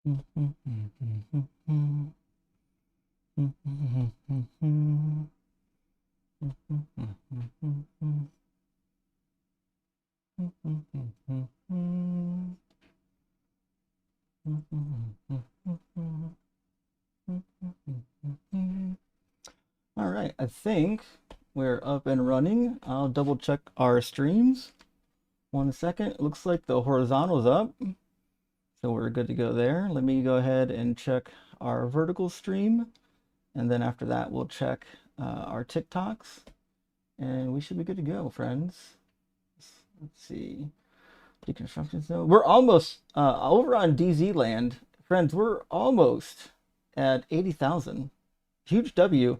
All right, I think we're up and running. I'll double check our streams. 1 second. It looks like the horizontal's up, so we're good to go there. Let me go ahead and check our vertical stream, and then after that, we'll check our TikToks, and we should be good to go, friends. Let's see. Deconstruction zone. We're almost over on DZ land, friends. We're almost at 80,000. Huge W.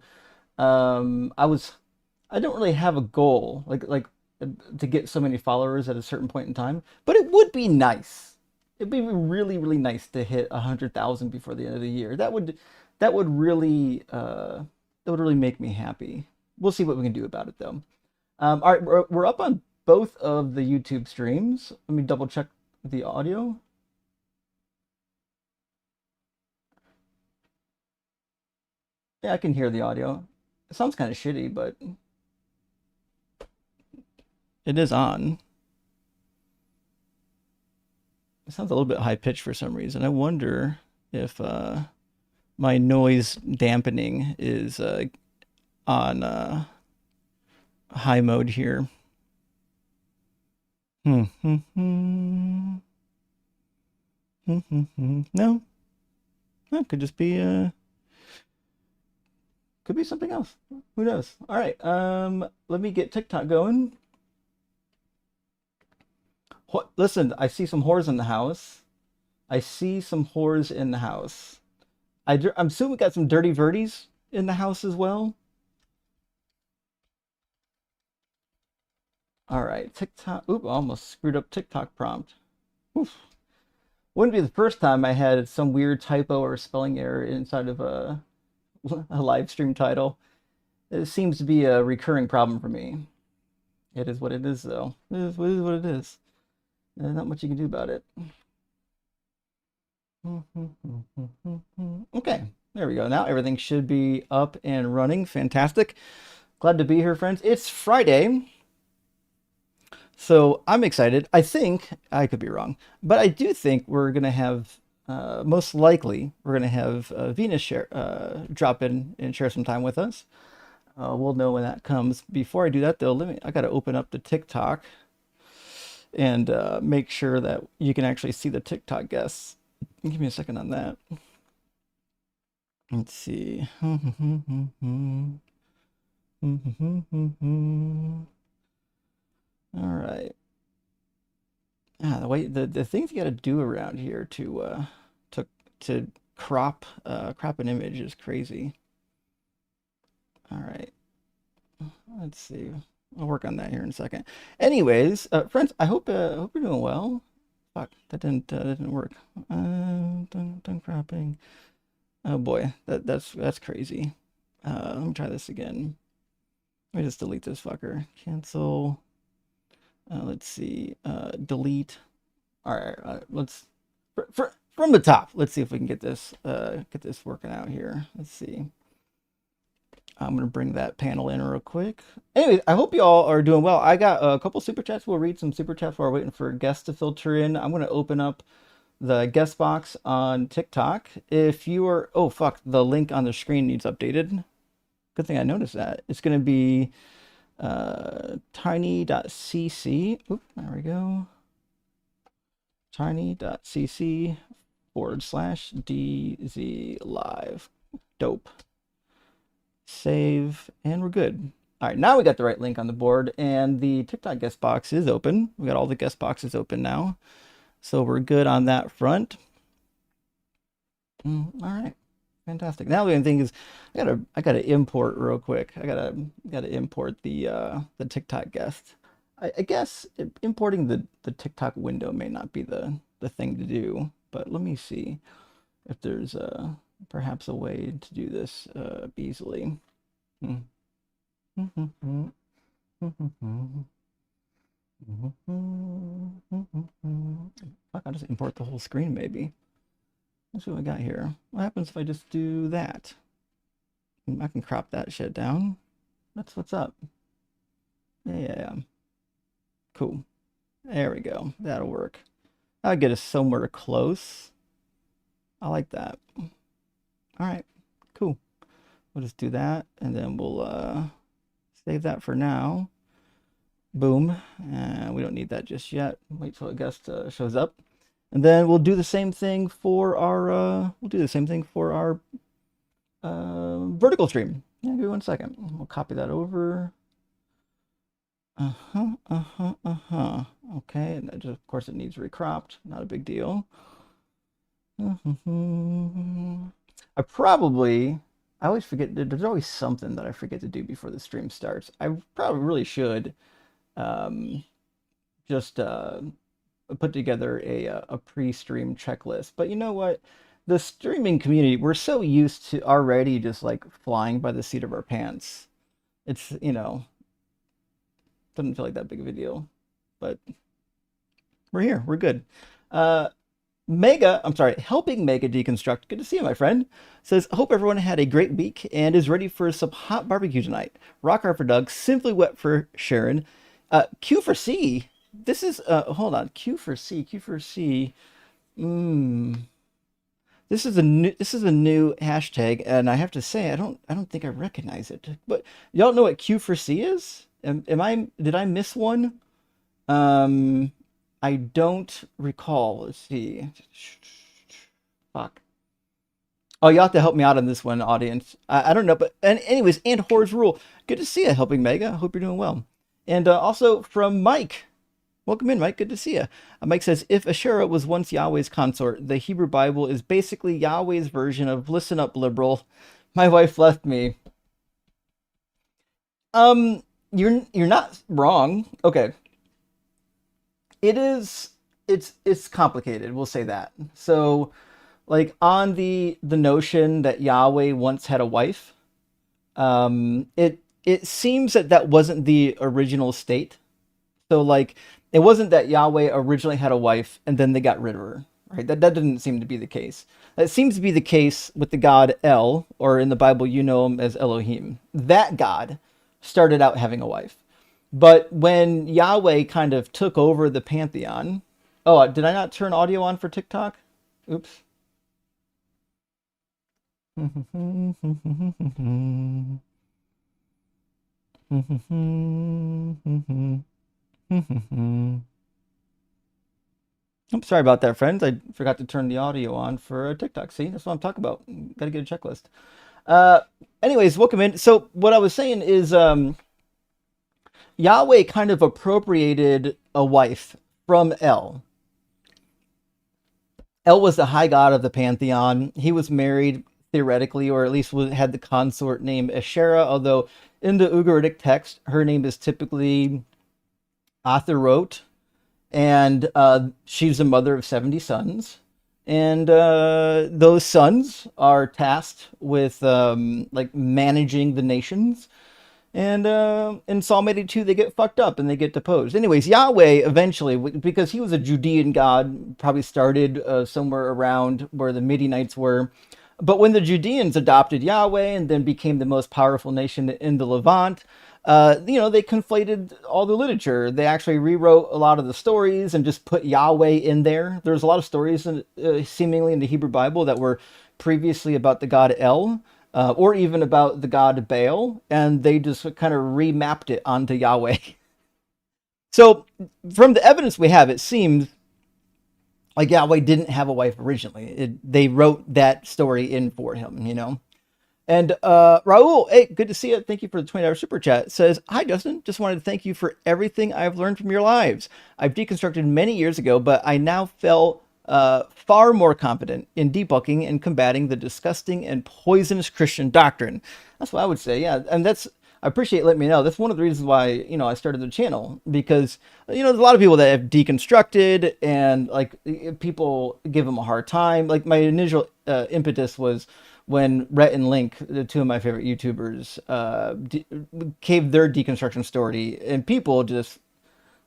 I don't really have a goal like to get so many followers at a certain point in time, but it would be nice. It'd be really really nice to hit 100,000 before the end of the year. That would really make me happy. We'll see what we can do about it though. All right, we're up on both of the YouTube streams. Let me double check the audio. Yeah, I can hear the audio. It sounds kind of shitty, but it is on. It sounds a little bit high pitched for some reason. I wonder if my noise dampening is on high mode here. No, that could just be could be something else. Who knows? All right, let me get TikTok going. Listen, I see some whores in the house. I see some whores in the house. I'm assuming we got some dirty verties in the house as well. All right, TikTok. Oop, almost screwed up TikTok prompt. Oof. Wouldn't be the first time I had some weird typo or spelling error inside of a live stream title. It seems to be a recurring problem for me. It is what it is, though. It is what it is. There's not much you can do about it. Okay, there we go. Now everything should be up and running. Fantastic. Glad to be here, friends. It's Friday. So I'm excited. I think, I could be wrong, but I do think we're going to have, most likely, we're going to have Venus drop in and share some time with us. We'll know when that comes. Before I do that, though, I got to open up the TikTok and make sure that you can actually see the TikTok guests. Give me a second on that. Let's see. All right. The way the things you got to do around here to crop an image is crazy. All right. Let's see. I'll work on that here in a second. Anyways, friends, I hope you're doing well. Fuck, that didn't work. Done cropping. Oh boy, that's crazy. Let me try this again. Let me just delete this fucker. Cancel. Let's see. Delete. All right. Let's from the top. Let's see if we can get this working out here. Let's see. I'm gonna bring that panel in real quick. Anyway, I hope you all are doing well. I got a couple super chats. We'll read some super chats while we're waiting for guests to filter in. I'm gonna open up the guest box on TikTok. If you are, oh fuck, the link on the screen needs updated. Good thing I noticed that. It's gonna be tiny.cc. Oop, there we go. tiny.cc/DZ live. Dope. Save, and we're good. All right, now we got the right link on the board, and the TikTok guest box is open. We got all the guest boxes open now, so we're good on that front. All right, fantastic. Now the only thing is, I gotta import real quick. I gotta import the TikTok guest. I guess importing the TikTok window may not be the thing to do, but let me see if there's perhaps a way to do this easily. Fuck, I'll just import the whole screen maybe. Let's see what we got here. What happens if I just do that? I can crop that shit down. That's what's up. Yeah, yeah, yeah. Cool. There we go. That'll work. That'll get us somewhere close. I like that. All right, cool. We'll just do that, and then we'll save that for now. Boom. We don't need that just yet. Wait till a guest shows up. And then we'll do the same thing for our vertical stream. Yeah, give me 1 second. We'll copy that over. Okay, and that just, of course, it needs recropped. Not a big deal. I always forget. There's always something that I forget to do before the stream starts. I probably really should um, just put together a pre-stream checklist. But you know what? The streaming community, we're so used to already just like flying by the seat of our pants. It's, doesn't feel like that big of a deal. But we're here. We're good. Uh, helping Mega deconstruct. Good to see you, my friend. Says, hope everyone had a great week and is ready for some hot barbecue tonight. Rock hard for Doug, simply wet for Sharon. Q for C. This is hold on. Q for C. Q for C. Mm. This is a new hashtag, and I have to say I don't think I recognize it. But y'all know what Q for C is? Did I miss one? Um, I don't recall. Let's see. Fuck. Oh, you have to help me out on this one, audience. I don't know, but anyways, and Horror's Rule. Good to see you, helping Mega. Hope you're doing well. And also from Mike. Welcome in, Mike. Good to see you. Mike says, if Asherah was once Yahweh's consort, the Hebrew Bible is basically Yahweh's version of listen up, liberal. My wife left me. Um, you're not wrong. Okay. It is it's complicated, we'll say that. So like on the notion that Yahweh once had a wife, it seems that that wasn't the original state. So like it wasn't that Yahweh originally had a wife and then they got rid of her, right? That didn't seem to be the case. That seems to be the case with the god El, or in the Bible you know him as Elohim. That god started out having a wife. But when Yahweh kind of took over the pantheon, oh, did I not turn audio on for TikTok? Oops. I'm sorry about that, friends. I forgot to turn the audio on for TikTok. See, that's what I'm talking about. Got to get a checklist. Uh, anyways, welcome in. So what I was saying is, Yahweh kind of appropriated a wife from El. El was the high god of the pantheon. He was married theoretically, or at least had the consort named Asherah, although in the Ugaritic text, her name is typically Atherot, and she's the mother of 70 sons. And those sons are tasked with like managing the nations. And in Psalm 82, they get fucked up and they get deposed. Anyways, Yahweh eventually, because he was a Judean god, probably started somewhere around where the Midianites were. But when the Judeans adopted Yahweh and then became the most powerful nation in the Levant, they conflated all the literature. They actually rewrote a lot of the stories and just put Yahweh in there. There's a lot of stories seemingly in the Hebrew Bible that were previously about the god El, or even about the god Baal, and they just kind of remapped it onto Yahweh. So, from the evidence we have, it seems like Yahweh didn't have a wife originally. They wrote that story in for him. And Raul, hey, good to see you. Thank you for the $20 super chat. Says, hi, Justin. Just wanted to thank you for everything I've learned from your lives. I've deconstructed many years ago, but I now felt far more confident in debunking and combating the disgusting and poisonous Christian doctrine. That's what I would say. Yeah, and I appreciate letting me know. That's one of the reasons why I started the channel, because there's a lot of people that have deconstructed and like people give them a hard time. Like my initial impetus was when Rhett and Link, the two of my favorite YouTubers, gave their deconstruction story, and people just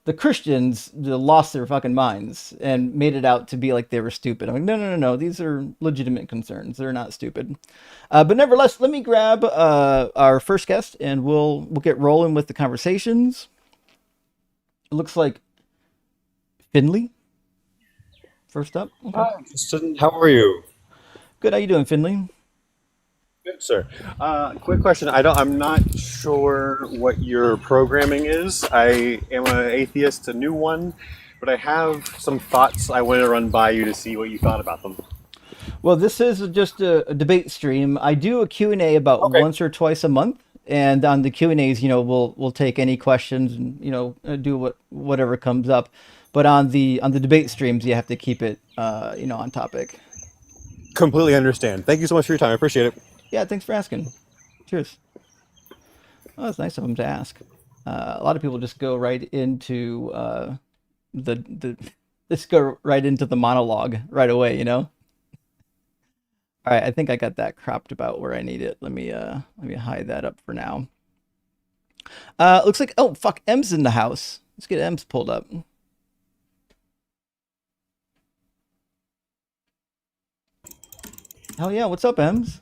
the Christians lost their fucking minds and made it out to be like they were stupid. I'm like, no, no, no, no. These are legitimate concerns. They're not stupid. But nevertheless, let me grab our first guest, and we'll get rolling with the conversations. It looks like Finley first up. Okay, Hi, Justin. How are you? good. How you doing, Finley? Good, sir. Quick question. I'm not sure what your programming is. I am an atheist, a new one, but I have some thoughts I want to run by you to see what you thought about them. Well, this is just a debate stream. I do a Q&A about Okay. once or twice a month, and on the Q&As, we'll take any questions and do whatever comes up. But on the debate streams, you have to keep it on topic. Completely understand. Thank you so much for your time. I appreciate it. Yeah, thanks for asking. Cheers. Oh, that's nice of him to ask. A lot of people just go right into the just go right into the monologue right away. All right, I think I got that cropped about where I need it. Let me hide that up for now. Looks like, oh fuck, M's in the house. Let's get M's pulled up. Hell yeah, what's up, M's?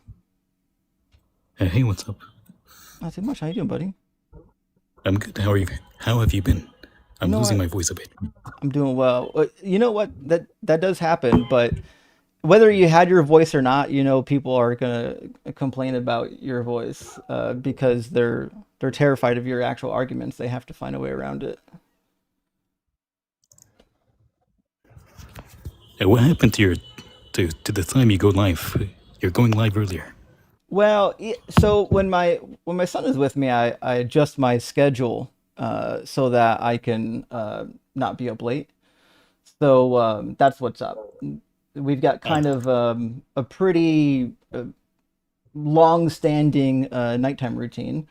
Hey, what's up? Not too much. How you doing, buddy? I'm good. How are you? How have you been? You I'm know losing what? my voice a bit. I'm doing well. You know what? That does happen, but whether you had your voice or not, people are gonna complain about your voice because they're terrified of your actual arguments. They have to find a way around it. What happened to your to the time you go live? You're going live earlier. Well, so when my son is with me, I adjust my schedule so that I can not be up late. So that's what's up. We've got kind Ah, of a pretty long-standing nighttime routine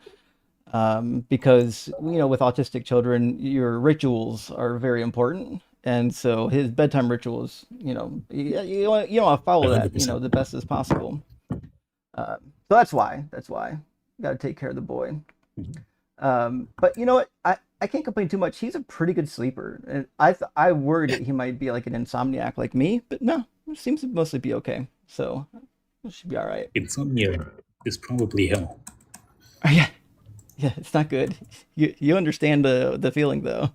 because with autistic children, your rituals are very important, and so his bedtime rituals, you want to follow that, 100%. the best as possible. So that's why got to take care of the boy. But you know what? I can't complain too much. He's a pretty good sleeper, and I worried that he might be like an insomniac like me, but no, it seems to mostly be okay. So it should be all right. Insomnia is probably hell. Yeah, yeah, it's not good. You understand the feeling though.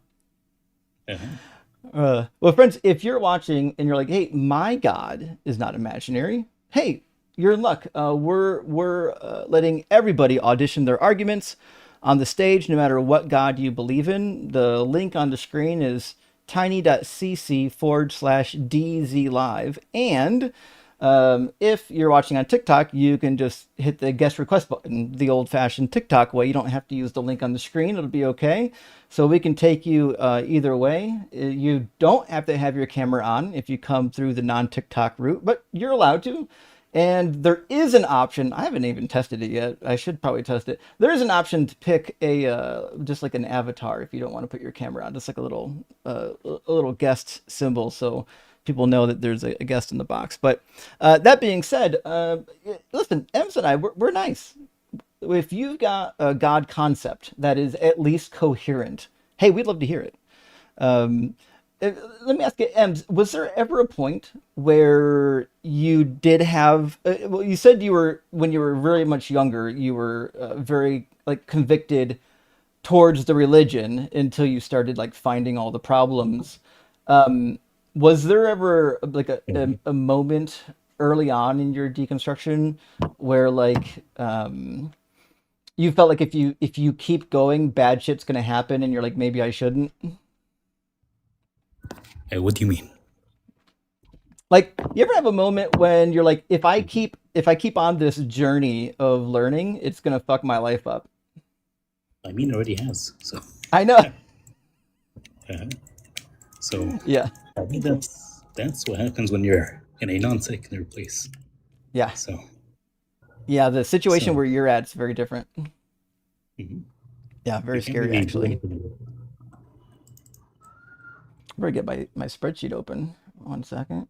Uh-huh. Well, friends, if you're watching and you're like, "Hey, my God is not imaginary," hey, you're in luck. We're letting everybody audition their arguments on the stage, no matter what God you believe in. The link on the screen is tiny.cc/DZ live, and if you're watching on TikTok, you can just hit the guest request button the old fashioned TikTok way. You don't have to use the link on the screen, it'll be okay. So we can take you either way. You don't have to have your camera on if you come through the non TikTok route, but you're allowed to. And there is an option. I haven't even tested it yet. I should probably test it. There is an option to pick a just like an avatar if you don't want to put your camera on, just like a little guest symbol, so people know that there's a guest in the box. But that being said, listen, Ems and we're nice. If you've got a God concept that is at least coherent, hey, we'd love to hear it. Um, Let me ask you, Ems, was there ever a point where you did have, well, you said when you were very much younger, you were very like convicted towards the religion until you started like finding all the problems. Um, was there ever like a, a, Mhm. a moment early on in your deconstruction where like you felt like if you keep going, bad shit's gonna happen, and you're like, maybe I shouldn't? What do you mean? Like, you ever have a moment when you're like, if I keep on this journey of learning, it's gonna fuck my life up? I mean, it already has. So, I know. uh-huh. So Yeah, I think that's what happens when you're in a non-secular place. yeah, So, yeah. The situation so where you're at is very different. mhm. Yeah, You very can't scary really do actually. anything. I'm gonna get my spreadsheet open. 1 second.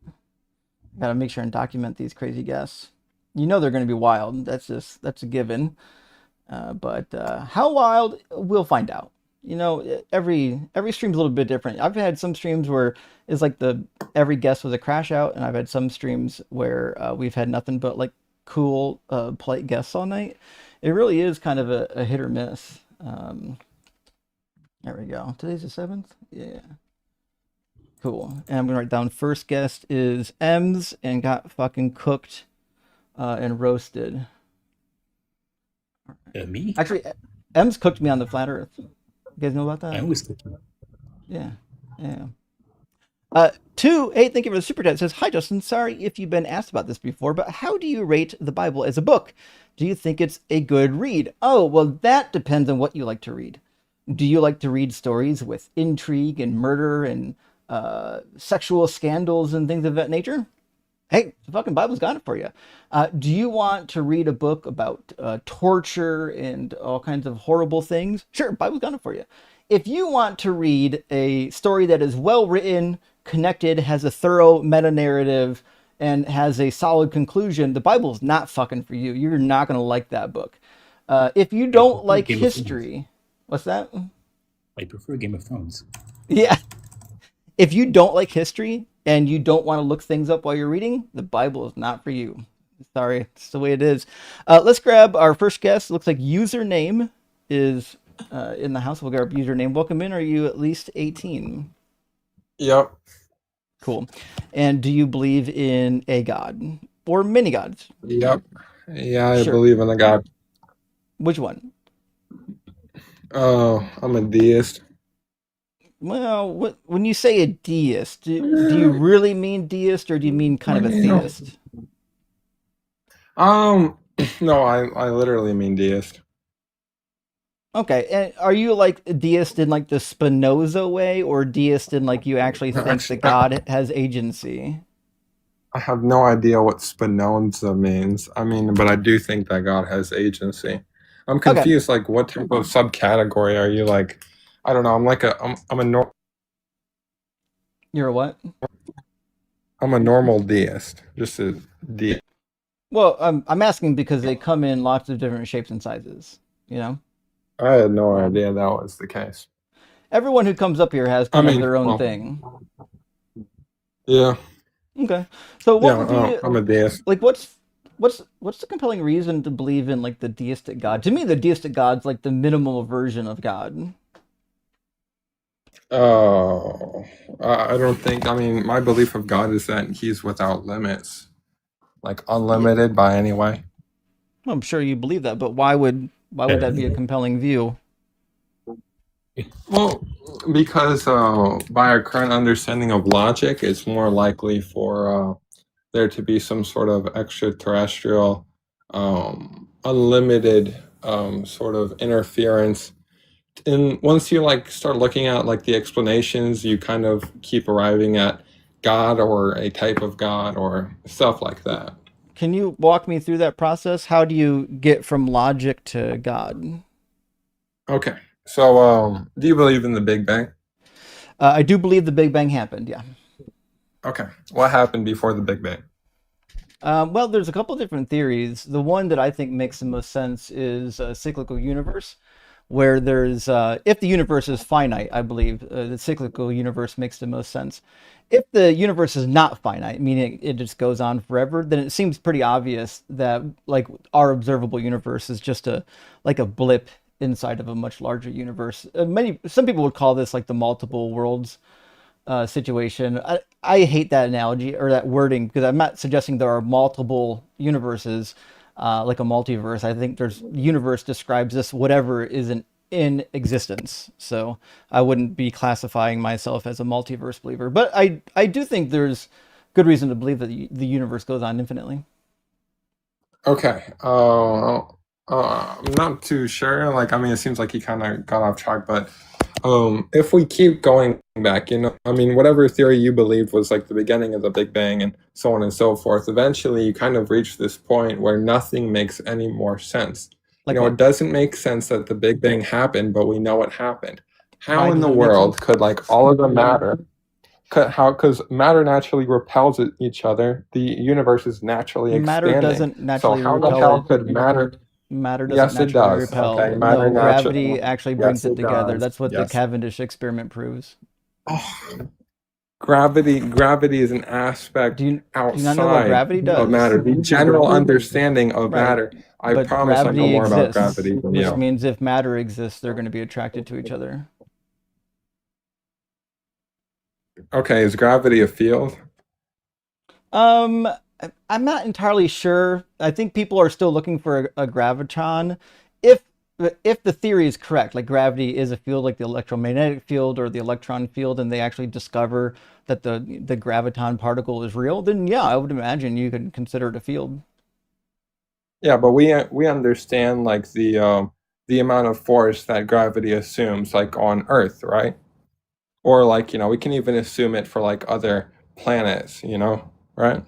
Gotta make sure and document these crazy guests. They're gonna be wild. That's a given. But how wild, we'll find out. You know, every stream's a little bit different. I've had some streams where it's like the every guest was a crash out, and I've had some streams where we've had nothing but like cool, polite guests all night. It really is kind of a hit or miss. There we go. Today's the 7th. Yeah, cool. And I'm gonna write down first guest is Ems and got fucking cooked and roasted. Me? Actually, Ems cooked me on the flat Earth. You guys know about I that? always think. Yeah, yeah. Thank you for the super chat. It says, "Hi Justin, sorry if you've been asked about this before, but how do you rate the Bible as a book? Do you think it's a good read?" Oh, well, that depends on what you like to read. Do you like to read stories with intrigue and murder and sexual scandals and things of that nature? Hey, the fucking Bible's got it for you. Do you want to read a book about torture and all kinds of horrible things? Sure, Bible's got it for you. If you want to read a story that is well written, connected, has a thorough meta narrative, and has a solid conclusion, the Bible's not fucking for you. You're not going to like that book. If you I don't prefer like Game of Thrones. history, what's that? I prefer Game of Thrones. Yeah, if you don't like history and you don't want to look things up while you're reading, the Bible is not for you. Sorry, it's the way it is. Let's grab our first guest. Looks like username is in the house. We'll grab username. Welcome in. Are you at least 18? Yep. Cool. And do you believe in a god or many gods? Yep. Yeah, I Sure. believe in a God. Which one? Oh, I'm a deist. Well, when you say a deist, do you really mean deist or do you mean kind of a theist? Um, no, I literally mean deist. Okay, and are you like a deist in like the Spinoza way, or deist in like you actually No, think that actually, God has agency? I have no idea what Spinoza means. I mean, but I do think that God has agency. I'm Okay, confused. Like, what type of subcategory are you like? I don't know. you're a what? I'm a normal deist. Just a deist. Well, I'm asking because they come in lots of different shapes and sizes. You know, I had no idea that was the case. everyone who comes up here has I kind of mean, their own well, thing. yeah, Okay, so what yeah. would be I'm a deist. like? What's the compelling reason to believe in like the deistic God? To me, the deistic God's like the minimal version of God. Oh, I don't think. I mean, my belief of God is that He's without limits, like Yeah, unlimited by any way. well, I'm sure you believe that, but why would that be a compelling view? Well, because by our current understanding of logic, it's more likely for there to be some sort of extraterrestrial, unlimited sort of interference. And once you like start looking at like the explanations, you kind of keep arriving at God or a type of God or stuff like that. Can you walk me through that process? How do you get from logic to God? Okay. So, do you believe in the Big Bang? I do believe the Big Bang happened. Yeah. Okay. What happened before the Big Bang? Well, there's a couple different theories. The one that I think makes the most sense is a cyclical universe, where if the universe is finite, I believe the cyclical universe makes the most sense. If the universe is not finite, meaning it just goes on forever, then it seems pretty obvious that like our observable universe is just a blip inside of a much larger universe. Some people would call this like the multiple worlds situation. I hate that analogy or that wording because I'm not suggesting there are multiple universes like a multiverse. I think there's universe describes this whatever isn't in existence. So I wouldn't be classifying myself as a multiverse believer, but I do think there's good reason to believe that the universe goes on infinitely. Okay. I'm not too sure. Like, I mean, it seems like he kind of got off track, but if we keep going back, I mean, whatever theory you believed was like the beginning of the Big Bang and so on and so forth, eventually you kind of reach this point where nothing makes any more sense. Like what? It doesn't make sense that the Big Bang happened, but we know it happened. Why How in the doesn't it make world sense? could like all of the matter because matter naturally repels each other. The universe is naturally Matter expanding. doesn't So naturally how the repel hell it. could matter? Matter doesn't Yes, it naturally does. Okay, repel. matter No, naturally. gravity actually brings Yes, it it together. does. That's what the Yes. Cavendish experiment proves. Oh, gravity is an aspect Do you not know what outside gravity of does? matter. The general understanding of Right. matter. I But promise I know gravity more about exists, gravity than which you. means if matter exists, they're going to be attracted to each other. Okay, is gravity a field? Um, I'm not entirely sure. I think people are still looking for a gravitron. If if the theory is correct, like gravity is a field like the electromagnetic field or the electron field, and they actually discover that the graviton particle is real, then yeah, I would imagine you could consider it a field. Yeah, but we understand like the amount of force that gravity assumes like on Earth, right? Or like, we can even assume it for like other planets, right?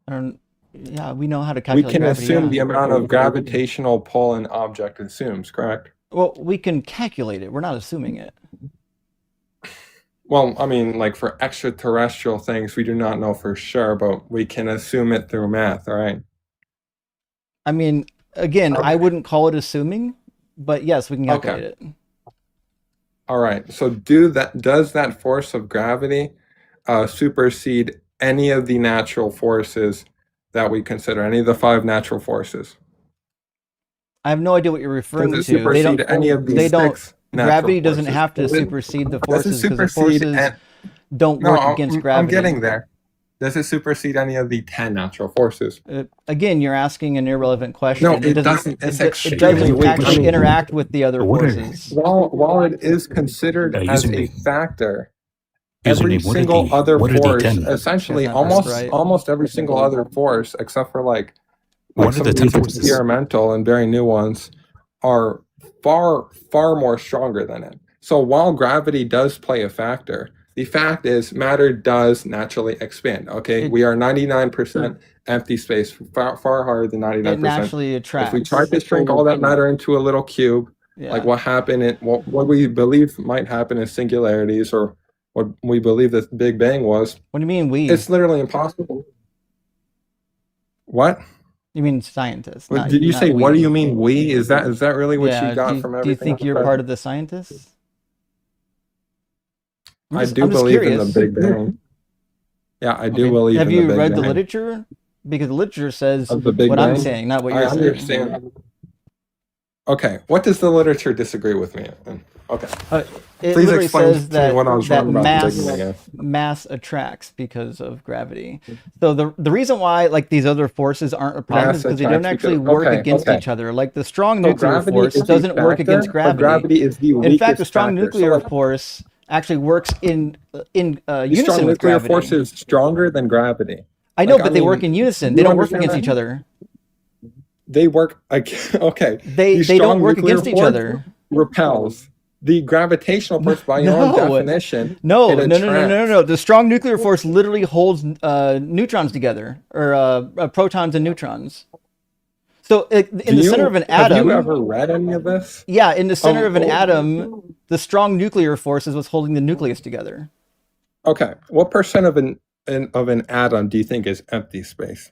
And yeah, we know how to We calculate can gravity. assume Yeah. the amount of gravitational pull an object assumes, correct? Well, we can calculate it. We're not assuming it. Well, I mean, like for extraterrestrial things, we do not know for sure, but we can assume it through math, all right? I mean, again, I Okay. wouldn't call it assuming, but yes, we can Okay. calculate it. All right. So does that force of gravity supersede any of the natural forces that we consider, any of the five natural forces? I have no idea what you're Does referring it to. They supersede don't. any of the They don't. six natural Gravity doesn't forces? have to supersede the Does it forces because the supersede forces and don't no, work against I'm gravity. getting there. Does it supersede any of the 10 natural forces? Again, you're asking an irrelevant No, question. It it doesn't. doesn't. It's It extremely doesn't weak. I actually mean, interact with the other What are forces. while it is considered as using a the factor, every username? single other What are the force, 10? essentially That's not almost right. almost every single other force, except for like What are some the of 10 these forces? experimental and very new ones, are far more stronger than it. So while gravity does play a factor, the fact is matter does naturally expand. Okay, It we are 99% empty space, far higher than it 99%. naturally If we tried attracts. to shrink all that matter into a little cube, like Yeah. what happened, what we believe might happen in singularities, or what we believe the Big Bang was, What do you mean we? it's literally impossible. What? You mean scientists, What not did you say? What do we. you mean we? Is that really what you Yeah. got from Do you everything think I've you're said? part of the scientists? I do I'm just believe in the curious. Big Bang. Yeah, I do Okay. believe Have in the you Big read the Bang. literature? Because the literature says Of the Big what I'm Bang? saying, not what I you're saying. understand. Okay, what does the literature disagree with me in? Okay, It please literally explain says to me what I was that wrong about the Big Bang. mass attracts because of gravity. So the reason why like these other forces aren't a problem is Mass because they don't attracts actually because work okay, against okay. each other. Like the strong So nuclear gravity force is the doesn't work factor, against but gravity. gravity is the In fact, the weakest strong factor. So nuclear like force actually works in the unison strong with nuclear gravity. force is stronger than gravity. I know, Like, I but they work in mean, unison. They you don't work understand against that? each other. They work okay. They The don't strong work nuclear against each force other. repels. The gravitational No, force, by your own no, definition, no, it no, no, no, no, no, attracts. no. The strong nuclear force literally holds neutrons together, or protons and neutrons. So in the center of an Have you atom, ever read any of this? yeah, in the center of an atom, Oh, the strong nuclear force is what's holding the nucleus together. okay. What percent of an atom do you think is empty space?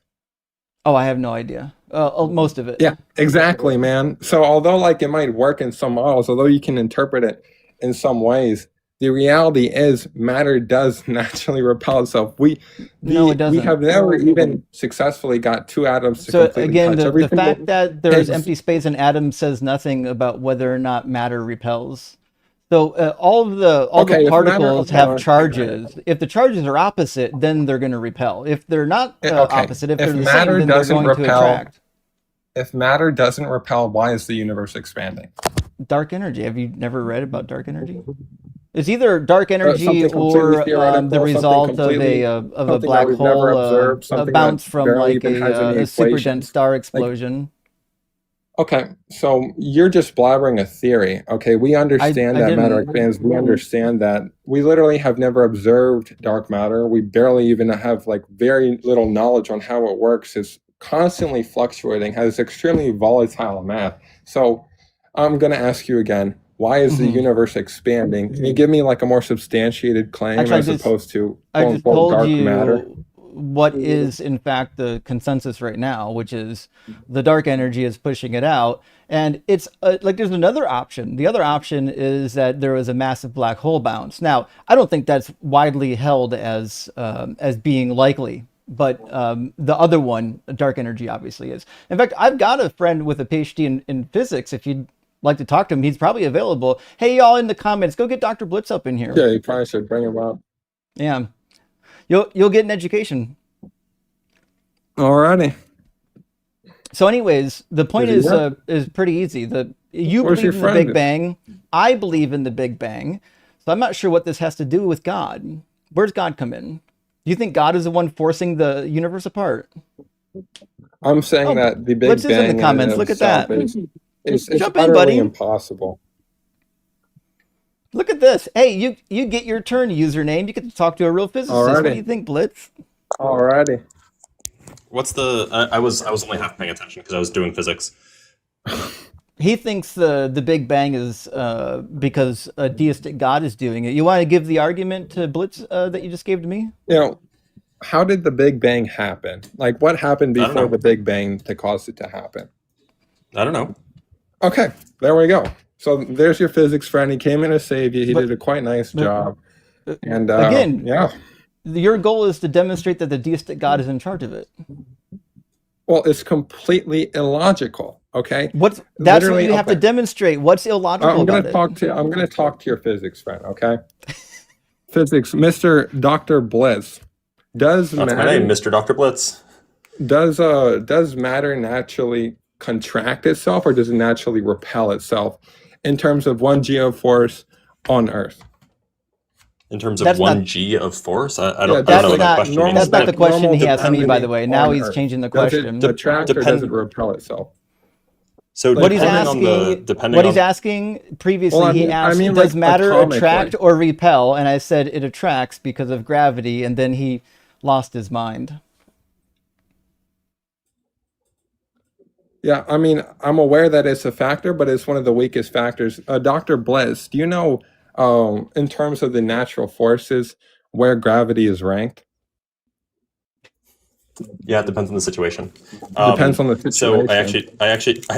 Oh, I have no idea. Most of it. Yeah, exactly, man. So although like it might work in some models, although you can interpret it in some ways, the reality is matter does naturally repel itself. No, it We doesn't. have never even successfully got two atoms to So completely again, touch. the Everything fact that there is takes empty space in atoms says nothing about whether or not matter repels. So all the okay, if matter particles okay, have charges. If the charges are opposite, then they're going to repel. If they're not okay. opposite, if If they're the same, matter then they're doesn't going to repel, attract. if matter doesn't repel, why is the universe expanding? Dark energy. Have you never read about dark energy? It's either dark energy Something completely or the theoretical, result of a something that black we've never hole, observed, a something that bounce from barely like even has any a super dense equations. star Like, explosion. okay, so you're just blabbering a theory. Okay, we understand I that matter didn't. expands. We understand that we literally have never observed dark matter. We barely even have like very little knowledge on how it works. It's constantly fluctuating, has extremely volatile math. So I'm going to ask you again, why is the Mhm. universe expanding? Can you give me like a more substantiated claim Actually, as opposed to I quote just unquote told dark matter? you what is in fact the consensus right now, which is the dark energy is pushing it out. And it's like there's another option. The other option is that there was a massive black hole bounce. Now, I don't think that's widely held as being likely, but the other one, dark energy, obviously is. In fact, I've got a friend with a PhD in physics. If you'd like to talk to him, he's probably available. Hey, y'all in the comments, go get Dr. Blitz up in here. Yeah, you probably should bring him up. Yeah, you'll get an education. Alrighty. So, anyways, the point is pretty easy. You Where's believe your in the friend? Big Bang. I believe in the Big Bang. So I'm not sure what this has to do with God. Where's God come in? Do you think God is the one forcing the universe apart? I'm saying that the Big Blitz is Bang in the comments. Look at that. It's Jump in, utterly buddy. impossible. Look at this. Hey, you get your turn username. You get to talk to a real physicist. What do Alrighty. you think, Blitz? Alrighty. What's the? I was only half paying attention because I was doing physics. He thinks the Big Bang is because a deistic God is doing it. You want to give the argument to Blitz that you just gave to me? You know, how did the Big Bang happen? Like, what happened I don't before know. the Big Bang to cause it to happen? I don't know. Okay, there we go. So there's your physics friend. He came in to save you. He But- did a quite nice job. And Again, yeah. your goal is to demonstrate that the deistic God is in charge of it. Well, it's completely illogical. Okay. That's Literally, what you have to okay. demonstrate. What's illogical I'm about gonna talk to your physics friend. Okay. Physics, Mr. Dr. Bliss. Does That's my matter name, Mr. Dr. Blitz. does matter naturally contract itself, or does it naturally repel itself in terms of 1 g of force on Earth? In terms of That's not- 1 g of force, I Yeah, don't know what that's that not question normal- means. That's not the question normal he asked me, by the depending way. Now on he's Earth. changing the Does question. it attract or does Depend- it repel itself? So What he's depending on the asking, depending what on he's asking previously, Well, I he mean- asked, like, does matter atomically. attract or repel? And I said it attracts because of gravity, and then he lost his mind. Yeah, I mean, I'm aware that it's a factor, but it's one of the weakest factors. Dr. Bless, do you know, in terms of the natural forces, where gravity is ranked? Yeah, it depends on the situation. Depends on the situation. So I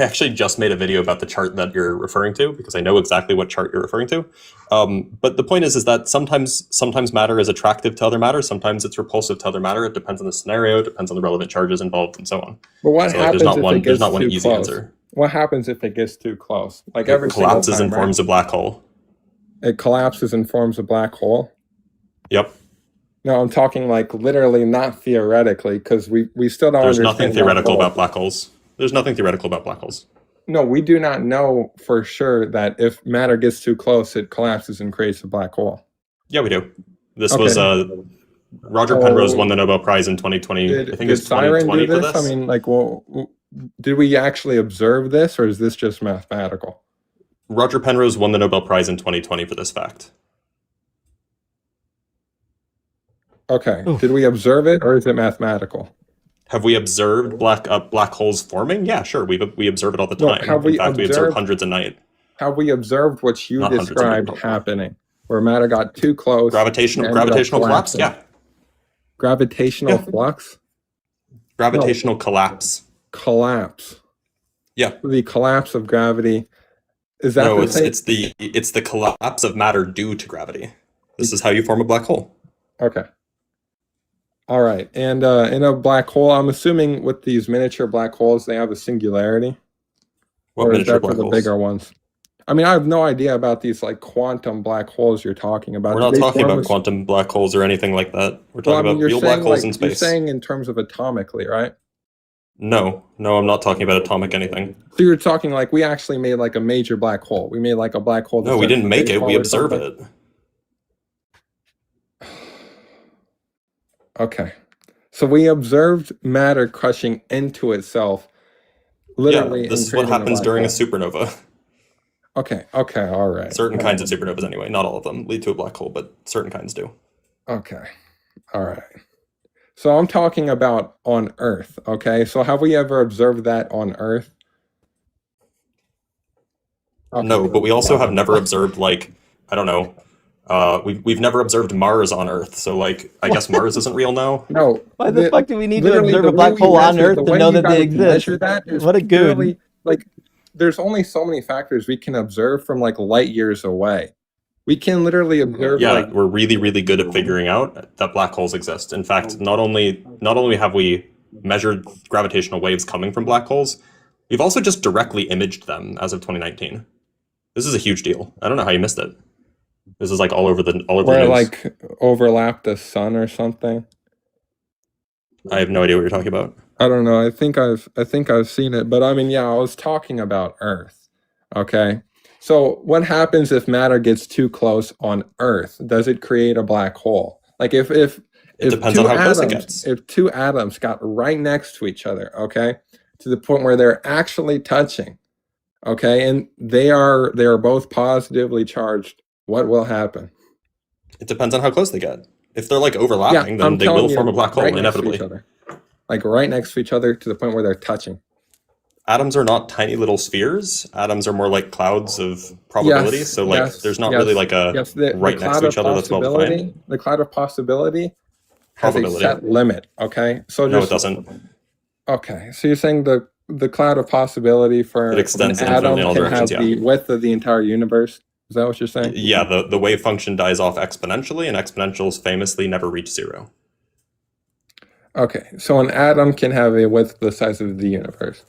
actually just made a video about the chart that you're referring to because I know exactly what chart you're referring to. But the point is that sometimes matter is attractive to other matter, sometimes it's repulsive to other matter. It depends on the scenario, it depends on the relevant charges involved, and so on. But what So like, happens if it there's gets not one too easy close? answer. What happens if it gets too close? Like It every single collapses time, and right? forms a black hole. It collapses and forms a black hole. Yep. No, I'm talking like literally, not theoretically, because we still don't There's understand nothing black theoretical holes. about black holes. There's nothing theoretical about black holes. No, we do not know for sure that if matter gets too close, it collapses and creates a black hole. Yeah, we do. This Okay. was Roger Penrose won the Nobel Prize in 2020. I think Did it was Siren 2020 do for this? this. I mean, like, well, did we actually observe this, or is this just mathematical? Roger Penrose won the Nobel Prize in 2020 for this fact. Okay, Oof. did we observe it, or is it mathematical? Have we observed black holes forming? Yeah, sure. We observe it all the No, time. have In we fact, we observe observed- hundreds a night. Have we observed what you Not hundreds of described millions. happening, where matter got too close? Gravitational and ended up collapse. collapsing? Yeah, Gravitational Yeah. flux? gravitational collapse. Collapse. Yeah. The collapse of gravity. Is that No, the it's same? it's the collapse of matter due to gravity. This is how you form a black hole. Okay. All right. And in a black hole, I'm assuming with these miniature black holes, they have a singularity. What Or is miniature that for black the holes? bigger ones? I mean, I have no idea about these like quantum black holes you're talking about. We're Do not they talking form about a- quantum black holes or anything like that. We're Well, I talking mean, about you're real black saying, holes like, in you're space. saying in terms of atomically, right? No, I'm not talking about atomic anything. So you're talking like we actually made like a major black hole. We made like a black hole. No, we didn't make it. We observe it. Okay. So we observed matter crushing into itself. Literally. Yeah, this and is what creating happens black during a hole. supernova. Okay, all right. Certain kinds of supernovas, anyway. Not all of them lead to a black hole, but certain kinds do. Okay, all right. So I'm talking about on Earth, okay? So have we ever observed that on Earth? Okay. No, but we also have never observed, like, I don't know, We've never observed Mars on Earth, so like I guess Mars isn't real now. No, Why the fuck do we need to literally observe the a way black we hole on measure, Earth the to way know you that they guys exist? measure that is What a goon. purely like there's only so many factors we can observe from like light years away. We can literally observe Yeah, like we're really, really good at figuring out that black holes exist. In fact, not only have we measured gravitational waves coming from black holes, we've also just directly imaged them as of 2019. This is a huge deal. I don't know how you missed it. This is like all over the where news. like overlap the sun or something. I have no idea what you're talking about. I don't know. I think I've seen it, but I mean, yeah, I was talking about Earth. Okay. So what happens if matter gets too close on Earth? Does it create a black hole? Like if It depends on how close it gets. if two atoms got right next to each other, okay, to the point where they're actually touching, okay, and they are both positively charged, what will happen? It depends on how close they get. If they're like overlapping, Yeah, I'm then they telling will you, form a black hole right next to each inevitably. other. Like right next to each other to the point where they're touching. Atoms are not tiny little spheres. Atoms are more like clouds of probability. Yes, So like there's not really like a right next cloud to of each other that's well defined. possibility, the cloud of possibility has a Probability. set limit. Okay, so No, it just doesn't. okay. So you're saying the cloud of possibility for It extends an atom infinitely in all can have directions, yeah. the width of the entire universe. Is that what you're saying? Yeah, the wave function dies off exponentially, and exponentials famously never reach zero. Okay, so an atom can have a width the size of the universe.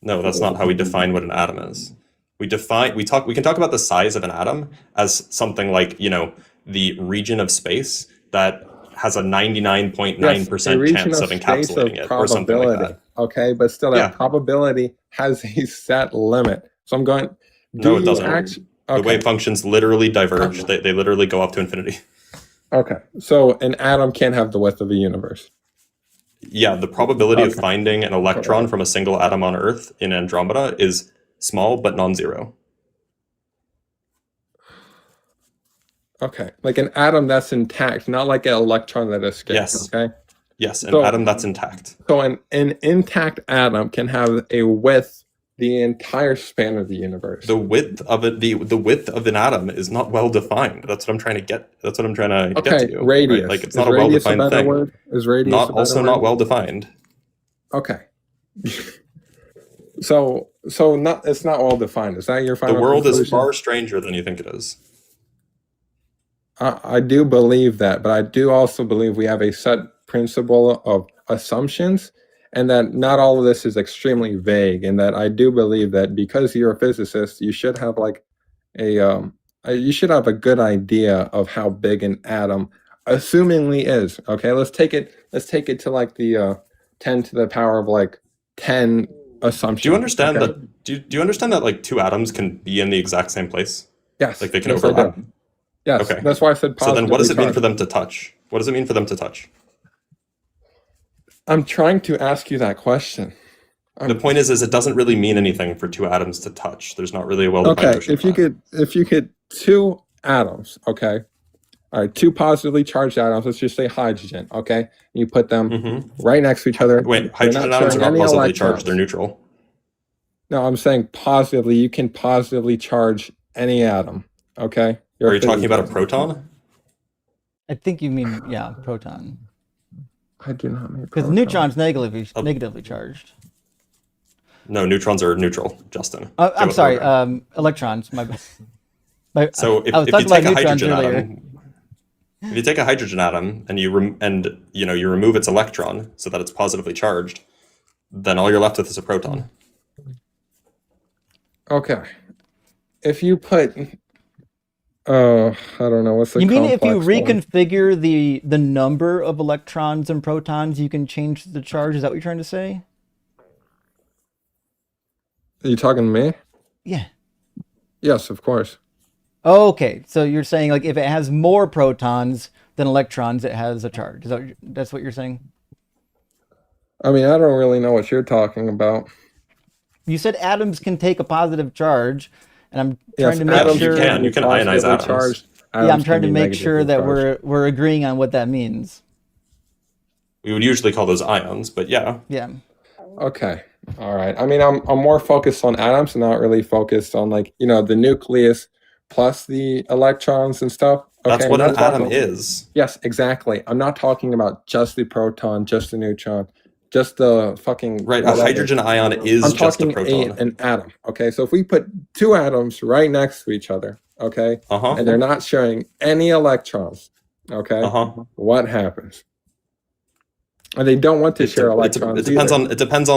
No, that's not how we define what an atom is. We can talk about the size of an atom as something like, the region of space that has a 99.9% chance of encapsulating it or something like that. Okay, but still that probability has a set limit. So I'm going No, it doesn't. The wave functions literally diverge. They literally go up to infinity. Okay, so an atom can't have the width of a universe. Yeah, the probability of finding an electron from a single atom on Earth in Andromeda is small but non-zero. Okay, like an atom that's intact, not like an electron that escapes. Yes. Okay. Yes, an atom that's intact. So an intact atom can have a width the entire span of the universe. The width of it, the width of an atom is not well defined. That's what I'm trying to get. That's what I'm trying to get to you. Radius. Right? Like it's not a well defined thing. Word? Is radius not also not well defined? Okay. so not it's not well defined. Is that your final The world conclusion? is far stranger than you think it is. I do believe that, but I do also believe we have a set principle of assumptions, and that not all of this is extremely vague, and that I do believe that because you're a physicist, you should have like you should have a good idea of how big an atom assumingly is. Okay, let's take it to like the 10 to the power of like 10 assumption. Do you understand that? Do you understand that like two atoms can be in the exact same place? Yes. Like they can overlap. Yes. Okay. That's why I said. So then, what does it mean for them to touch? What does it mean for them to touch? I'm trying to ask you that question. The point is it doesn't really mean anything for two atoms to touch. There's not really a well-defined Okay, if you get two atoms, okay, all right, two positively charged atoms. Let's just say hydrogen, okay. You put them right next to each other. Wait, hydrogen atoms are not positively charged. They're neutral. No, I'm saying positively. You can positively charge any atom, okay. Are you talking about a proton? I think you mean, yeah, proton. I do not mean because neutron's negatively charged. No, neutrons are neutral, Justin. I'm sorry, electrons. So if you take a hydrogen atom, if you take a hydrogen atom and you remove its electron so that it's positively charged, then all you're left with is a proton. Okay. If you put I don't know what's the. You mean if you reconfigure the number of electrons and protons, you can change the charge? Is that what you're trying to say? Are you talking to me? Yeah. Yes, of course. Okay, so you're saying like if it has more protons than electrons, it has a charge. That's what you're saying? I mean, I don't really know what you're talking about. You said atoms can take a positive charge. And I'm trying to make sure you can ionize atoms. Yeah, I'm trying to make sure that we're agreeing on what that means. We would usually call those ions, but yeah. Yeah. Okay. All right. I mean, I'm more focused on atoms and not really focused on like, the nucleus, plus the electrons and stuff. Okay, That's what and an atom is. Yes, exactly. I'm not talking about just the proton, just the neutron, just the fucking Right, whatever. a hydrogen ion is I'm just a talking proton. an atom. Okay, so if we put two atoms right next to each other, okay, and they're not sharing any electrons, okay, what happens? And they don't want to share electrons. It depends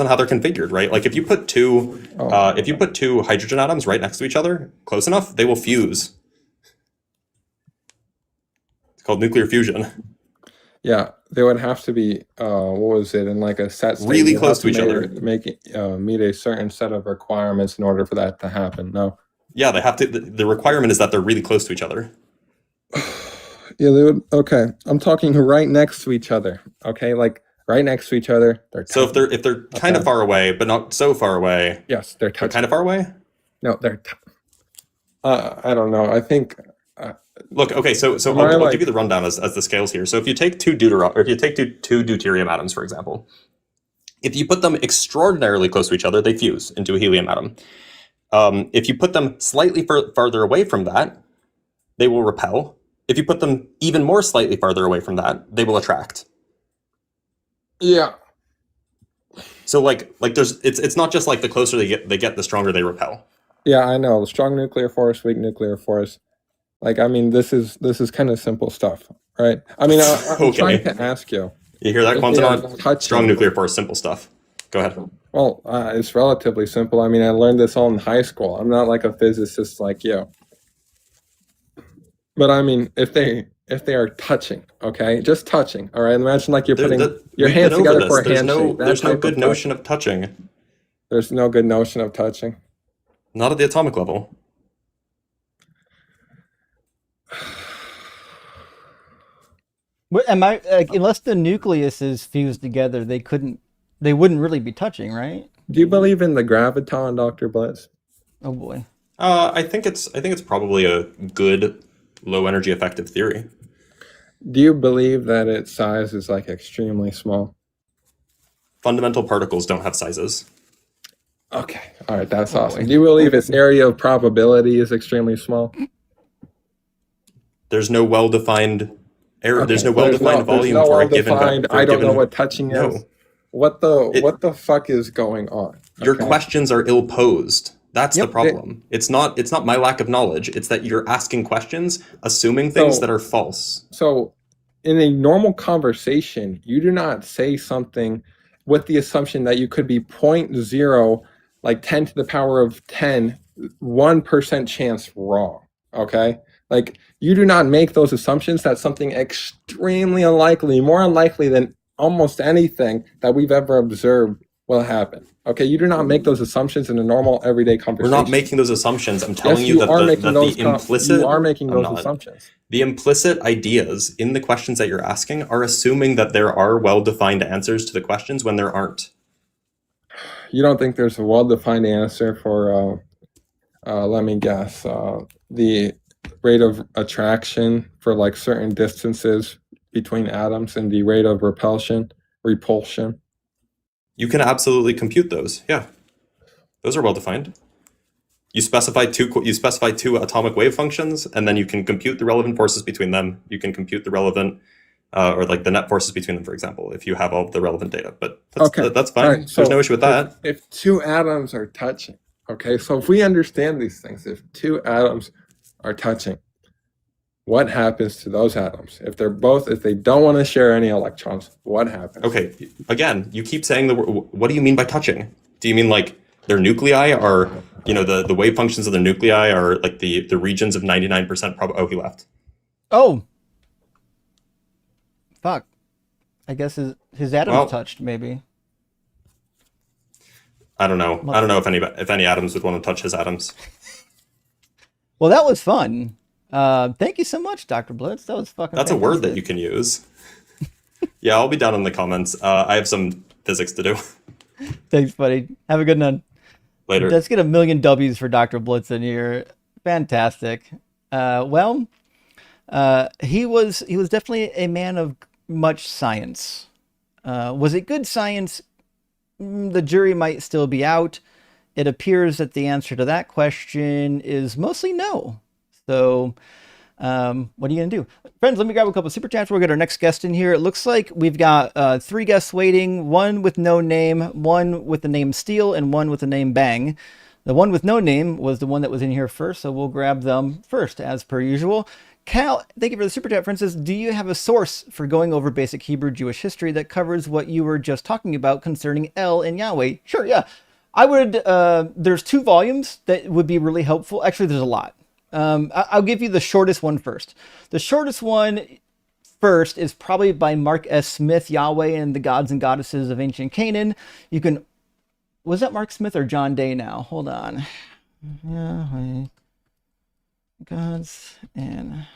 on how they're configured, right? Like if you put two hydrogen atoms right next to each other, close enough, they will fuse. It's called nuclear fusion. Yeah, they would have to be what was it, in like a set state, really close to each other, meet a certain set of requirements in order for that to happen. No. Yeah, they have to. The requirement is that they're really close to each other. Yeah, they would. Okay, I'm talking right next to each other. Okay, like right next to each other. So if they're kind of far away, but not so far away. Yes, they're touching. Kind of far away. No, they're. I don't know. I think. Look, okay, so I'll give you the rundown as the scales here. So if you take two deuterium atoms, for example, if you put them extraordinarily close to each other, they fuse into a helium atom. If you put them slightly farther away from that, they will repel. If you put them even more slightly farther away from that, they will attract. Yeah. So like there's it's not just like the closer they get, the stronger they repel. Yeah, I know. Strong nuclear force, weak nuclear force. Like, I mean, this is kind of simple stuff, right? I mean, I'm trying to ask you. You hear that, Quantonaut? Strong nuclear force, simple stuff. Go ahead. Well, it's relatively simple. I mean, I learned this all in high school. I'm not like a physicist like you. But I mean, if they are touching, okay, just touching, all right. Imagine like you're putting your hands together for a handshake. There's no good notion of touching. There's no good notion of touching. Not at the atomic level. Unless the nucleus is fused together, they wouldn't really be touching, right? Do you believe in the graviton, Dr. Blitz? Oh boy. I think it's probably a good low energy effective theory. Do you believe that its size is like extremely small? Fundamental particles don't have sizes. Okay. All right, that's awesome. Do you believe its area of probability is extremely small? There's no well-defined area. Okay. There's no well-defined volume for a given. I don't know what touching is. What the fuck is going on? Okay. Your questions are ill-posed. That's the problem. It's not my lack of knowledge. It's that you're asking questions, assuming things that are false. So in a normal conversation, you do not say something with the assumption that you could be 0.0, like 10 to the power of 10, 1% chance wrong, okay? Like, you do not make those assumptions that something extremely unlikely, more unlikely than almost anything that we've ever observed will happen. Okay, you do not make those assumptions in a normal everyday conversation. We're not making those assumptions. I'm telling you that the implicit... You are making those assumptions. The implicit ideas in the questions that you're asking are assuming that there are well-defined answers to the questions when there aren't. You don't think there's a well-defined answer for, let me guess, the rate of attraction for like certain distances between atoms and the rate of repulsion? You can absolutely compute those. Yeah, those are well defined. You specify two atomic wave functions, and then you can compute the relevant forces between them. You can compute the relevant, or like the net forces between them, for example, if you have all the relevant data. But that's fine. Right, so there's no issue with that. If two atoms are touching, okay, so if we understand these things, if two atoms are touching, what happens to those atoms? If they don't want to share any electrons, what happens? Okay, again, you keep saying what do you mean by touching? Do you mean like their nuclei are, the wave functions of their nuclei are like the regions of 99% oh, he left. Oh. Fuck. I guess his atoms touched, maybe. I don't know. I don't know if any atoms would want to touch his atoms. Well, that was fun. Thank you so much, Dr. Blitz. That was fucking That's fantastic. A word that you can use. Yeah, I'll be down in the comments. I have some physics to do. Thanks, buddy. Have a good one. Later. Let's get 1,000,000 W's for Dr. Blitz in here. Fantastic. He was definitely a man of much science. Was it good science? The jury might still be out. it appears that the answer to that question is mostly no. So, what are you going to do? Friends, let me grab a couple of super chats. We'll get our next guest in here. It looks like we've got 3 guests waiting, one with no name, one with the name Steele, and one with the name Bang. The one with no name was the one that was in here first, so we'll grab them first, as per usual. Cal, thank you for the super chat, friend. Says, do you have a source for going over basic Hebrew Jewish history that covers what you were just talking about concerning El and Yahweh? Sure, yeah. I would, there's 2 volumes that would be really helpful. Actually, there's a lot. I'll give you the shortest one first. The shortest one first is probably by Mark S. Smith, Yahweh and the Gods and Goddesses of Ancient Canaan. You can, was that Mark Smith or John Day now? Hold on. Yahweh, Gods and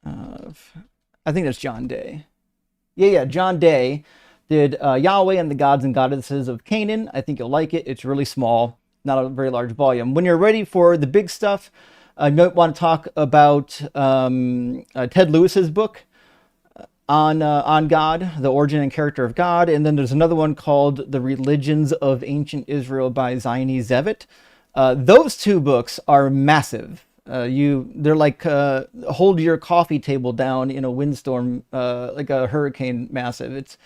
I think that's John Day. Yeah, John Day did Yahweh and the Gods and Goddesses of Canaan. I think you'll like it. It's really small, not a very large volume. When you're ready for the big stuff, you might want to talk about Ted Lewis's book on God, the origin and character of God. And then there's another one called The Religions of Ancient Israel by Zioni Zevet. Those 2 books are massive. They're like hold your coffee table down in a windstorm, like a hurricane massive.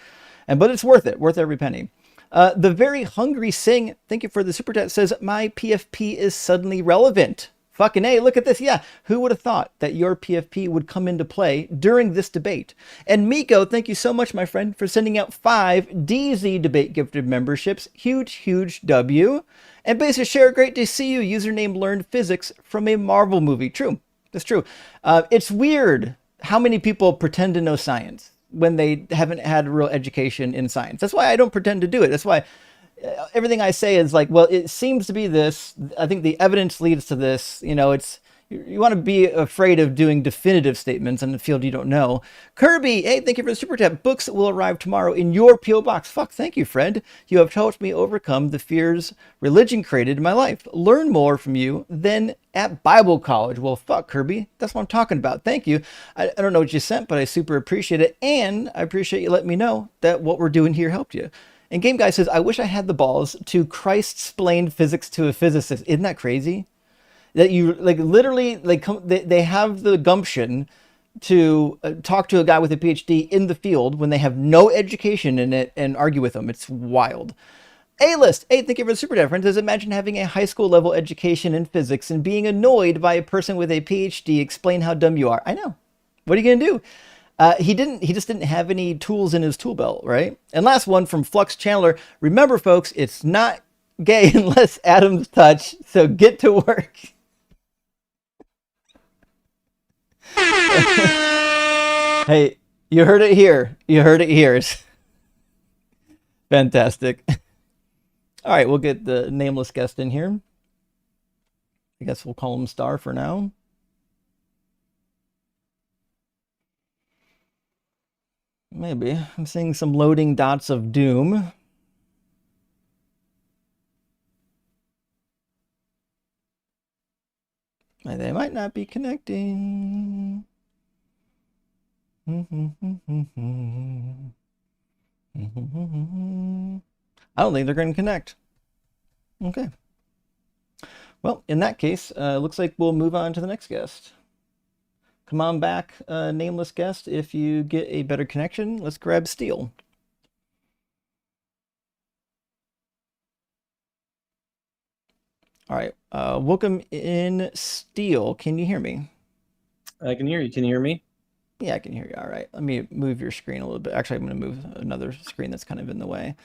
But it's worth it, worth every penny. The Very Hungry Sing, thank you for the super chat, says, my PFP is suddenly relevant. Fucking A, look at this. Yeah, who would have thought that your PFP would come into play during this debate? And Miko, thank you so much, my friend, for sending out 5 DZ debate gifted memberships. Huge W. And Basic Share, great to see you. Username learned physics from a Marvel movie. True, that's true. It's weird how many people pretend to know science when they haven't had real education in science. That's why I don't pretend to do it. That's why everything I say is like, well, it seems to be this. I think the evidence leads to this. You know, you want to be afraid of doing definitive statements in the field you don't know. Kirby, hey, thank you for the super chat. Books will arrive tomorrow in your P.O. box. Fuck, thank you, friend. You have helped me overcome the fears religion created in my life. Learn more from you than at Bible college. Well, fuck, Kirby. That's what I'm talking about. Thank you. I don't know what you sent, but I super appreciate it. And I appreciate you letting me know that what we're doing here helped you. And Game Guy says, I wish I had the balls to Christ-splain physics to a physicist. Isn't that crazy? That you like literally like they have the gumption to talk to a guy with a PhD in the field when they have no education in it and argue with them. It's wild. A-list. Hey, thank you for the super chat, friends. Says, imagine having a high school level education in physics and being annoyed by a person with a PhD explain how dumb you are. I know. What are you gonna do? He just didn't have any tools in his tool belt, right? And last one from Flux Chandler. Remember, folks, it's not gay unless atoms touch, so get to work. Hey, you heard it here. You heard it here. Fantastic. All right, we'll get the nameless guest in here. I guess we'll call him Star for now. Maybe. I'm seeing some loading dots of doom. They might not be connecting. I don't think they're going to connect. Okay. Well, in that case, looks like we'll move on to the next guest. Come on back, nameless guest. If you get a better connection, let's grab Steele. All right. Welcome in, Steele. Can you hear me? I can hear you. Can you hear me? Yeah, I can hear you. All right. Let me move your screen a little bit. Actually, I'm going to move another screen that's kind of in the way.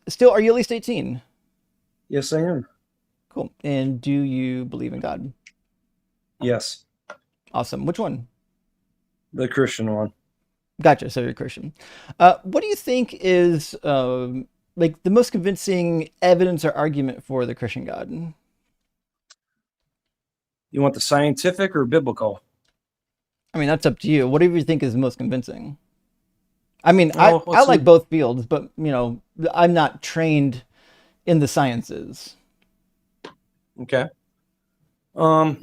Steele, are you at least 18? Yes, I am. Cool. And do you believe in God? Yes. Awesome. Which one? The Christian one. Gotcha. So you're a Christian. What do you think is like the most convincing evidence or argument for the Christian God? You want the scientific or biblical? I mean, that's up to you. Whatever you think is most convincing. I mean, Well, I like both fields, but you know, I'm not trained in the sciences. Okay. I'll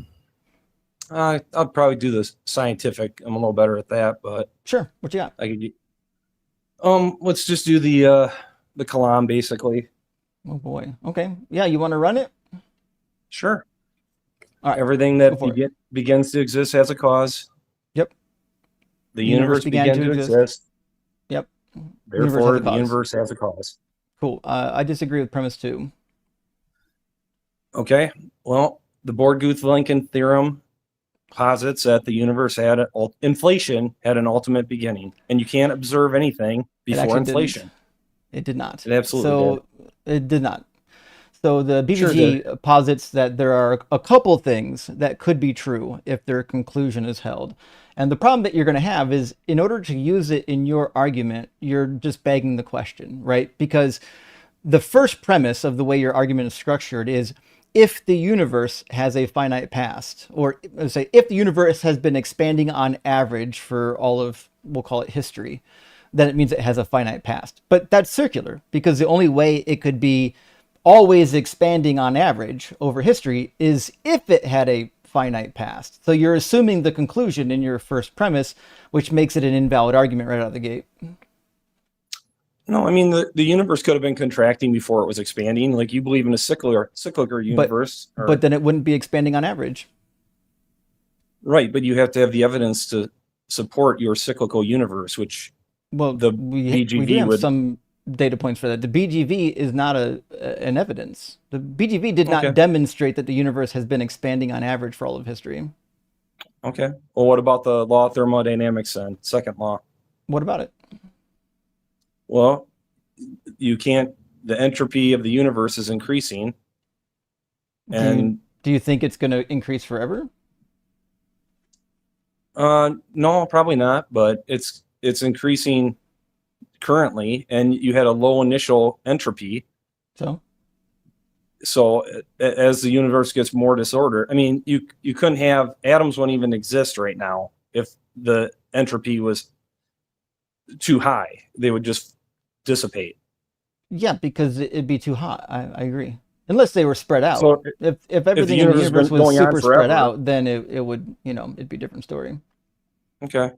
probably do the scientific. I'm a little better at that, but Sure. What you got? I could. Let's just do the Kalam basically. Oh boy. Okay. Yeah, you want to run it? Sure. All right. Everything Go that for it. begins to exist has a cause. Yep. The The universe universe began began to to exist. exist. Yep. Universe has Therefore, a the cause. universe has a cause. Cool. I disagree with premise 2. Okay. Well, the Borg-Guth-Lincoln theorem posits that the universe inflation had an ultimate beginning, and you can't observe anything It before actually didn't. inflation. It did not. It absolutely did. So it did not. So the Sure did. BBG posits that there are a couple things that could be true if their conclusion is held. And the problem that you're going to have is in order to use it in your argument, you're just begging the question, right? Because the first premise of the way your argument is structured is if the universe has a finite past, or let's say if the universe has been expanding on average for all of, we'll call it history, then it means it has a finite past. But that's circular because the only way it could be always expanding on average over history is if it had a finite past. So you're assuming the conclusion in your first premise, which makes it an invalid argument right out of the gate. No, I mean the universe could have been contracting before it was expanding. Like you believe in a cyclical universe, but then it wouldn't be expanding on average. Right? But you have to have the evidence to support your cyclical universe, which the we do BGV have would. some data points for that. The BGV is not an evidence. The BGV did not Okay. demonstrate that the universe has been expanding on average for all of history. Okay. Well, what about the law of thermodynamics then? Second law. What about it? Well, you can't. The entropy of the universe is increasing, and do you think it's going to increase forever? no, probably not. But it's increasing currently, and you had a low initial entropy. So as the universe gets more disordered, I mean, you couldn't have atoms wouldn't even exist right now if the entropy was too high. They would just dissipate. Yeah, because it'd be too hot. I agree. Unless they were spread out. So if everything in the universe was super spread out, then it would, it'd be a different story. Okay.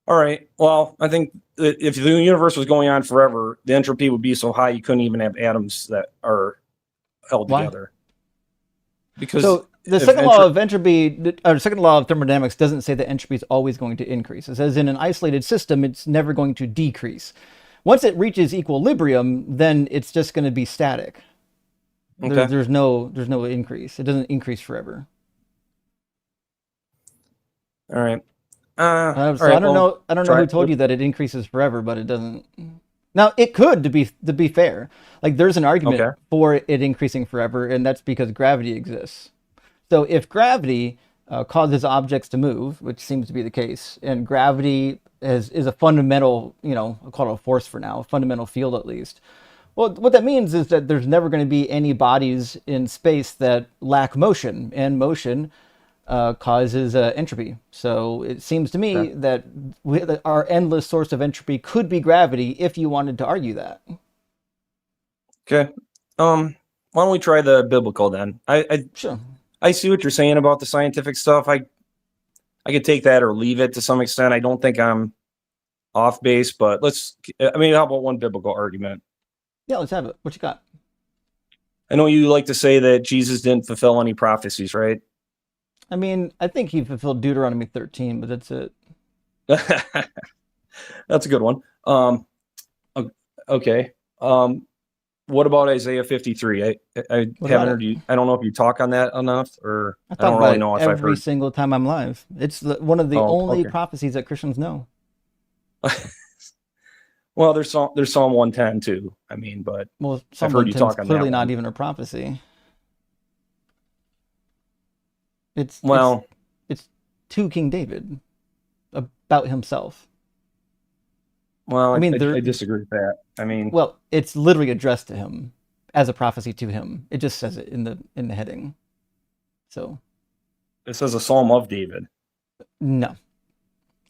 All right. Well, I think that if the universe was going on forever, the entropy would be so high you couldn't even have atoms that are held together. Because so the second law of entropy, or second law of thermodynamics, doesn't say that entropy is always going to increase. It says in an isolated system, it's never going to decrease. Once it reaches equilibrium, then it's just going to be static. Okay. There's no increase. It doesn't increase forever. All right. I don't know who told you that it increases forever, but it doesn't. Now it could, to be fair. Like there's an argument for it increasing forever, and that's because gravity exists. So if gravity causes objects to move, which seems to be the case, and gravity is a fundamental, I'll call it a force for now, a fundamental field at least. Well, what that means is that there's never going to be any bodies in space that lack motion, and motion causes entropy. So it seems to me that our endless source of entropy could be gravity if you wanted to argue that. Okay. Why don't we try the biblical then? Sure. I see what you're saying about the scientific stuff. I could take that or leave it to some extent. I don't think I'm off base, but how about one biblical argument? Yeah, let's have it. What you got? I know you like to say that Jesus didn't fulfill any prophecies, right? I mean, I think he fulfilled Deuteronomy 13, but that's it. That's a good one. Okay. What about Isaiah 53? I haven't heard you. I don't know if you talk on that enough, or I don't really know if I've heard. Every single time I'm live. It's one of the only prophecies that Christians know. Well, there's Psalm 110 too. I mean, but Psalm 110 is clearly not even a prophecy. It's to King David about himself. Well, I disagree with that. I mean, well, it's literally addressed to him as a prophecy to him. It just says it in the heading. So it says a Psalm of David. No.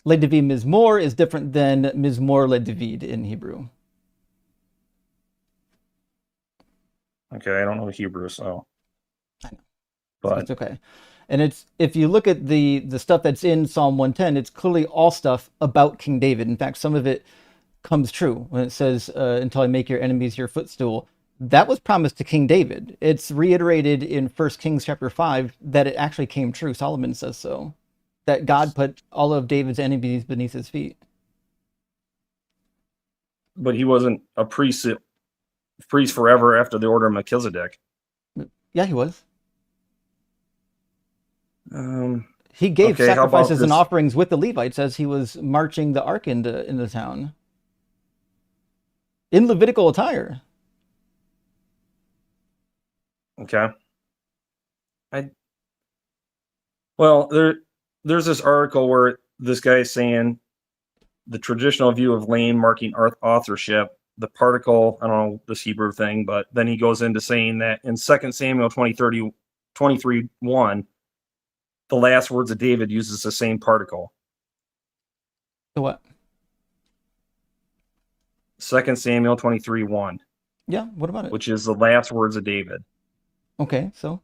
Le David Mizmor is different than Mizmor Le David in Hebrew. Okay, I don't know Hebrew, so I know. But it's okay. And it's, if you look at the stuff that's in Psalm 110, it's clearly all stuff about King David. In fact, some of it comes true when it says, until I make your enemies your footstool. That was promised to King David. It's reiterated in 1 Kings chapter 5 that it actually came true. Solomon says so, that God put all of David's enemies beneath his feet. But he wasn't a priest forever after the order of Melchizedek. Yeah, he was. Um, He gave Okay, how about sacrifices and this? offerings with the Levites as he was marching the ark into town. In Levitical attire. Okay. Well, there's this article where this guy's saying the traditional view of lame marking authorship, the particle, I don't know this Hebrew thing, but then he goes into saying that in 2 Samuel 23:1, the last words of David uses the same particle. So what? 2 Samuel 23:1, Yeah, what about it? which is the last words of David. Okay, so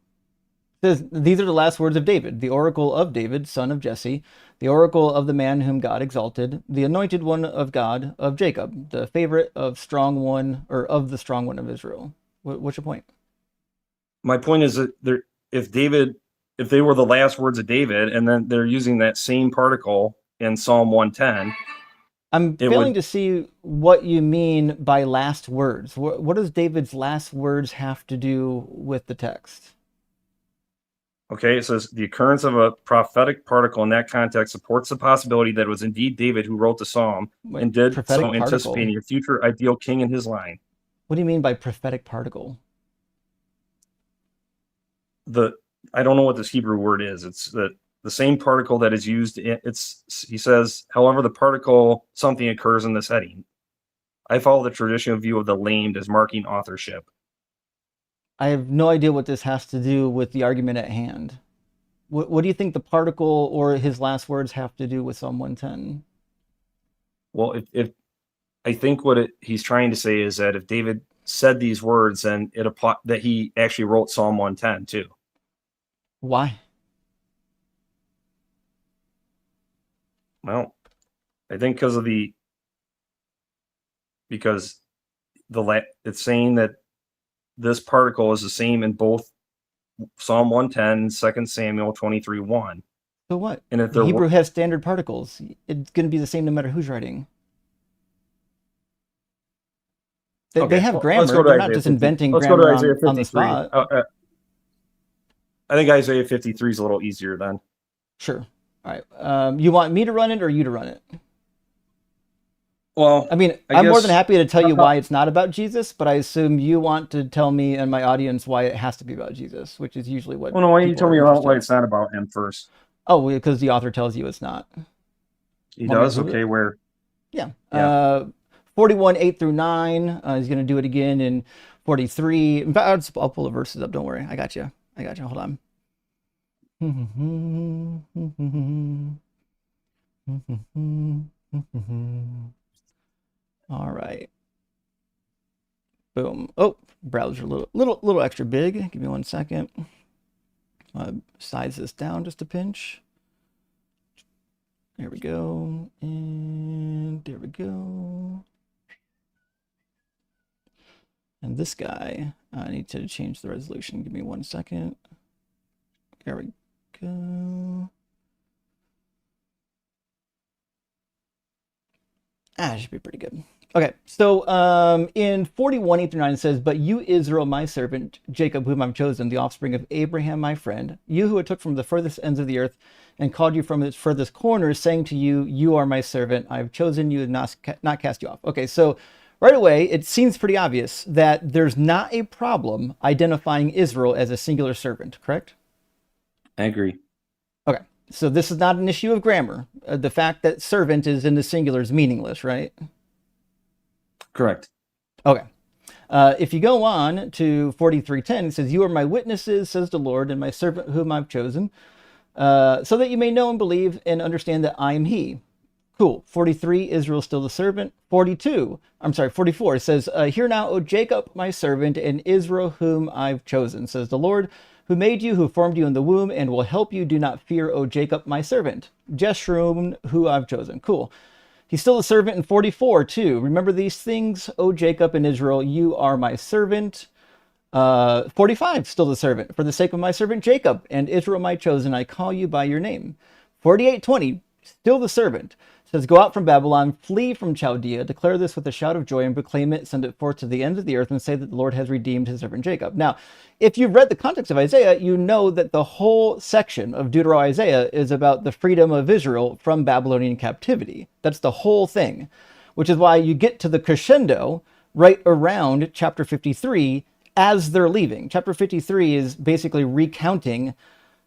it says, these are the last words of David, the oracle of David, son of Jesse, the oracle of the man whom God exalted, the anointed one of God of Jacob, the favorite of strong one, or of the strong one of Israel. What's your point? My point is that if they were the last words of David, and then they're using that same particle in Psalm 110, I'm It failing would- to see what you mean by last words. What does David's last words have to do with the text? okay, it says the occurrence of a prophetic particle in that context supports the possibility that it was indeed David who wrote the psalm Wait, and did prophetic so particle? anticipating a future ideal king in his line. What do you mean by prophetic particle? I don't know what this Hebrew word is. It's the same particle that is used in he says, however, the particle something occurs in this heading. I follow the traditional view of the lamed as marking authorship. I have no idea what this has to do with the argument at hand. What do you think the particle or his last words have to do with Psalm 110? Well, if I think what he's trying to say is that if David said these words, then that he actually wrote Psalm 110 too. Why? Well, I think because it's saying that this particle is the same in both Psalm 110, 2 Samuel 23:1. So what? And if there Hebrew has standard particles. It's going to be the same no matter who's writing. They have grammar. They're not just inventing grammar on the spot. I think Isaiah 53 is a little easier then. Sure. All right. You want me to run it or you to run it? Well, I mean, I'm more than happy to tell you why it's not about Jesus, but I assume you want to tell me and my audience why it has to be about Jesus, which is usually what. Well, no, why don't you people tell me are why interested it's not about him first? Oh, because the author tells you it's not. He Want me to does? prove it? Okay, where? Yeah. Yeah. 41, 8 through 9. He's going to do it again in 43. In fact, I'll pull the verses up. Don't worry. I got you. Hold on. All right. Boom. Oh, browser a little extra big. Give me 1 second. Size this down just a pinch. There we go. And there we go. And this guy, I need to change the resolution. Give me 1 second. There we go. That should be pretty good. Okay, so in 41, 8 through 9, it says, "But you, Israel, my servant, Jacob, whom I've chosen, the offspring of Abraham, my friend, you who I took from the furthest ends of the earth and called you from its furthest corners, saying to you, you are my servant, I have chosen you and not cast you off." Okay, so right away, it seems pretty obvious that there's not a problem identifying Israel as a singular servant, correct? I agree. Okay, so this is not an issue of grammar. The fact that servant is in the singular is meaningless, right? Correct. Okay. If you go on to 43:10, it says, "You are my witnesses, says the Lord, and my servant whom I've chosen, so that you may know and believe and understand that I am he." Cool. 43, Israel still the servant. 44, it says, "Hear now, O Jacob, my servant, and Israel whom I've chosen, says the Lord, who made you, who formed you in the womb, and will help you. Do not fear, O Jacob, my servant. Jeshurun, who I've chosen." Cool. He's still a servant in 44 too. Remember these things, O Jacob and Israel, you are my servant. 45, still the servant. For the sake of my servant Jacob and Israel my chosen, I call you by your name. 48:20, still the servant. Says, go out from Babylon, flee from Chaldea, declare this with a shout of joy and proclaim it, send it forth to the end of the earth and say that the Lord has redeemed his servant Jacob. Now, if you've read the context of Isaiah, you know that the whole section of Deutero-Isaiah is about the freedom of Israel from Babylonian captivity. That's the whole thing, which is why you get to the crescendo right around chapter 53 as they're leaving. Chapter 53 is basically recounting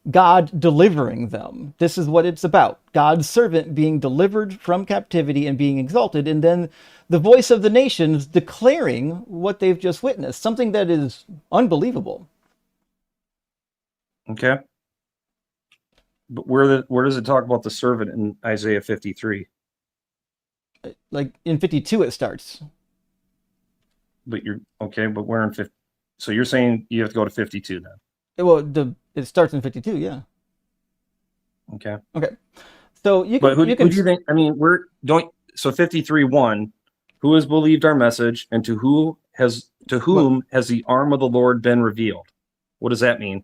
God delivering them. This is what it's about. God's servant being delivered from captivity and being exalted, and then the voice of the nations declaring what they've just witnessed, something that is unbelievable. Okay. But where does it talk about the servant in Isaiah 53? Like in 52 it starts. But we're in 50. So you're saying you have to go to 52 then? Well, it starts in 52, yeah. Okay. Okay. So you can. But who do you think? I mean, so 53:1. Who has believed our message, and to whom has the arm of the Lord been revealed? What does that mean?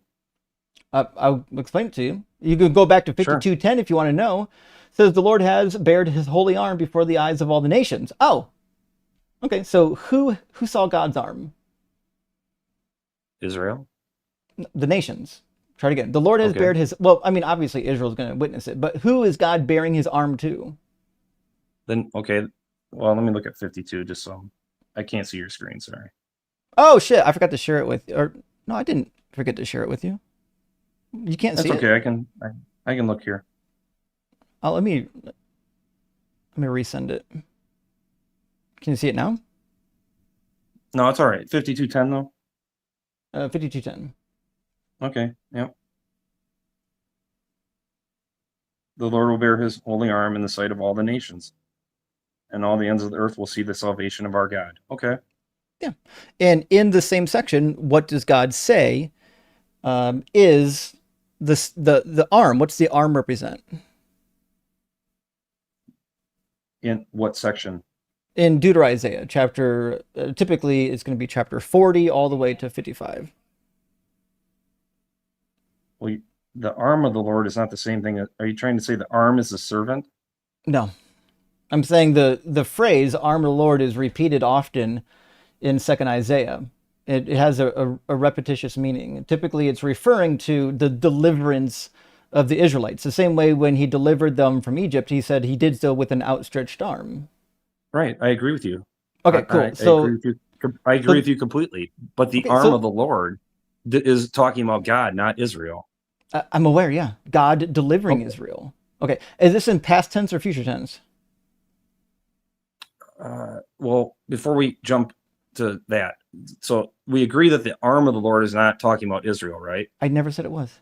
I'll explain it to you. You can go back to 52:10 if you want to know. It says the Lord has bared his holy arm before the eyes of all the nations. Oh, okay. So who saw God's arm? Israel. The nations. Try it again. The Lord has bared his. Well, I mean, obviously Israel's going to witness it, but who is God bearing his arm to? Then okay. Well, let me look at 52 just so I can't see your screen. Sorry. Oh shit! I forgot to share it with. Or no, I didn't forget to share it with you. You can't see it. That's okay. I can look here. Oh, let me resend it. Can you see it now? No, it's all right. 52:10 though. 52:10. Okay. Yep. The Lord will bear his holy arm in the sight of all the nations, and all the ends of the earth will see the salvation of our God. Okay. Yeah. And in the same section, what does God say is the arm? What's the arm represent? In what section? In Deutero-Isaiah, chapter, typically it's going to be chapter 40 all the way to 55. Well, the arm of the Lord is not the same thing. Are you trying to say the arm is the servant? No. I'm saying the phrase arm of the Lord is repeated often in 2nd Isaiah. It has a repetitious meaning. Typically it's referring to the deliverance of the Israelites. The same way when he delivered them from Egypt, he said he did so with an outstretched arm. Right. I agree with you. Okay, cool. I agree with you completely. But the arm of the Lord is talking about God, not Israel. I'm aware, yeah. God delivering Israel. Okay. Is this in past tense or future tense? Well, before we jump to that, so we agree that the arm of the Lord is not talking about Israel, right? I never said it was.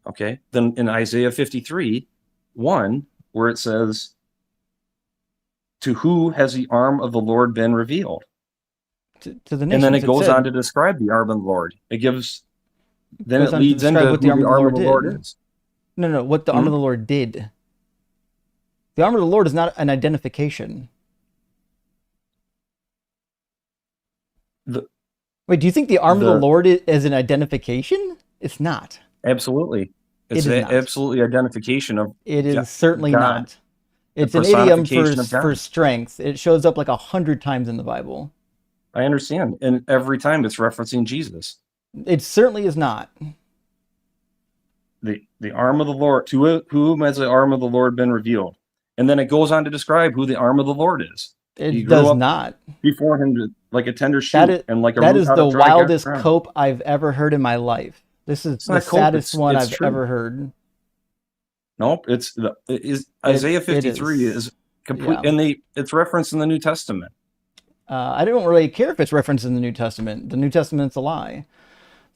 Okay. Then in Isaiah 53:1, where it says, to who has the arm of the Lord been revealed? To the nations. And then it goes on to describe the arm of the Lord. It gives, then it leads into what who the arm of the Lord is. No, what the arm of the Lord did. The arm of the Lord is not an identification. Wait, do you think the arm of the Lord is an identification? It's not. Absolutely. It's absolutely identification of. It is certainly God. not. It's an idiom for strength. It shows up like 100 times in the Bible. I understand. And every time it's referencing Jesus. It certainly is not. The arm of the Lord, to whom has the arm of the Lord been revealed? And then it goes on to describe who the arm of the Lord is. It does not. Before him, like a tender shoot and like a that is the wildest cope I've ever heard in my life. This is the saddest one I've ever heard. Nope, Isaiah 53 is complete, and it's referenced in the New Testament. I don't really care if it's referenced in the New Testament. The New Testament's a lie.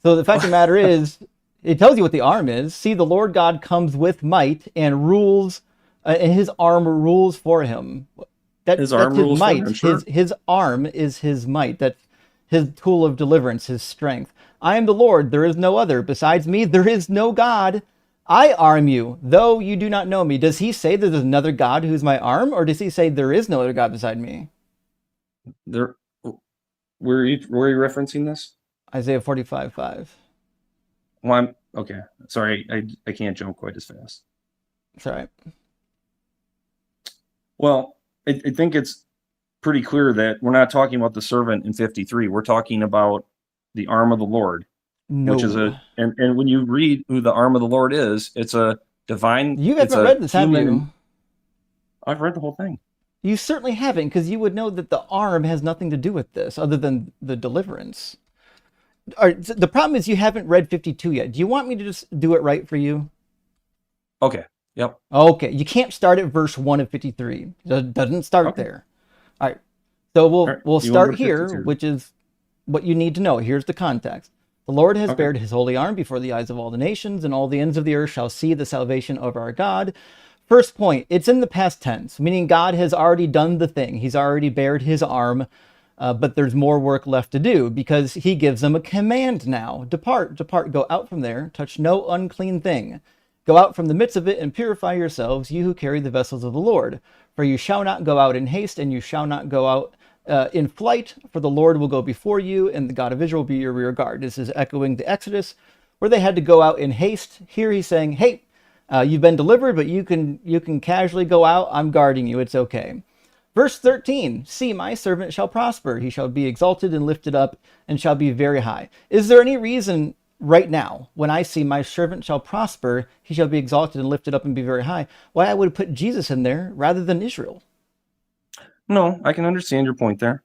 So the fact of the matter is, it tells you what the arm is. See, the Lord God comes with might and rules, and his arm rules for him. That's his might. His arm is his might. That's his tool of deliverance, his strength. I am the Lord. There is no other. Besides me, there is no God. I arm you, though you do not know me. Does he say that there's another God who's my arm, or does he say there is no other God beside me? There, where are you referencing this? Isaiah 45:5. Well, I'm okay. Sorry, I can't jump quite as fast. Sorry. Well, I think it's pretty clear that we're not talking about the servant in 53. We're talking about the arm of the Lord, No. which is and when you read who the arm of the Lord is, it's a divine. You it's haven't a read this, have human. you? I've read the whole thing. You certainly haven't, because you would know that the arm has nothing to do with this, other than the deliverance. The problem is you haven't read 52 yet. Do you want me to just do it right for you? Okay. Yep. Okay. You can't start at verse 1 of 53. It doesn't start there. All right. So we'll start here, which is what you need to know. Here's the context. The Lord has bared his holy arm before the eyes of all the nations, and all the ends of the earth shall see the salvation of our God. First point, it's in the past tense, meaning God has already done the thing. He's already bared his arm, but there's more work left to do, because he gives them a command now. Depart, go out from there, touch no unclean thing. Go out from the midst of it and purify yourselves, you who carry the vessels of the Lord. For you shall not go out in haste, and you shall not go out in flight, for the Lord will go before you, and the God of Israel will be your rear guard. This is echoing the Exodus, where they had to go out in haste. Here he's saying, hey, you've been delivered, but you can casually go out. I'm guarding you. It's okay. Verse 13, see, my servant shall prosper. He shall be exalted and lifted up and shall be very high. Is there any reason right now, when I see my servant shall prosper, he shall be exalted and lifted up and be very high, why I would put Jesus in there rather than Israel? No, I can understand your point there.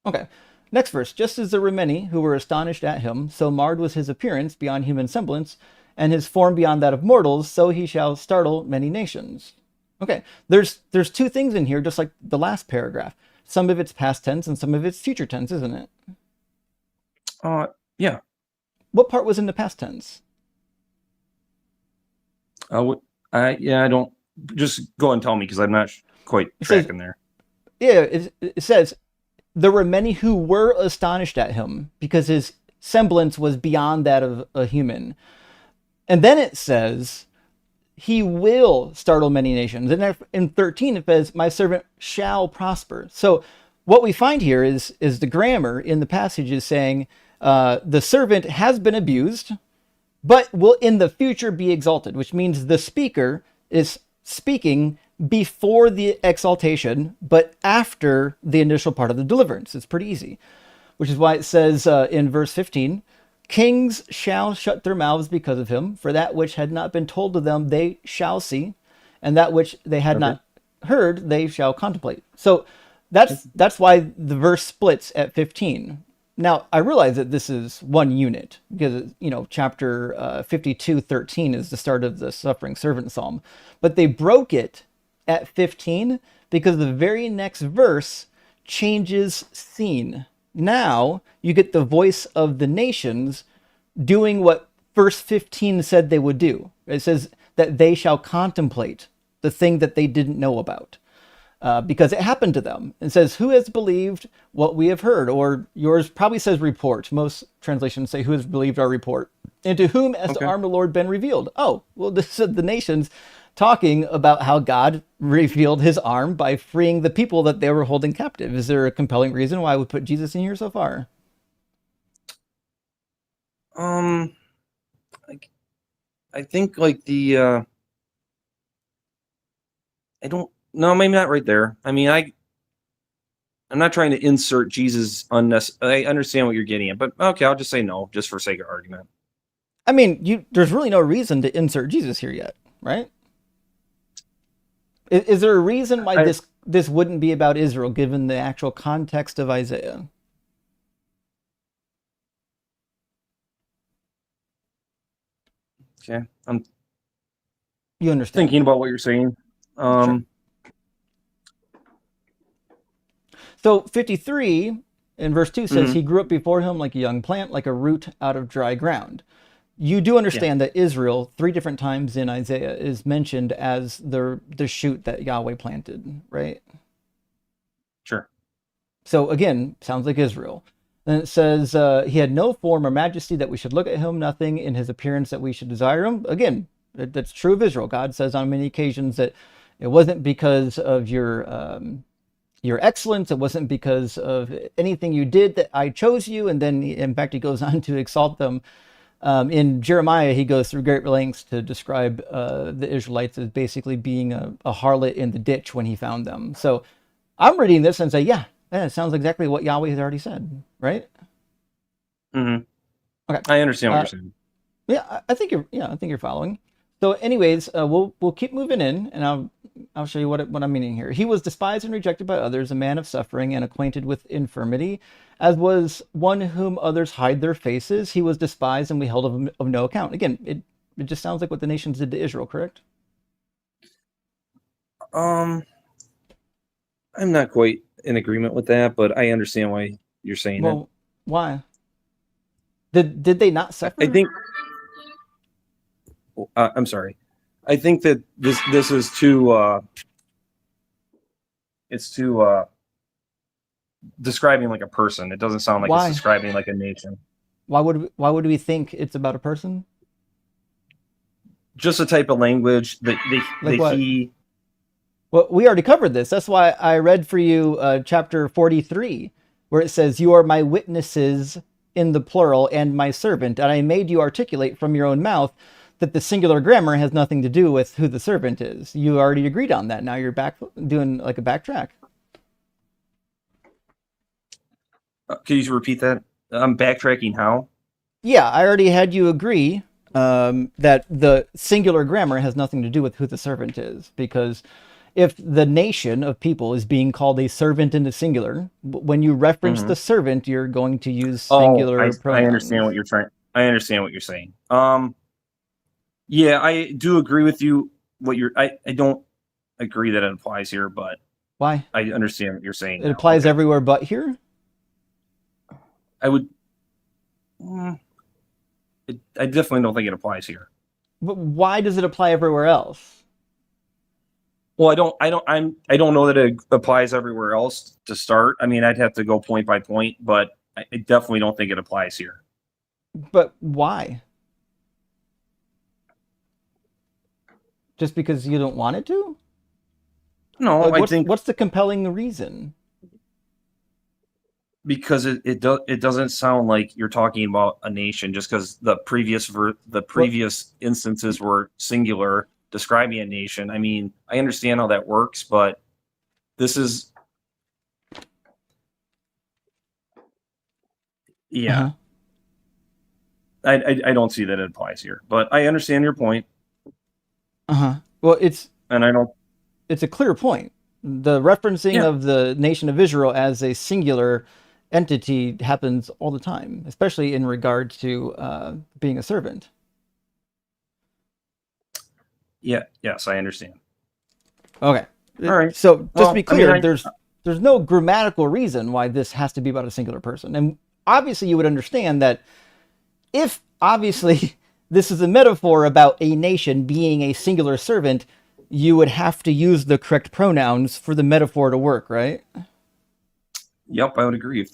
Okay. Next verse, just as there were many who were astonished at him, so marred was his appearance beyond human semblance, and his form beyond that of mortals, so he shall startle many nations. Okay, there's two things in here, just like the last paragraph. Some of it's past tense and some of it's future tense, isn't it? Yeah. What part was in the past tense? I don't. Just go and tell me, because I'm not quite tracking there. Yeah, it says, there were many who were astonished at him because his semblance was beyond that of a human. And then it says, he will startle many nations. And in 13, it says, my servant shall prosper. So what we find here is the grammar in the passage is saying, the servant has been abused, but will in the future be exalted, which means the speaker is speaking before the exaltation, but after the initial part of the deliverance. It's pretty easy, which is why it says in verse 15, kings shall shut their mouths because of him, for that which had not been told to them they shall see, and that which they had not heard they shall contemplate. So that's why the verse splits at 15. Now, I realize that this is one unit, because, chapter 52:13 is the start of the suffering servant psalm. But they broke it at 15 because the very next verse changes scene. Now, you get the voice of the nations doing what verse 15 said they would do. It says that they shall contemplate the thing that they didn't know about. Because it happened to them. It says, who has believed what we have heard? Or yours probably says report. Most translations say, who has believed our report? And to whom has the arm of the Lord been revealed? Oh, well, this is the nations talking about how God revealed his arm by freeing the people that they were holding captive. Is there a compelling reason why I would put Jesus in here so far? I think like the I don't. No, maybe not right there. I mean, I'm not trying to insert Jesus unnecessary. I understand what you're getting at, but okay, I'll just say no, just for sake of argument. I mean, there's really no reason to insert Jesus here yet, right? Is there a reason why this wouldn't be about Israel, given the actual context of Isaiah? Okay, I'm you understand thinking about what you're saying. Sure. So 53 in verse 2 says, he grew up before him like a young plant, like a root out of dry ground. You do understand that Israel, 3 different times in Isaiah, is mentioned as the shoot that Yahweh planted, right? Sure. So again, sounds like Israel. Then it says, he had no form or majesty that we should look at him, nothing in his appearance that we should desire him. Again, That's true of Israel. God says on many occasions that it wasn't because of your excellence. It wasn't because of anything you did that I chose you. And then, in fact, he goes on to exalt them. In Jeremiah, he goes through great lengths to describe the Israelites as basically being a harlot in the ditch when he found them. So I'm reading this and say, yeah, it sounds exactly what Yahweh has already said, right? Mm-hmm. Okay. I understand what you're saying. Yeah, I think you're following. So, anyways, we'll keep moving in, and I'll show you what I'm meaning here. He was despised and rejected by others, a man of suffering and acquainted with infirmity, as was one whom others hide their faces. He was despised, and we held of no account. Again, it just sounds like what the nations did to Israel, correct? I'm not quite in agreement with that, but I understand why you're saying it. Well, why? Did they not suffer? I think. I'm sorry. I think that this is too. It's too describing like a person. It doesn't sound like Why? it's describing like a nation. Why would we think it's about a person? Just a type of language that Like what? Well, we already covered this. That's why I read for you chapter 43, where it says, "You are my witnesses in the plural and my servant, and I made you articulate from your own mouth that the singular grammar has nothing to do with who the servant is." You already agreed on that. Now you're back doing like a backtrack. Can you repeat that? I'm backtracking. How? Yeah, I already had you agree that the singular grammar has nothing to do with who the servant is, because if the nation of people is being called a servant in the singular, when you reference the servant, you're going to use singular pronouns. I understand what you're trying. I understand what you're saying. Yeah, I do agree with you. I don't agree that it applies here, but Why? I understand what you're saying. It applies everywhere but here? I would. I definitely don't think it applies here. But why does it apply everywhere else? Well, I don't know that it applies everywhere else to start. I mean, I'd have to go point by point, but I definitely don't think it applies here. But why? Just because you don't want it to? No, Like, I think what's the compelling reason? because it doesn't sound like you're talking about a nation just because the previous instances were singular describing a nation. I mean, I understand how that works, but this is Uh-huh. I don't see that it applies here, but I understand your point. Well, it's a clear point. The referencing of the nation of Israel as a singular entity happens all the time, especially in regard to being a servant. Yes, I understand. Okay. All right. So just to be clear, I mean, there's no grammatical reason why this has to be about a singular person. And obviously you would understand that if obviously this is a metaphor about a nation being a singular servant, you would have to use the correct pronouns for the metaphor to work, right? Yep, I would agree.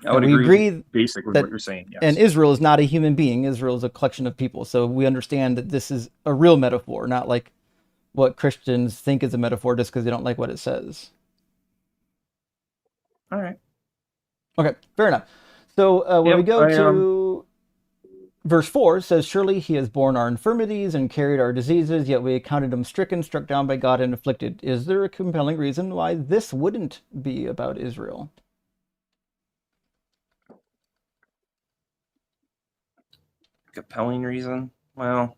I would agree with basically what you're saying. Yes. And Israel is not a human being. Israel is a collection of people. So we understand that this is a real metaphor, not like what Christians think is a metaphor just because they don't like what it says. All right. Okay, fair enough. So when we go to verse 4, says, "Surely he has borne our infirmities and carried our diseases, yet we accounted him stricken, struck down by God, and afflicted." Is there a compelling reason why this wouldn't be about Israel? Compelling reason? Well,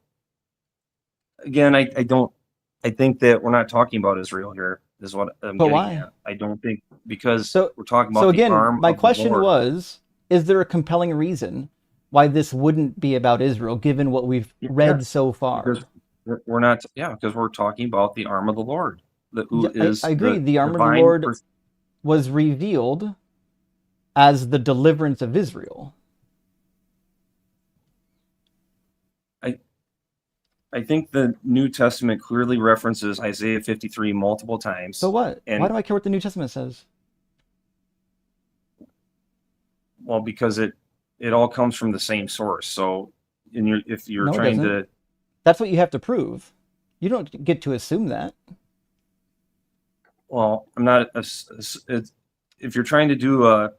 again, I think that we're not talking about Israel here. Is what I'm but getting why? at. I don't think because we're talking about so again, the arm my of question the Lord. was: is there a compelling reason why this wouldn't be about Israel, given what we've read so far? Because we're not. Yeah, because we're talking about the arm of the Lord. I agree. The arm of the Lord was revealed as the deliverance of Israel. I think the New Testament clearly references Isaiah 53 multiple times. So what? Why do I care what the New Testament says? Well, because it all comes from the same source. So if you're No, trying to, That's what you have to prove. You don't get to assume that. Well, I'm not. If you're trying to do a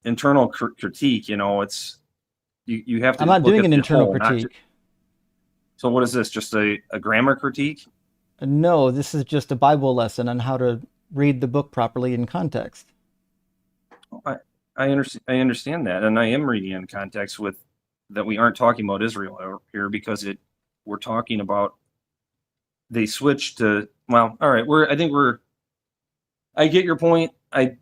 internal critique, it's you have to I'm not look doing at an the internal whole, not just. critique. So what is this? Just a grammar critique? No, this is just a Bible lesson on how to read the book properly in context. I understand. I understand that, and I am reading in context with that. We aren't talking about Israel here because we're talking about they switched to. Well, all right. I get your point. I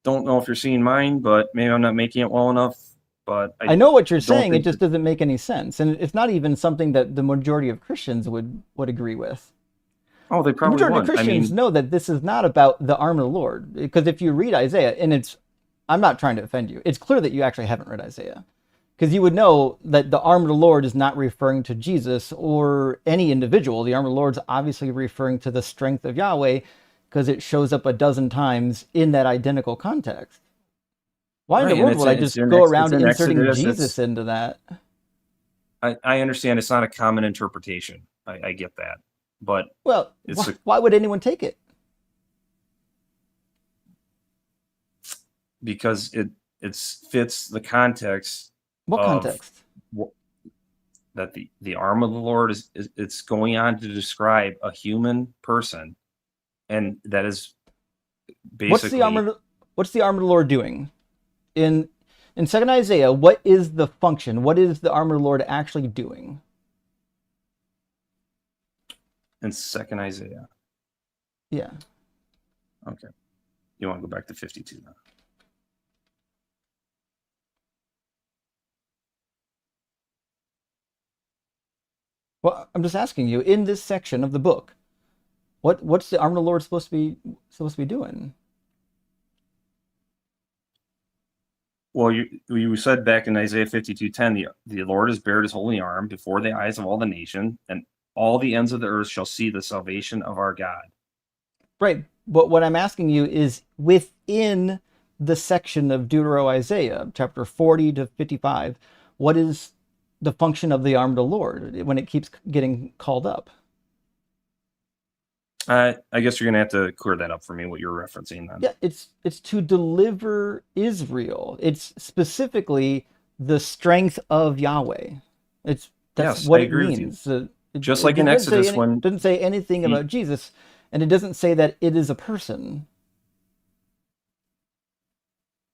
don't know if you're seeing mine, but maybe I'm not making it well enough. But I know what you're don't saying. It think just doesn't make any sense, and it's not even something that the majority of Christians would agree with. Oh, they The probably majority of won't. I Christians mean, know that this is not about the arm of the Lord, because if you read Isaiah, and I'm not trying to offend you, it's clear that you actually haven't read Isaiah, because you would know that the arm of the Lord is not referring to Jesus or any individual. The arm of the Lord is obviously referring to the strength of Yahweh, because it shows up a dozen times in that identical context. Why in right, the and world would I just go it's around in inserting Exodus. Jesus into that? I understand it's not a common interpretation. I get that, but Well, it's why would anyone take it? because it fits the context What of context? that the arm of the Lord is it's going on to describe a human person, and that is basically What's the arm of the Lord doing? In second Isaiah, what is the function? What is the arm of the Lord actually doing? in Second Isaiah. Yeah. Okay, you want to go back to 52 now? Well, I'm just asking you, in this section of the book, what's the arm of the Lord supposed to be doing? Well, you said back in Isaiah 52:10, the Lord has bared his holy arm before the eyes of all the nation, and all the ends of the earth shall see the salvation of our God. Right. But what I'm asking you is within the section of Deutero Isaiah, chapter 40 to 55, what is the function of the arm of the Lord when it keeps getting called up? I guess you're gonna have to clear that up for me, what you're referencing then. Yeah, it's to deliver Israel. It's specifically the strength of Yahweh. That's Yes, what I it agree with you. means. Just like in doesn't say Exodus when doesn't say anything he- about Jesus, and it doesn't say that it is a person.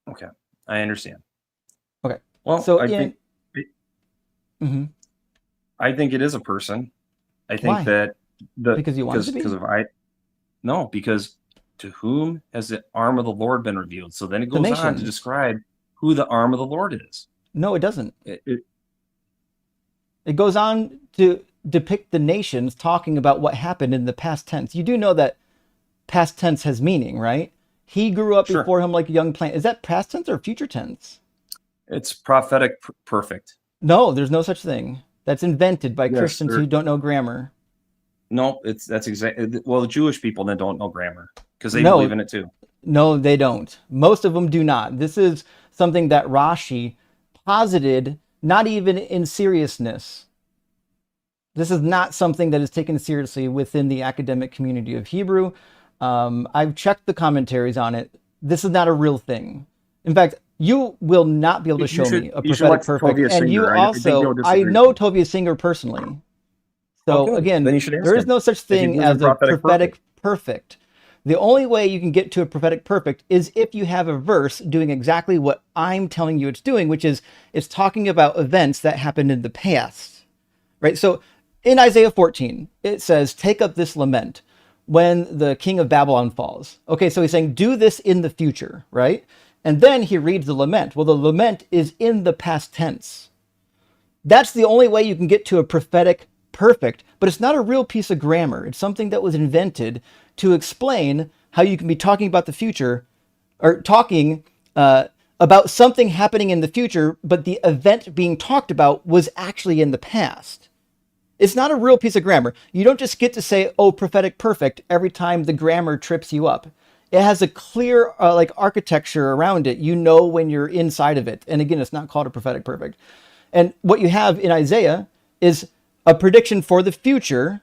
Okay, I understand. Okay. Well, So I think Mhm. I think it is a person. I think Why? that Because you want it to be? because to whom has the arm of the Lord been revealed? So then it The goes on to nations. describe who the arm of the Lord is. No, it doesn't. It, It goes on to depict the nations talking about what happened in the past tense. You do know that past tense has meaning, right? He grew up Sure. before him like a young plant. Is that past tense or future tense? It's prophetic perfect. No, there's no such thing. That's invented by Yes, Christians who don't know grammar. No, that's exactly. Well, the Jewish people then don't know grammar because they No, believe in it too. no, they don't. Most of them do not. This is something that Rashi posited, not even in seriousness. This is not something that is taken seriously within the academic community of Hebrew. I've checked the commentaries on it. This is not a real thing. In fact, you will not be able to show me a You should prophetic watch perfect. Tovia And you Singer. I think you'll also, I disagree know with me. Tovia Singer personally. Oh, So good. again, Then you should ask there is him no such if he thing believes in as a prophetic perfect. perfect. The only way you can get to a prophetic perfect is if you have a verse doing exactly what I'm telling you it's doing, which is it's talking about events that happened in the past. Right? So in Isaiah 14, it says, "Take up this lament when the king of Babylon falls." Okay, so he's saying, do this in the future, right? And then he reads the lament. Well, the lament is in the past tense. That's the only way you can get to a prophetic perfect, but it's not a real piece of grammar. It's something that was invented to explain how you can be talking about the future or talking about something happening in the future, but the event being talked about was actually in the past. It's not a real piece of grammar. You don't just get to say, "Oh, prophetic perfect," every time the grammar trips you up. It has a clear like architecture around it. You know when you're inside of it. And again, it's not called a prophetic perfect. And what you have in Isaiah is a prediction for the future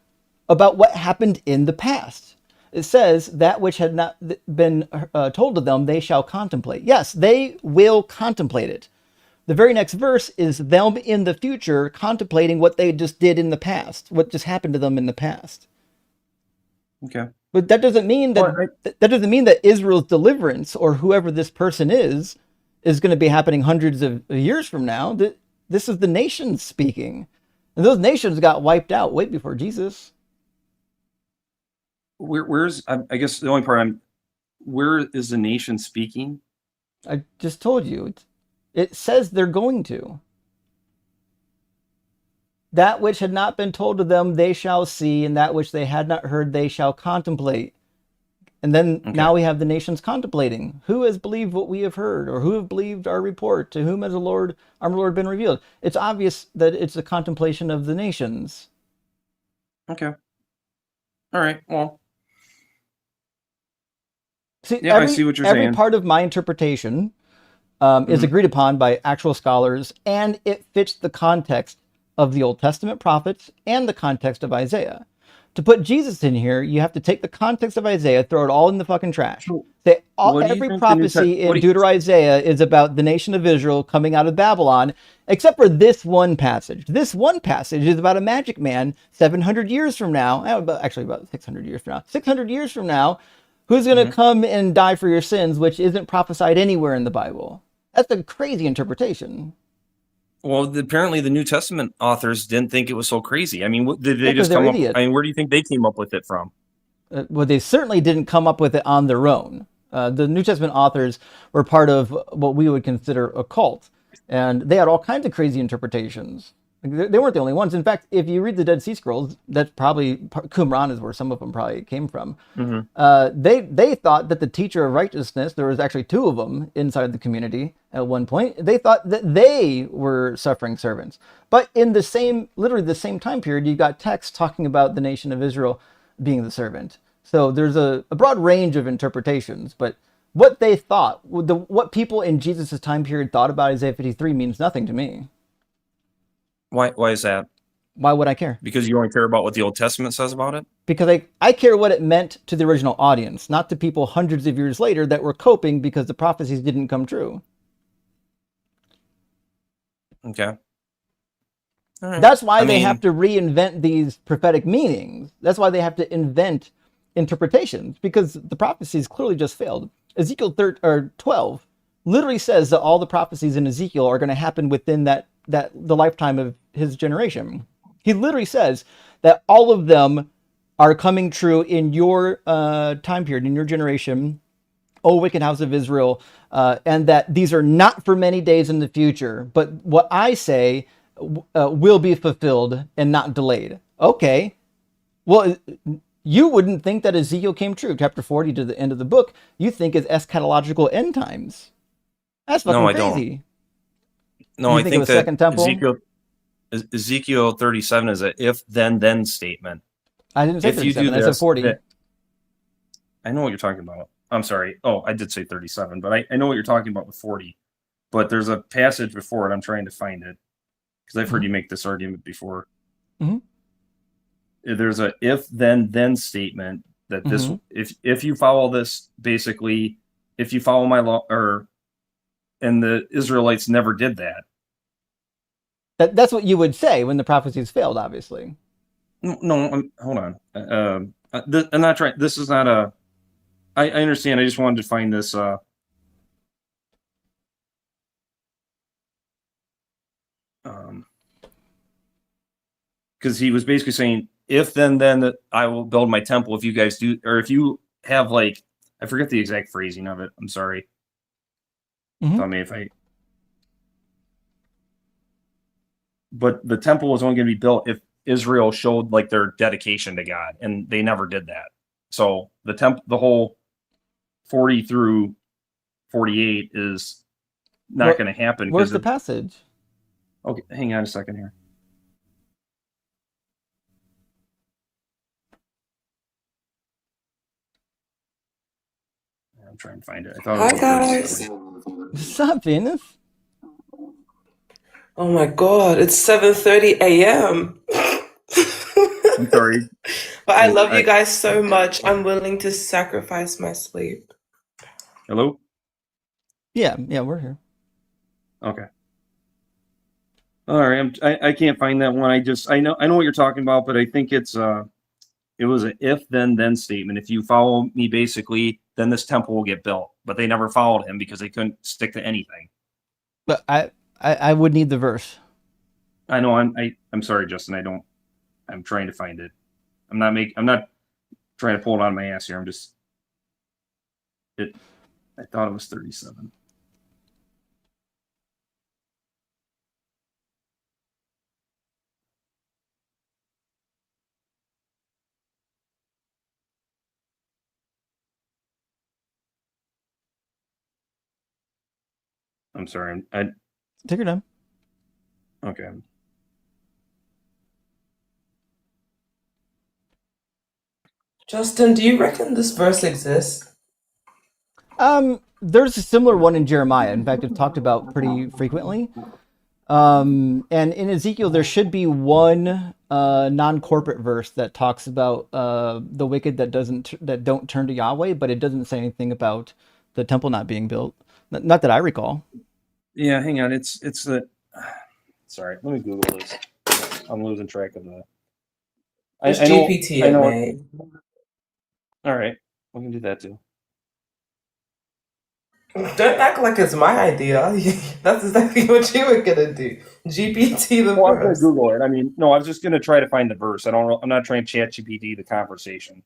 about what happened in the past. It says that which had not been told to them, they shall contemplate. Yes, they will contemplate it. The very next verse is them in the future contemplating what they just did in the past, what just happened to them in the past. Okay. But that doesn't mean that Israel's deliverance or whoever this person is going to be happening hundreds of years from now. This is the nations speaking. And those nations got wiped out way before Jesus. Where's I guess the only part where is the nation speaking? I just told you. It says they're going to. That which had not been told to them, they shall see, and that which they had not heard, they shall contemplate. And then now we have the nations contemplating. Who has believed what we have heard, or who have believed our report? To whom has our Lord been revealed? It's obvious that it's a contemplation of the nations. Okay. All right. Well, see, yeah, I see what you're saying. Every part of my interpretation is agreed upon by actual scholars, and it fits the context of the Old Testament prophets and the context of Isaiah. To put Jesus in here, you have to take the context of Isaiah, throw it all in the fucking trash. Say every prophecy in Isaiah is about the nation of Israel coming out of Babylon, except for this one passage. This one passage is about a magic man 700 years from now, actually about 600 years from now, 600 years from now, who's going to come and die for your sins, which isn't prophesied anywhere in the Bible. That's a crazy interpretation. Well, apparently the New Testament authors didn't think it was so crazy. I mean, did they just come up? I mean, where do you think they came up with it from? Well, they certainly didn't come up with it on their own. The New Testament authors were part of what we would consider a cult, and they had all kinds of crazy interpretations. They weren't the only ones. In fact, if you read the Dead Sea Scrolls, that's probably Qumran is where some of them probably came from. They thought that the teacher of righteousness, there was actually two of them inside the community at one point. They thought that they were suffering servants. But in the same, literally the same time period, you got texts talking about the nation of Israel being the servant. So there's a broad range of interpretations, but what they thought, what people in Jesus' time period thought about Isaiah 53 means nothing to me. Why is that? Why would I care? Because you only care about what the Old Testament says about it? Because I care what it meant to the original audience, not to people hundreds of years later that were coping because the prophecies didn't come true. Okay. Right. That's why they have to reinvent these prophetic meanings. That's why they have to invent interpretations, because the prophecies clearly just failed. Ezekiel 12 literally says that all the prophecies in Ezekiel are going to happen within the lifetime of his generation. He literally says that all of them are coming true in your time period, in your generation, O wicked house of Israel, and that these are not for many days in the future, but what I say will be fulfilled and not delayed. Okay, well, you wouldn't think that Ezekiel came true, chapter 40 to the end of the book. You think it's eschatological end times. That's fucking crazy. No, I think that Ezekiel 37 is a if then statement. I didn't say 37, I said 40. I know what you're talking about. I'm sorry. Oh, I did say 37, but I know what you're talking about with 40. But there's a passage before it. I'm trying to find it because I've heard you make this argument before. There's a if then statement that this if you follow this, basically, if you follow my law, and the Israelites never did that. That's what you would say when the prophecies failed, obviously. No, hold on. I'm not trying. This is not a. I understand. I just wanted to find this. Because he was basically saying, if then that I will build my temple. If you guys do, or if you have I forget the exact phrasing of it. I'm sorry. Tell me if I. But the temple was only going to be built if Israel showed their dedication to God, and they never did that. So the whole 40 through 48 is not going to happen. Where's the passage? Okay, hang on a second here. I'm trying to find it. I thought Hi, guys. What's up, Venus? Oh my God, it's 7:30 a.m. I'm sorry. But I love you guys so much. I'm willing to sacrifice my sleep. Hello? Yeah, we're here. Okay. All right. I can't find that one. I know what you're talking about, but I think it was an if then statement. If you follow me, basically, then this temple will get built. But they never followed him because they couldn't stick to anything. But I would need the verse. I know. I'm sorry, Justin. I'm trying to find it. I'm not trying to pull it out of my ass here. I thought it was 37. I'm sorry. Take your time. Okay. Justin, do you reckon this verse exists? There's a similar one in Jeremiah. In fact, it's talked about pretty frequently. And in Ezekiel, there should be one non-corporate verse that talks about the wicked that don't turn to Yahweh, but it doesn't say anything about the temple not being built. Not that I recall. Yeah, hang on. It's the. Sorry, let me Google this. I'm losing track of the. It's I know. GPT I it know. made. All right, we can do that too. Don't act like it's my idea. That's exactly what you were gonna do. GPT the Well, I'm gonna verse. Google it. I mean, no, I was just gonna try to find the verse. I'm not trying to chat GPT the conversation.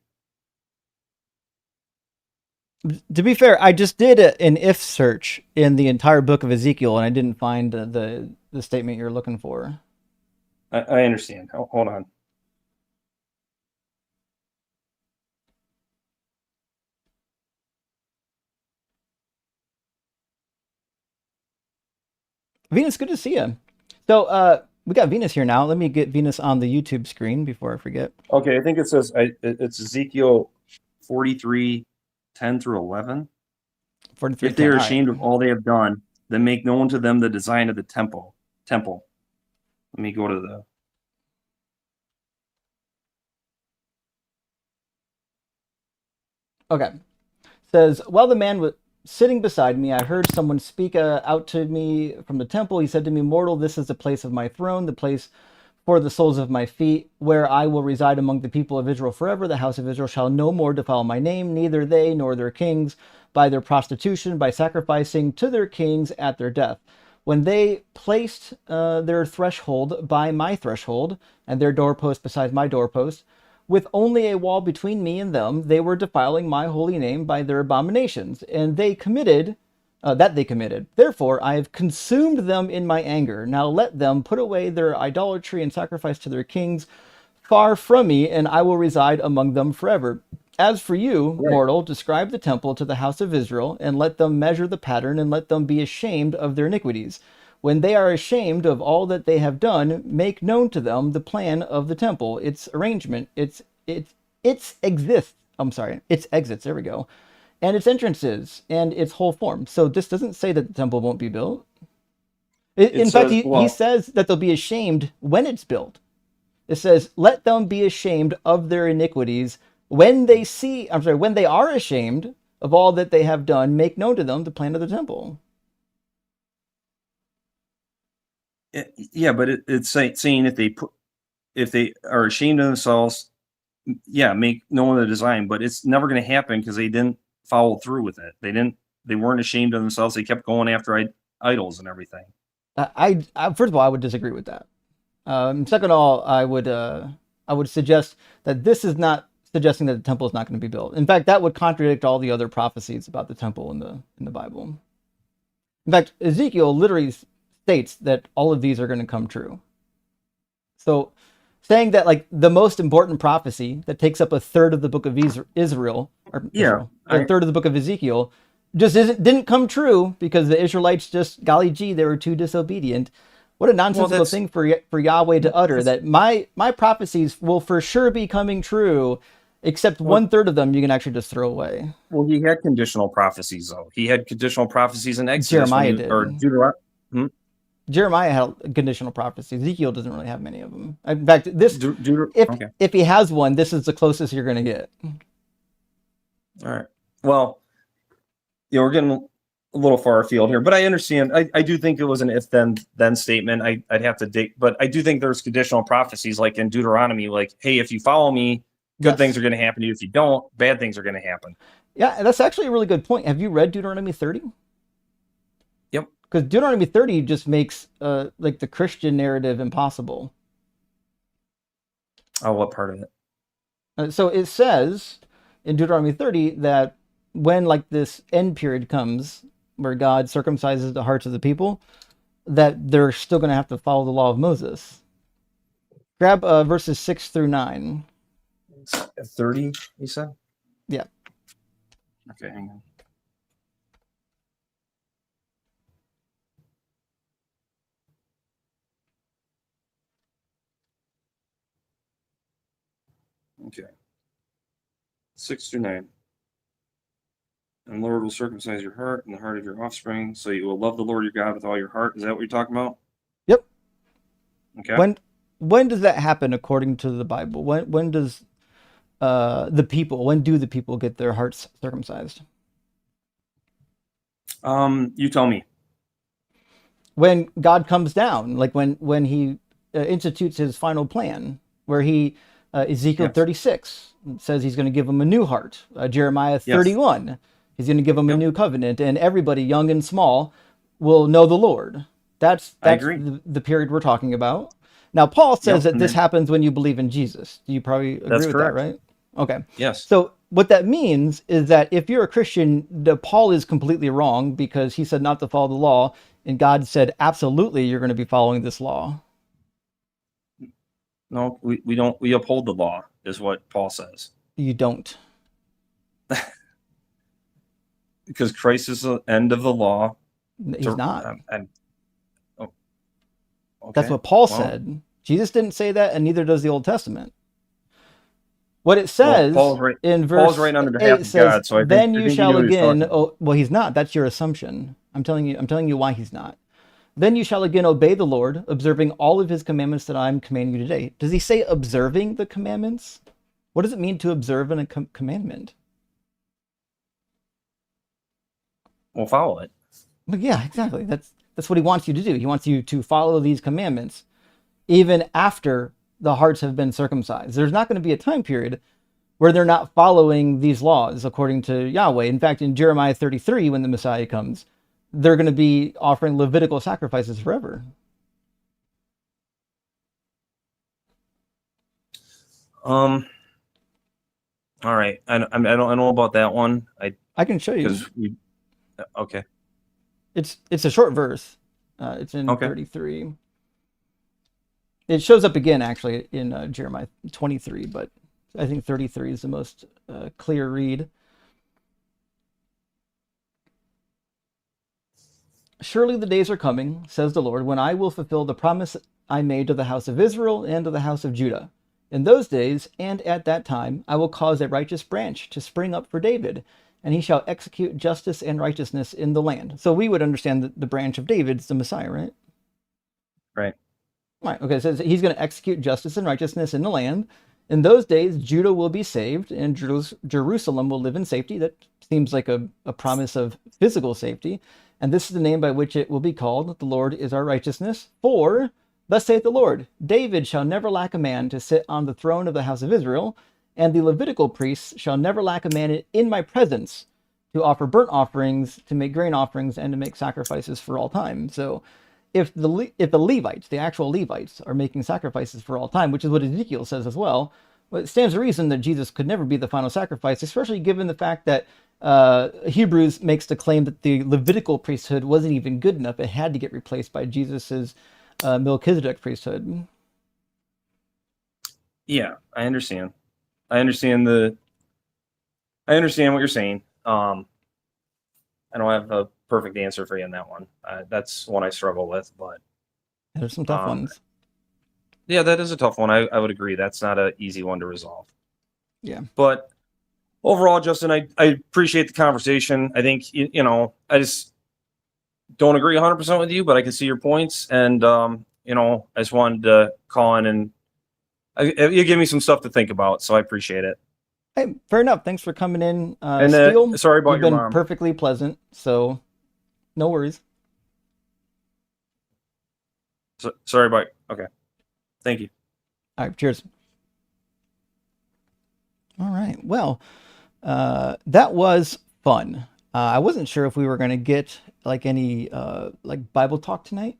To be fair, I just did an if search in the entire book of Ezekiel, and I didn't find the statement you're looking for. I understand. Hold on. Venus, good to see you. So we got Venus here now. Let me get Venus on the YouTube screen before I forget. Okay, I think it says it's Ezekiel 43:10-11. 43. If they are All right. ashamed of all they have done, then make known to them the design of the temple. Let me go to the. Okay. Says, while the man was sitting beside me, I heard someone speak out to me from the temple. He said to me, Mortal, this is the place of my throne, the place for the soles of my feet, where I will reside among the people of Israel forever. The house of Israel shall no more defile my name, neither they nor their kings, by their prostitution, by sacrificing to their kings at their death. When they placed their threshold by my threshold, and their doorpost beside my doorpost, with only a wall between me and them, they were defiling my holy name by their abominations, and they committed that they committed. Therefore, I have consumed them in my anger. Now let them put away their idolatry and sacrifice to their kings far from me, and I will reside among them forever. As for you, Right. mortal, describe the temple to the house of Israel, and let them measure the pattern, and let them be ashamed of their iniquities. When they are ashamed of all that they have done, make known to them the plan of the temple, its arrangement, its exits. There we go, and its entrances and its whole form. So this doesn't say that the temple won't be built. In fact, says, he says that they'll be ashamed when it's built. It says, "Let them be ashamed of their iniquities when they see." I'm sorry, when they are ashamed of all that they have done, make known to them the plan of the temple. Yeah, but it's saying if they are ashamed of themselves, yeah, make known the design, but it's never going to happen because they didn't follow through with it. They weren't ashamed of themselves. They kept going after idols and everything. I first of all, I would disagree with that. Second of all, I would suggest that this is not suggesting that the temple is not going to be built. In fact, that would contradict all the other prophecies about the temple in the Bible. In fact, Ezekiel literally states that all of these are going to come true. So, saying that like the most important prophecy that takes up a third of the book of Israel, a third of the book of Ezekiel, just didn't come true because the Israelites just, golly gee, they were too disobedient. What a nonsensical thing for Yahweh to utter, that my prophecies will for sure be coming true, except 1/3 of them you can actually just throw away. Well, he had conditional prophecies, though. He had conditional prophecies in Exodus. Jeremiah did. Or Deuteronomy. Jeremiah had conditional prophecy. Ezekiel doesn't really have many of them. In fact, this Okay. if he has one, this is the closest you're going to get. All right. Well, we're getting a little far afield here, but I understand. I do think it was an if then statement. I'd have to dig, but I do think there's conditional prophecies like in Deuteronomy, like, hey, if you follow me, good things are going to happen to you. If you don't, bad things are going to happen. Yeah, that's actually a really good point. Have you read Deuteronomy 30? Yep. Because Deuteronomy 30 just makes like the Christian narrative impossible. Oh, what part of it? So it says in Deuteronomy 30 that when like this end period comes where God circumcises the hearts of the people, that they're still going to have to follow the law of Moses. Grab verses 6 through 9. 30, you said? Yeah. Okay, hang on. Okay. 6 through 9. And the Lord will circumcise your heart and the heart of your offspring, so you will love the Lord your God with all your heart. Is that what you're talking about? Yep. Okay. When does that happen according to the Bible? When does when do the people get their hearts circumcised? You tell me. When God comes down, like when he institutes his final plan, where he Ezekiel 36 says he's going to give them a new heart. Jeremiah 31, he's going to give them a new covenant, and everybody, young and small, will know the Lord. That's the period we're talking about. Now, Paul says that this happens when you believe in Jesus. Do you probably agree with that, right? Okay. Yes. So what that means is that if you're a Christian, Paul is completely wrong because he said not to follow the law, and God said, absolutely, you're going to be following this law. No, we don't. We uphold the law, is what Paul says. You don't. Because Christ is the end of the law. He's not. Okay. That's what Paul said. Jesus didn't say that, and neither does the Old Testament. What it says in verse Paul's right under the 8 half of says, God, so then you shall again... Oh, well, he's not. That's your assumption. I'm telling you why he's not. Then you shall again obey the Lord, observing all of his commandments that I am commanding you today. Does he say observing the commandments? What does it mean to observe a commandment? Well, follow it. But yeah, exactly. That's what he wants you to do. He wants you to follow these commandments even after the hearts have been circumcised. There's not going to be a time period where they're not following these laws according to Yahweh. In fact, in Jeremiah 33, when the Messiah comes, they're going to be offering Levitical sacrifices forever. All right. I don't know about that one. I can show you. Okay. It's a short verse. It's in 33. It shows up again actually in Jeremiah 23, but I think 33 is the most clear read. Surely the days are coming, says the Lord, when I will fulfill the promise I made to the house of Israel and to the house of Judah. In those days and at that time, I will cause a righteous branch to spring up for David, and he shall execute justice and righteousness in the land. So we would understand that the branch of David is the Messiah, right? Right. Right. Okay. So he's going to execute justice and righteousness in the land. In those days, Judah will be saved, and Jerusalem will live in safety. That seems like a promise of physical safety. And this is the name by which it will be called. The Lord is our righteousness. For, thus saith the Lord, David shall never lack a man to sit on the throne of the house of Israel, and the Levitical priests shall never lack a man in my presence to offer burnt offerings, to make grain offerings, and to make sacrifices for all time. So if the Levites, the actual Levites, are making sacrifices for all time, which is what Ezekiel says as well, it stands to reason that Jesus could never be the final sacrifice, especially given the fact that Hebrews makes the claim that the Levitical priesthood wasn't even good enough. It had to get replaced by Jesus's Melchizedek priesthood. Yeah, I understand. I understand what you're saying. I don't have a perfect answer for you on that one. That's one I struggle with, but there's some tough ones. Yeah, that is a tough one. I would agree. That's not an easy one to resolve. Yeah. But overall, Justin, I appreciate the conversation. I think, I just, don't agree 100% with you, but I can see your points. And, you know, I just wanted to call in and you give me some stuff to think about. So I appreciate it. Hey, fair enough. Thanks for coming in. And Steele, sorry about you've your been mom. perfectly pleasant, so no worries. Sorry about, okay. Thank you. All right, cheers. All right, well, that was fun. I wasn't sure if we were going to get like any like Bible talk tonight,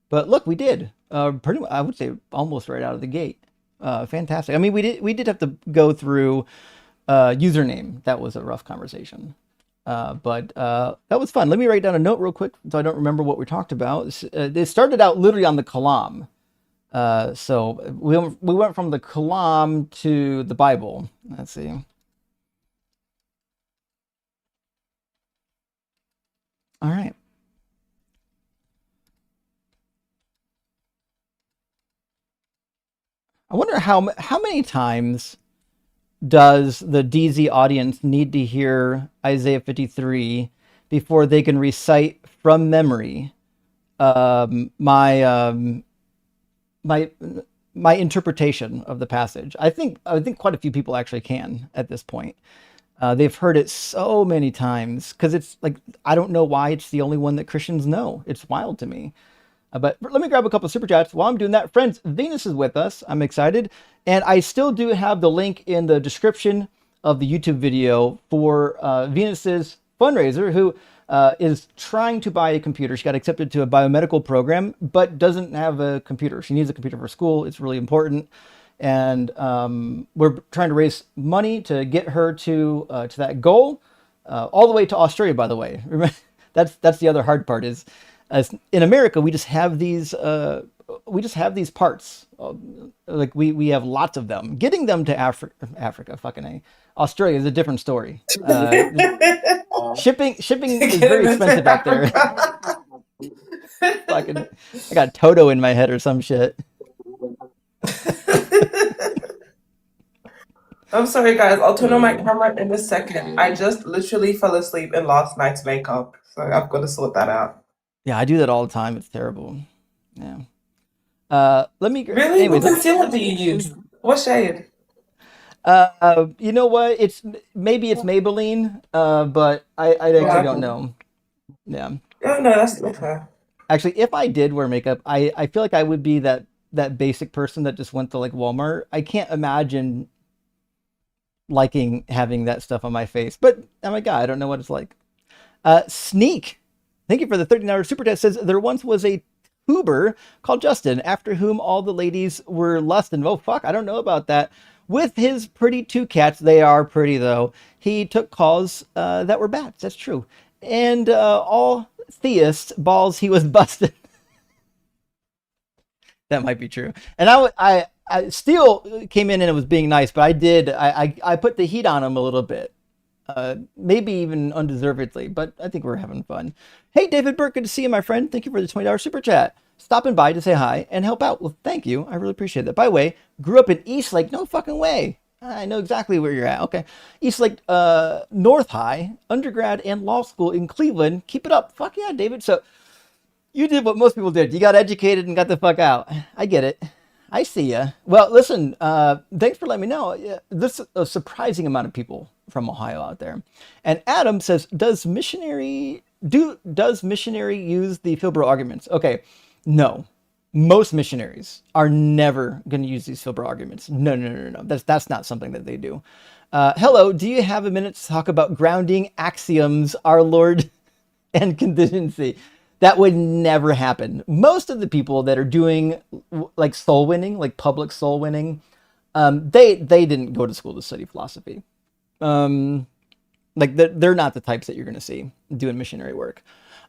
but look, we did. Pretty much, I would say almost right out of the gate. Fantastic. I mean, we did have to go through username. That was a rough conversation. But that was fun. Let me write down a note real quick so I don't remember what we talked about. They started out literally on the Kalam. So we went from the Kalam to the Bible. Let's see. All right. I wonder how many times does the DZ audience need to hear Isaiah 53 before they can recite from memory my my interpretation of the passage? I think quite a few people actually can at this point. They've heard it so many times because it's like, I don't know why it's the only one that Christians know. It's wild to me. But let me grab a couple of super chats while I'm doing that. Friends, Venus is with us. I'm excited. And I still do have the link in the description of the YouTube video for Venus's fundraiser, who is trying to buy a computer. She got accepted to a biomedical program, but doesn't have a computer. She needs a computer for school. It's really important. And we're trying to raise money to get her to that goal, all the way to Australia, by the way. That's the other hard part is, as in America, we just have these parts. Like we have lots of them. Getting them to Africa, fucking A. Australia is a different story. Shipping is very expensive out there. Fucking, I got Toto in my head or some shit. I'm sorry, guys. I'll turn on my camera in a second. I just literally fell asleep in last night's makeup, so I've got to sort that out. Yeah, I do that all the time. It's terrible. Yeah. Let me. Really? Anyways, What concealer do you use? What shade? You know what? Maybe it's Maybelline. But I actually don't know. Yeah. Oh no, that's okay. Actually, if I did wear makeup, I feel like I would be that basic person that just went to like Walmart. I can't imagine liking having that stuff on my face. But oh my god, I don't know what it's like. Sneak. Thank you for the $13 super chat. Says there once was a tuber called Justin, after whom all the ladies were lusting. Oh fuck, I don't know about that. With his pretty two cats, they are pretty though. He took calls that were bats. That's true. And all theists balls he was busted. That might be true. And I Steele came in and it was being nice, but I put the heat on him a little bit. Maybe even undeservedly, but I think we're having fun. Hey, David Burke, good to see you, my friend. Thank you for the $20 super chat. Stopping by to say hi and help out. Well, thank you. I really appreciate that. By the way, grew up in Eastlake. No fucking way. I know exactly where you're at. Okay. Eastlake, North High, undergrad and law school in Cleveland. Keep it up. Fuck yeah, David. So you did what most people did. You got educated and got the fuck out. I get it. I see ya. Well, listen, thanks for letting me know. There's a surprising amount of people from Ohio out there. And Adam says, does missionary use the Filbro arguments? Okay, no. Most missionaries are never going to use these Filbro arguments. No. That's not something that they do. Hello, do you have a minute to talk about grounding axioms, our Lord, and contingency? That would never happen. Most of the people that are doing like soul winning, like public soul winning, they didn't go to school to study philosophy. Like they're not the types that you're going to see doing missionary work.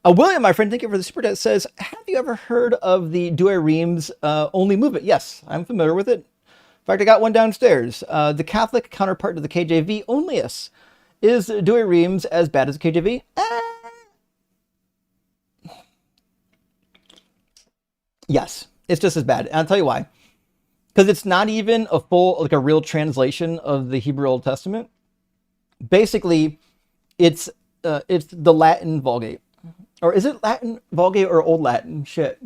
William, my friend, thank you for the super chat. Says, have you ever heard of the Douay Rheims only movement? Yes, I'm familiar with it. In fact, I got one downstairs. The Catholic counterpart to the KJV, Onlyus. Is Douay Rheims as bad as the KJV? Yes, it's just as bad. And I'll tell you why. Because it's not even a full, like a real translation of the Hebrew Old Testament. Basically, it's the Latin Vulgate. Or is it Latin Vulgate or Old Latin? Shit.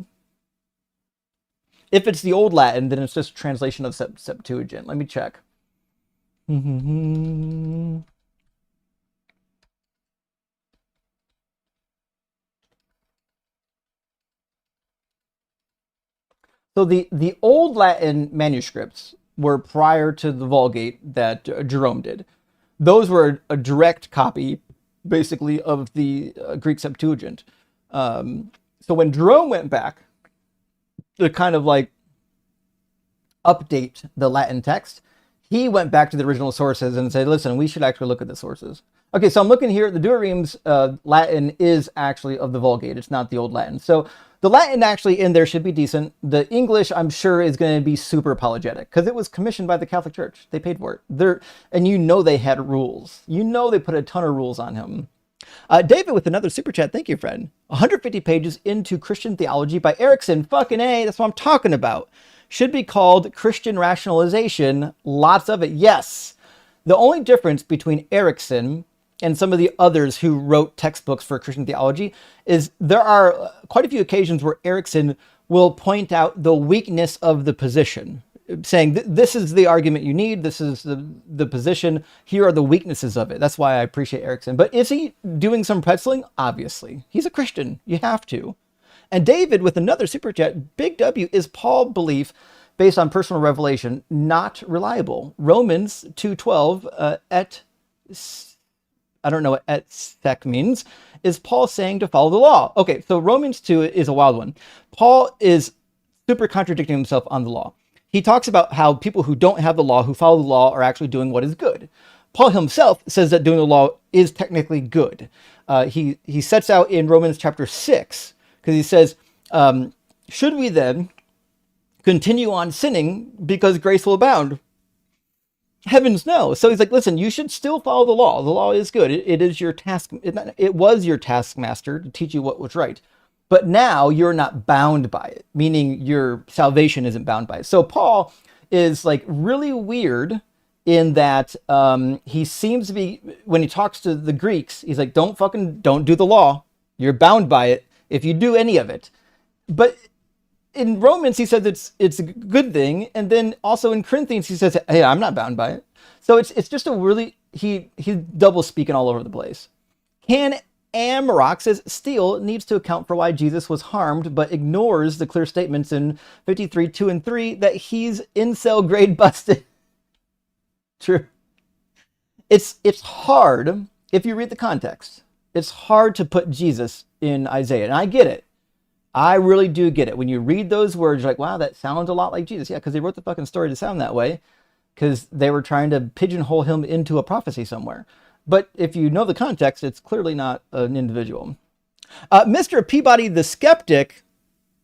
If it's the Old Latin, then it's just a translation of Septuagint. Let me check. So the Old Latin manuscripts were prior to the Vulgate that Jerome did. Those were a direct copy, basically, of the Greek Septuagint. So when Jerome went back to kind of like update the Latin text, he went back to the original sources and said, listen, we should actually look at the sources. Okay, so I'm looking here. The Douay-Rheims Latin is actually of the Vulgate. It's not the Old Latin. So the Latin actually in there should be decent. The English, I'm sure, is going to be super apologetic because it was commissioned by the Catholic Church. They paid for it. And you know they had rules. You know they put a ton of rules on him. David with another super chat. Thank you, friend. 150 pages into Christian theology by Erickson. Fucking A. That's what I'm talking about. Should be called Christian rationalization. Lots of it. Yes. The only difference between Erickson and some of the others who wrote textbooks for Christian theology is there are quite a few occasions where Erickson will point out the weakness of the position, saying this is the argument you need. This is the position. Here are the weaknesses of it. That's why I appreciate Erickson. But is he doing some pretzeling? Obviously. He's a Christian. You have to. And David with another super chat. Big W, is Paul belief based on personal revelation not reliable? Romans 2:12 I don't know what et sec means. Is Paul saying to follow the law? Okay, so Romans 2 is a wild one. Paul is super contradicting himself on the law. He talks about how people who don't have the law, who follow the law, are actually doing what is good. Paul himself says that doing the law is technically good. He sets out in Romans chapter 6, because he says, should we then continue on sinning because grace will abound? Heavens no. So he's like, listen, you should still follow the law. The law is good. It is your task. It was your taskmaster to teach you what was right. But now you're not bound by it, meaning your salvation isn't bound by it. So Paul is like really weird in that he seems to be, when he talks to the Greeks, he's like, don't do the law. You're bound by it if you do any of it. But in Romans, he says it's a good thing, and then also in Corinthians, he says, "Hey, I'm not bound by it." So it's just a really he's double speaking all over the place. Can Amarok says Steele needs to account for why Jesus was harmed, but ignores the clear statements in 53:2 and 3 that he's incel grade busted. True. It's hard if you read the context. It's hard to put Jesus in Isaiah, and I get it. I really do get it. When you read those words, you're like, wow, that sounds a lot like Jesus. Yeah, because they wrote the fucking story to sound that way, because they were trying to pigeonhole him into a prophecy somewhere. But if you know the context, it's clearly not an individual. Mr. Peabody the Skeptic,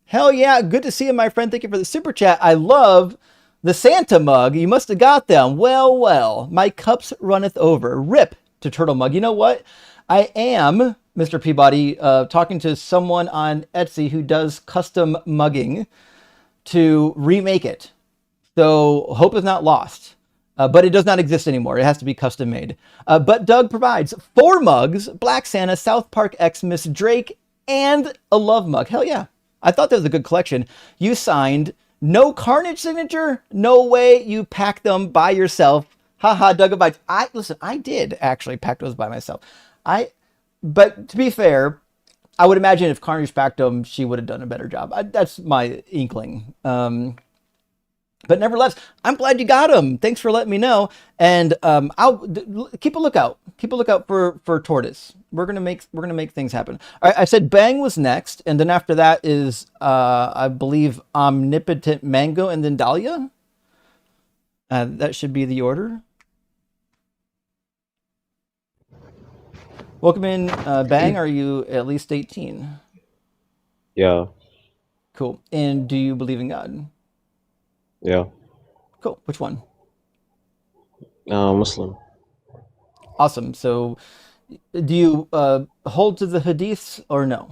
hell yeah, good to see you, my friend. Thank you for the super chat. I love the Santa mug. You must have got them. Well, my cups runneth over. Rip to Turtle Mug. You know what? I am, Mr. Peabody, talking to someone on Etsy who does custom mugging to remake it. So hope is not lost. But it does not exist anymore. It has to be custom made. But Doug provides 4 mugs, Black Santa, South Park Xmas, Drake, and a love mug. Hell yeah. I thought that was a good collection. You signed no Carnage signature? No way you packed them by yourself. Haha, Doug provides. Listen, I did actually pack those by myself. But to be fair, I would imagine if Carnage packed them, she would have done a better job. That's my inkling. But nevertheless, I'm glad you got them. Thanks for letting me know. And I'll keep a lookout. Keep a lookout for Tortoise. We're gonna make things happen. All right, I said Bang was next, and then after that is I believe Omnipotent Mango, and then Dahlia. That should be the order. Welcome in, Bang. Are you at least 18? Yeah. Cool. And do you believe in God? Yeah. Cool. Which one? Muslim. Awesome. So do you hold to the hadiths or no?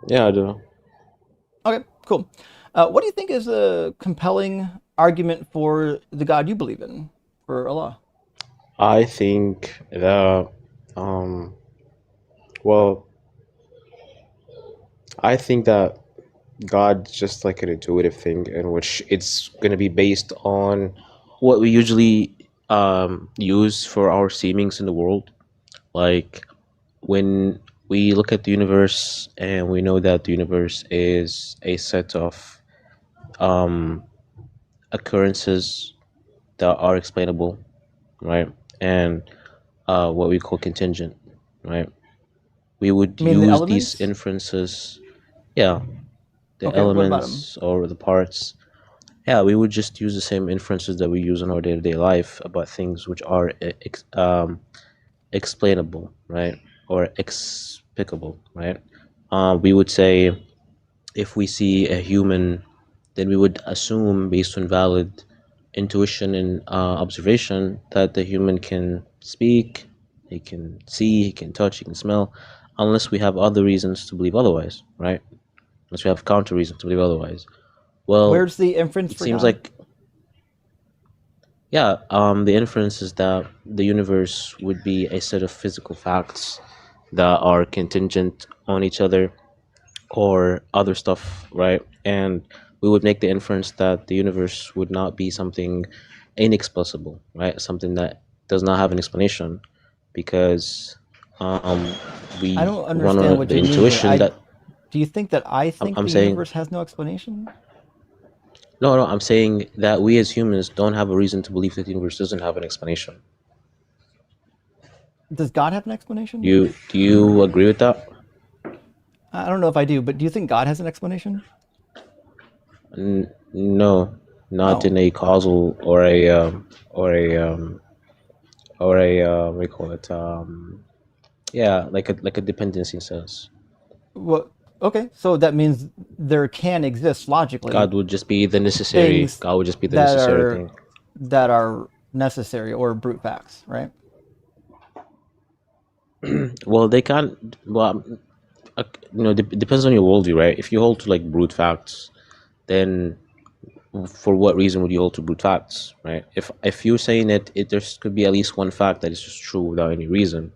Yeah, I do. Okay, cool. What do you think is a compelling argument for the God you believe in, for Allah? I think that, well, I think that God's just like an intuitive thing in which it's going to be based on what we usually use for our seemings in the world. Like when we look at the universe and we know that the universe is a set of um, occurrences that are explainable, right? And what we call contingent, right? We would I mean, the use these elements? inferences, yeah, the Okay, what about them? elements or the parts. Yeah, we would just use the same inferences that we use in our day-to-day life about things which are explainable, right? Or explicable, right? We would say if we see a human, then we would assume, based on valid intuition and observation, that the human can speak, he can see, he can touch, he can smell, unless we have other reasons to believe otherwise, right? Unless we have counter reasons to believe otherwise. Well, Where's the inference it for seems God? like, yeah, the inference is that the universe would be a set of physical facts that are contingent on each other or other stuff, right? And we would make the inference that the universe would not be something inexplicable, right? Something that does not have an explanation, because um, I we don't run understand on what the you mean here. intuition that Do you think that I think I'm the saying. universe has no explanation? No, I'm saying that we as humans don't have a reason to believe that the universe doesn't have an explanation. Does God have an Do explanation? you agree with that? I don't know if I do, but do you think God has an explanation? No, not Oh, in a causal or a what do you call it? Yeah, like a dependency sense. well, okay. So that means there can exist logically God would just be the necessary. things God would just be the that necessary are thing. that are necessary or brute facts, right? Well, they can't. Well, depends on your worldview, right? If you hold to like brute facts, then for what reason would you hold to brute facts, right? If you're saying that there could be at least one fact that is just true without any reason,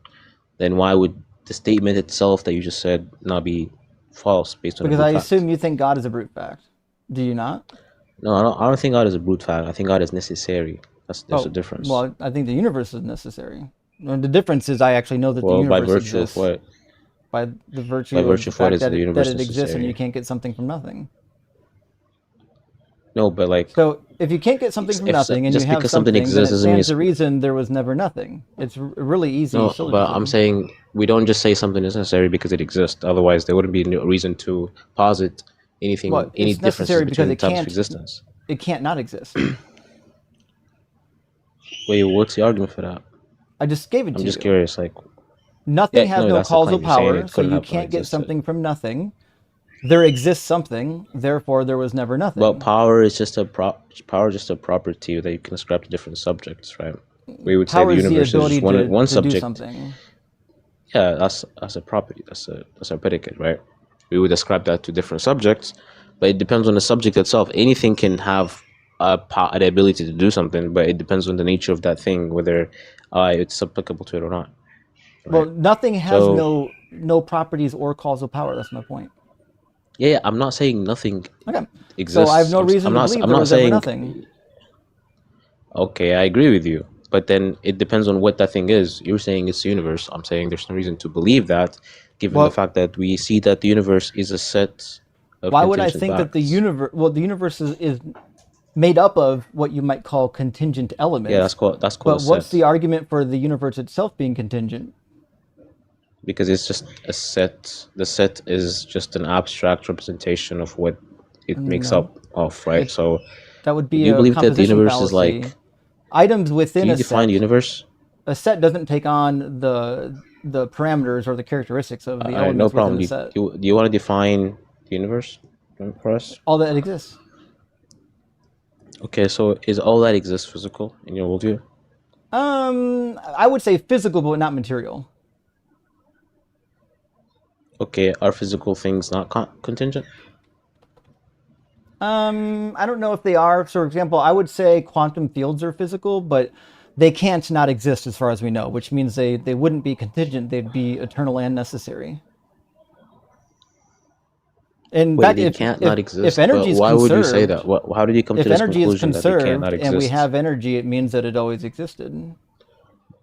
then why would the statement itself that you just said not be false based on a Because brute I fact? assume you think God is a brute fact. Do you not? No, I don't think God is a brute fact. I think God is necessary. There's a Oh, difference. well, I think the universe is necessary. And the difference is I actually know that the Well, by universe virtue of exists what? by the By virtue of virtue the of what fact is that the it universe exists and you necessary? can't get something from nothing. No, but like, So if you can't get something from if nothing and you just have because something something, then exists it doesn't mean stands it's to reason there was never nothing. It's a really easy no. But I'm syllogism. saying we don't just say something is necessary because it exists. Otherwise, there wouldn't be no reason to posit Well, anything, any it's differences necessary because between types of existence. it can't not exist. Wait, what's the argument for that? I just gave it I'm to just you. curious. Like, Nothing yeah, has no, no that's the causal claim. You're saying power, it so couldn't you have not can't get existed. something from nothing. There exists something, therefore there was never But nothing. power is just a property that you can ascribe to different subjects, right? We would say Power the is the universe is just ability one to do subject. something. Yeah, that's a property. That's a predicate, right? We would ascribe that to different subjects, but it depends on the subject itself. Anything can have the ability to do something, but it depends on the nature of that thing, whether it's applicable to it or not, Well, right? nothing has So no properties or causal power. That's my point. yeah, I'm not saying nothing Okay. So I have exists. no reason to believe I'm there not was ever saying. nothing. Okay, I agree with you. But then it depends on what that thing is. You're saying it's the universe. I'm saying there's no reason to believe that, given the Well, fact that we see that the universe is a set of why would I contingent think that facts. the universe is made up of what you might call contingent Yeah, elements. that's called a But what's set the argument for the universe itself being contingent? because it's just a set. The set is just an abstract representation of what it makes No. up of, right? It So, that would do be you a believe that the composition universe is like? fallacy. Items Can within you a define the set. universe? A set doesn't take on the parameters or the characteristics of the All right, no elements within problem. the set. Do you want to define the universe for us? All that exists. Okay, so is all that exists physical in your worldview? I would say physical, but not material. Okay, are physical things not contingent? I don't know if they are. So, for example, I would say quantum fields are physical, but they can't not exist as far as we know, which means they wouldn't be contingent. They'd be eternal and necessary. In Wait, fact, they can't if not if exist, but energy is why would you say conserved, that? How did you come to if this energy is conclusion that they can't not conserved and we exist? have energy, it means that it always existed.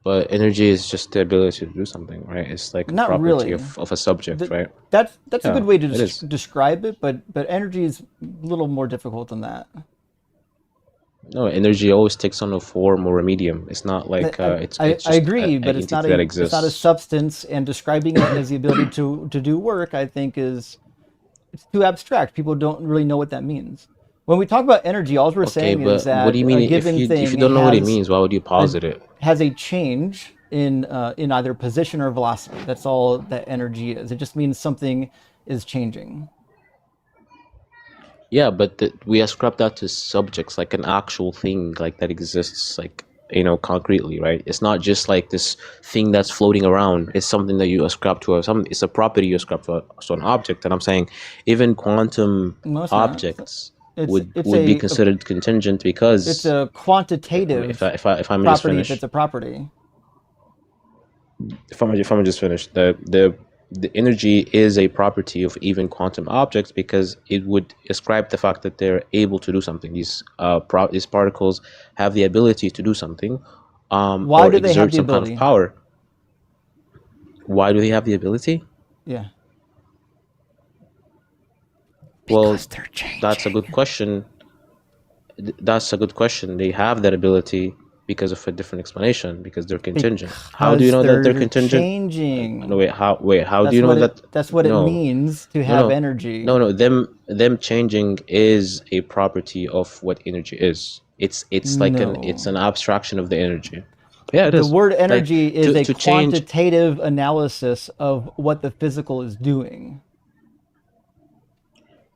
But energy is just the ability to do something, right? It's like a Not property really. of a subject, right? That's a Yeah, good way to it is. describe it, but energy is a little more difficult than that. No, energy always takes on a form or a medium. It's not like it's I just agree, an but entity that it's not a exists. substance, and describing it as the ability to do work, I think is it's too abstract. People don't really know what that means. When we talk about energy, all we're Okay, saying is but what do that you a mean given if you thing don't know what it means, why would you a posit it? has a change in either position or velocity. That's all that energy is. It just means something is changing. Yeah, but we ascribe that to subjects, like an actual thing, like that exists, like concretely, right? It's not just like this thing that's floating around. It's something that you ascribe to it's a property you ascribe to an object. And I'm saying even quantum No, it's not. objects It's would be considered contingent it's because a quantitative if I may just property if it's finish, a property. if I may just finish, the energy is a property of even quantum objects because it would ascribe the fact that they're able to do something. These particles have the ability to do something, Why or do they have exert the some kind of ability? power. Why do they have the ability? Yeah. Well, Because they're that's a changing. good question. That's a good question. They have that ability because of a different explanation, because they're contingent. How do you Because know that they're they're contingent? No, changing. wait, how do you know that? That's what it No, means to no, have no, energy. no. Them changing is a property of what energy is. It's like it's No. an abstraction of the energy. Yeah, it The is. word Like energy is a to change. quantitative analysis of what the physical is doing.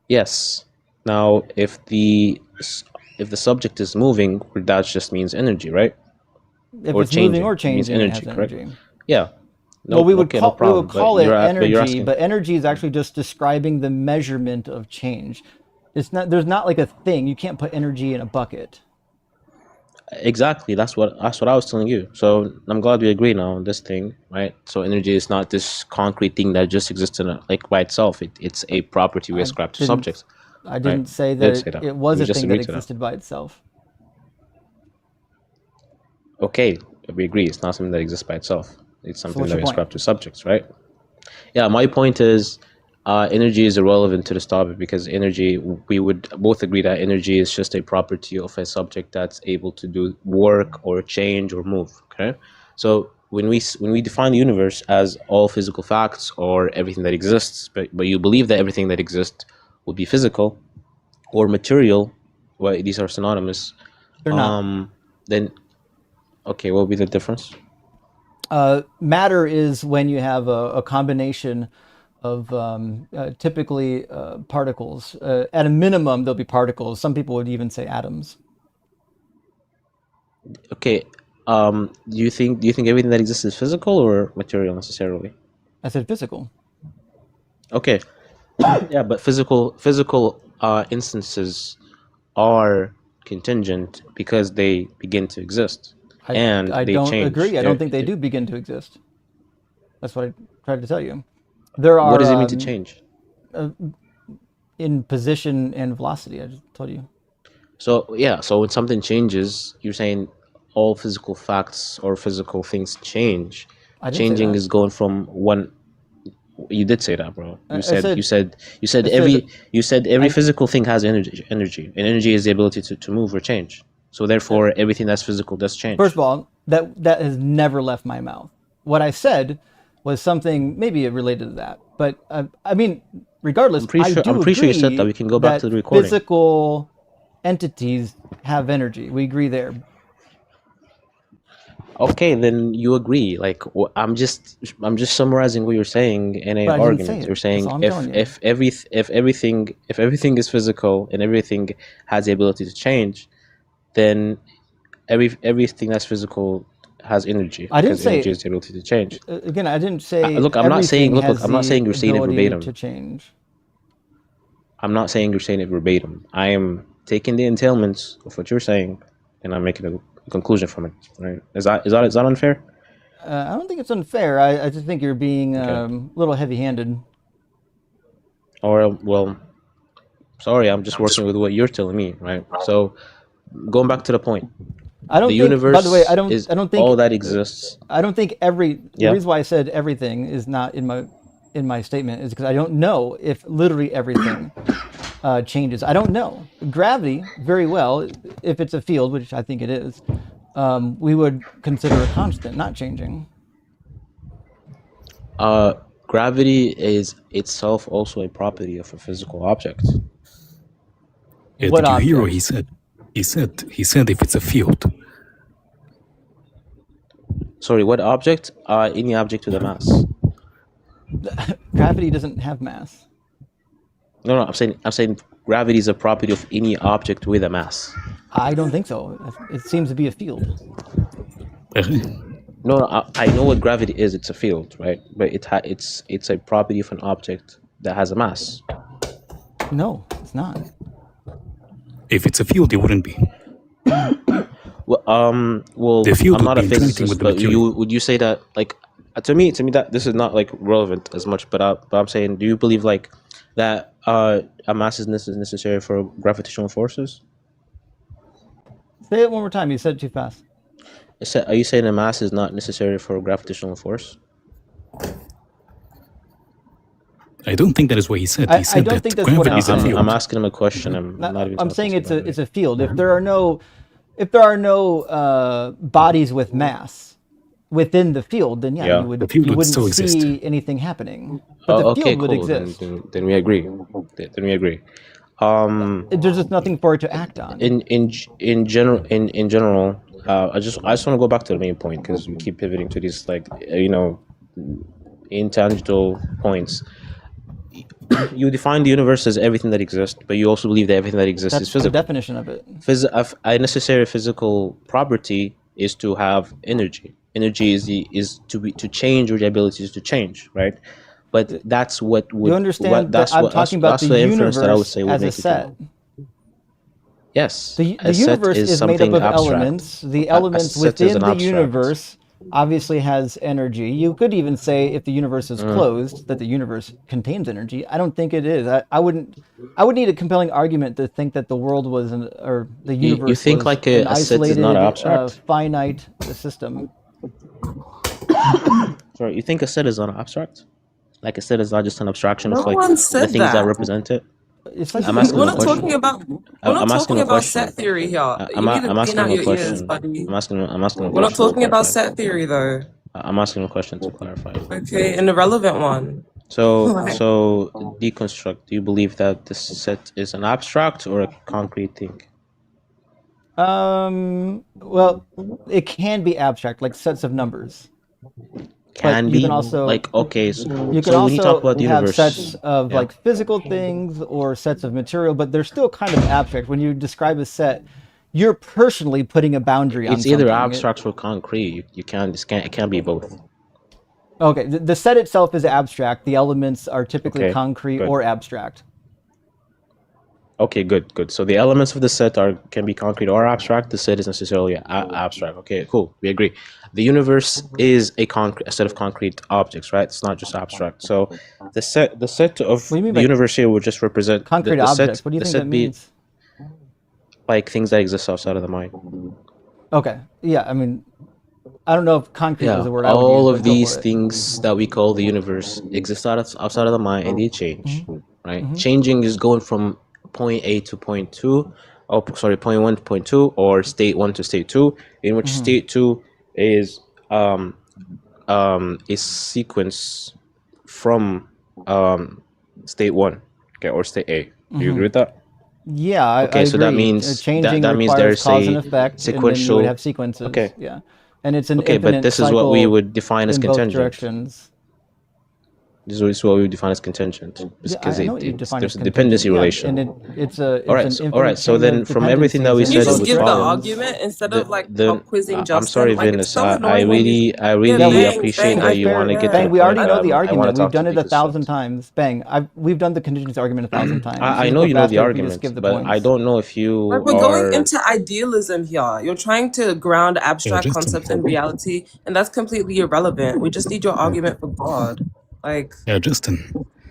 Yes. Now, if the subject is moving, that just means energy, right? If Or it's moving changing, or it means changing, it energy, has correct? energy. Yeah. Well, No, okay, no we would problem. call it But you're energy, asking. but energy is actually just describing the measurement of change. It's not there's not like a thing. You can't put energy in a bucket. Exactly. That's what I was telling you. So I'm glad we agree now on this thing, right? So energy is not this concrete thing that just exists like by itself. It's a property we I ascribe to didn't subjects, I right? didn't say We did that say that. it was We a just thing that agreed to that. existed by itself. Okay, we agree. It's not something that exists by itself. It's So something what's that your we point? ascribe to subjects, right? Yeah, my point is, energy is irrelevant to this topic because energy, we would both agree that energy is just a property of a subject that's able to do work or change or move. Okay, so when we define the universe as all physical facts or everything that exists, but you believe that everything that exists would be physical or material, well, these are synonymous. They're not. Then okay, what would be the difference? Matter is when you have a combination of typically particles. At a minimum, there'll be particles. Some people would even say atoms. Okay, do you think everything that exists is physical or material necessarily? I said physical. Okay, yeah, but physical instances are contingent because they begin to exist and I they don't change. agree. I don't think they do begin to exist. That's what I tried to tell you. There What are does it mean to change? in position and velocity. I just told you. So yeah, so when something changes, you're saying all physical facts or physical things change. I didn't say Changing that. is going from one. You did say that, bro. You I said said you said you said I said every I physical thing has energy, and energy is the ability to move or change. So therefore, everything that's physical does first change. of all, that has never left my mouth. What I said was something maybe related to that, but I mean, regardless, I I'm do pretty sure you said that. agree We can go back to that the recording. physical entities have energy. We agree there. Okay, then you agree. Like I'm just summarizing what you're saying in an But I didn't say argument. You're it. That's saying all I'm telling you. if everything is physical and everything has the ability to change, then everything that's physical has energy I didn't because energy say is the ability to change. again. I didn't say Look, I'm not saying everything look, has I'm not the saying you're saying it ability to verbatim. change. I'm not saying you're saying it verbatim. I am taking the entailments of what you're saying, and I'm making a conclusion from it. Right? Is that unfair? I don't think it's unfair. I just think you're being Okay. a little heavy-handed. Or well, sorry, I'm just working with what you're telling me, right? So going back to the point, I don't the think. By the way, universe is I don't think. all that exists. I don't think the Yeah. reason why I said everything is not in my statement is because I don't know if literally everything changes. I don't know. Gravity, very well, if it's a field, which I think it is, we would consider a constant, not changing. Gravity is itself also a property of a physical object. Yeah, What did you hear what object? he said? He said if it's a field. Sorry, what object? Any object with a mass. Gravity doesn't have mass. No, I'm saying gravity is a property of any object with a mass. I don't think so. It seems to be a field. No, I know what gravity is. It's a field, right? But it's a property of an object that has a mass. No, it's not. If it's a field, it wouldn't be. Well, The field I'm not would a be interacting physicist, with the but material. would you say that, like, to me that this is not like relevant as much, but I'm saying, do you believe like that a mass is necessary for gravitational forces? Say it one more time. You said it too fast. Are you saying a mass is not necessary for gravitational force? I don't think that is what he said. I He said don't that think that's what gravity I'm is a saying. field. I'm asking him a question. I'm not even. I'm saying talking it's a field. If there are no bodies with mass within the field, then Yeah. you The field would wouldn't still exist. see anything happening. But the okay, field would cool. exist. Then we agree. Then we agree. There's just nothing for it to act on. In general, I just want to go back to the main point because we keep pivoting to these intangible points. You define the universe as everything that exists, but you also believe that everything that exists That's is the physical. definition of it. A necessary physical property is to have energy. Energy is to change, or the ability is to change, right? But that's what would. You understand that I'm talking about the inference that I would universe say would as a make it set. Yes. The a set universe is made up something of abstract. elements. The A elements set is within an the abstract. universe obviously has energy. You could even say if the universe is Mm. closed, that the universe contains energy. I don't think it is. I would need a compelling argument to think that the world was or the universe You think was like an a set is isolated, not abstract? finite system. Sorry, you think a set is not abstract? Like a set is not just an abstraction No of like one the said things that that. represent it? It's like I'm asking We're him a not question. talking about I'm asking him a question. set theory here. I'm You need to asking clean him out a your ears, question. buddy. I'm asking him a We're not question to talking about clarify. set theory though. I'm asking him a question to clarify. Okay, an irrelevant one. So Like- deconstruct. Do you believe that this set is an abstract or a concrete thing? Well, it can be abstract, like sets of numbers. Can But be you can also like okay. So, you can so when you talk also about the have universe, sets of yeah. like physical things or sets of material, but they're still kind of abstract. When you describe a set, you're personally putting a boundary on It's either something. abstract or concrete. You can't. It can't be both. Okay, the set itself is abstract. The elements are typically Okay, concrete good. or abstract. Okay, good. So the elements of the set can be concrete or abstract. The set is necessarily abstract. Okay, cool. We agree. The universe is a set of concrete objects, right? It's not just abstract. So the set of What do you mean the by universe here would just represent concrete the objects? set. What do you the think set that be means? like things that exist outside of the mind. Okay, yeah. I mean, I don't know if concrete Yeah, was the word I would use. all but of go these for it. things that we call the universe exist outside of the mind, and they change, right? Mhm. Changing is going from point A to point 2, point 1 to point 2, or state 1 to state 2, in which state 2 is a sequence from state 1, okay, or state A. Do you agree with that? Yeah, I Okay, so agree. that means Changing that means requires there's cause and a effect, and then you sequential. would have sequences. Okay. Yeah, and it's an Okay, infinite but this is cycle what we would define as in both contingent. directions. This is what we would define as contingent, because I know what you define there's as a dependency contingent, yeah, relation. and it's an All infinite right. So chain then, of from everything that we dependencies Can you said, in it just both would give the follow. argument instead of like quizzing Justin? I'm sorry, Like, it's Venus. so I annoying when you- really Yeah, appreciate Bang, that you fair. want to get to Bang, the we point already know that the I want argument. to We've talk done to it 1,000 deconstruct. times. Bang, we've done the contingency argument 1,000 times. I Just know go you know the faster if we just argument, give the but points. I don't know if you Like, we're going are. into idealism here. You're trying to ground abstract Justin. concepts in reality, and that's completely irrelevant. We just need your argument for God. Like, Yeah, Justin.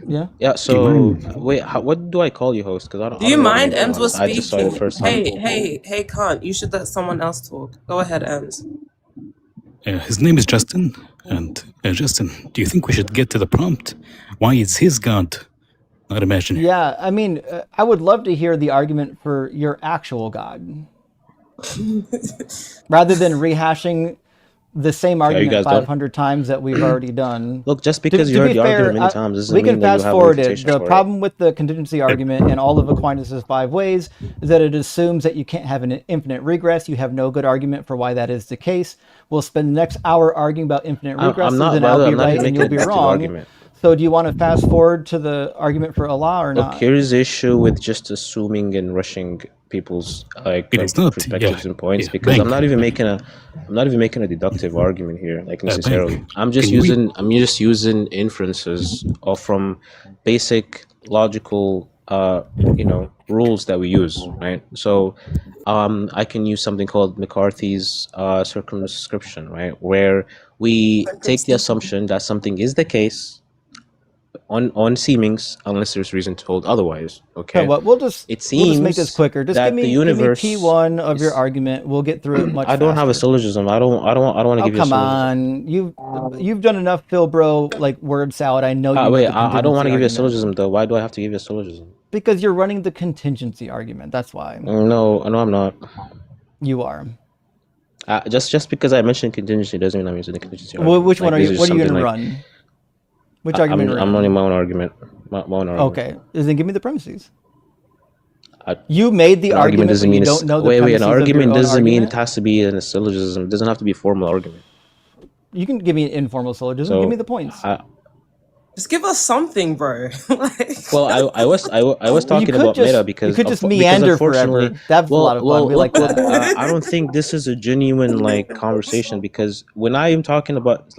Yeah. Yeah. Do you So mind? wait, what do I call you, host? Because Do I you don't know the mind? name to be Ems was honest. I just saw it the speaking. first time. Hey, Kant, you should let someone else talk. Go ahead, Ems. His name is Justin. And Justin, do you think we should get to the prompt? Why is his God not imaginary? Yeah, I mean, I would love to hear the argument for your actual God, rather than rehashing the same Okay, are you argument guys done? 500 times that we've already done. Look, just To, because you to heard be the argument fair, many times doesn't we mean can that you fast have a forward it. refutation The for it. problem with the contingency argument and all of Aquinas' 5 ways is that it assumes that you can't have an infinite regress. You have no good argument for why that is the case. We'll spend the next hour arguing about infinite I'm regresses, not. and By the I'll way, be I'm not right even and making you'll a be deductive wrong. argument. So do you want to fast forward to the argument for Allah or Look, not? here's the issue with just assuming and rushing people's It is not. perspectives and points Yeah. because Bang. I'm not even making a deductive argument here, like necessarily. Bang. I'm just Can we- using inferences or from basic logical rules that we use, right? So I can use something called McCarthy's circumscription, right? Where we take the assumption that something is the case on seemings unless there's reason to hold otherwise. Okay, Okay. well, we'll just make this Seems quicker. Just give that the me universe P1 of your is- argument. We'll get through it much I don't have a faster. syllogism. I don't want to Oh, give you a come syllogism. on. You've done enough Phil Bro like word salad. I know you know Wait, the I don't want contingency to give you a argument. syllogism though. Why do I have to give you a syllogism? Because you're running the contingency argument. That's why. No, I'm not. You are. Just because I mentioned contingency doesn't mean I'm using the contingency argument. Which one are this you? is What are you something going to like- run? Which argument are I'm you running my own argument. My own argument. Okay. Then give me the premises. I- You made the An argument, doesn't but you mean don't know the wait. premises An of your argument own doesn't mean argument? it has to be in a syllogism. It doesn't have to be a formal argument. You can give me an informal syllogism. So Give me the points. Just give us something, bro. Well, I was talking could about just- meta because you could just because meander unfortunately, forever. That's a lot of fun. We like that. I don't think this is a genuine conversation because when I am talking about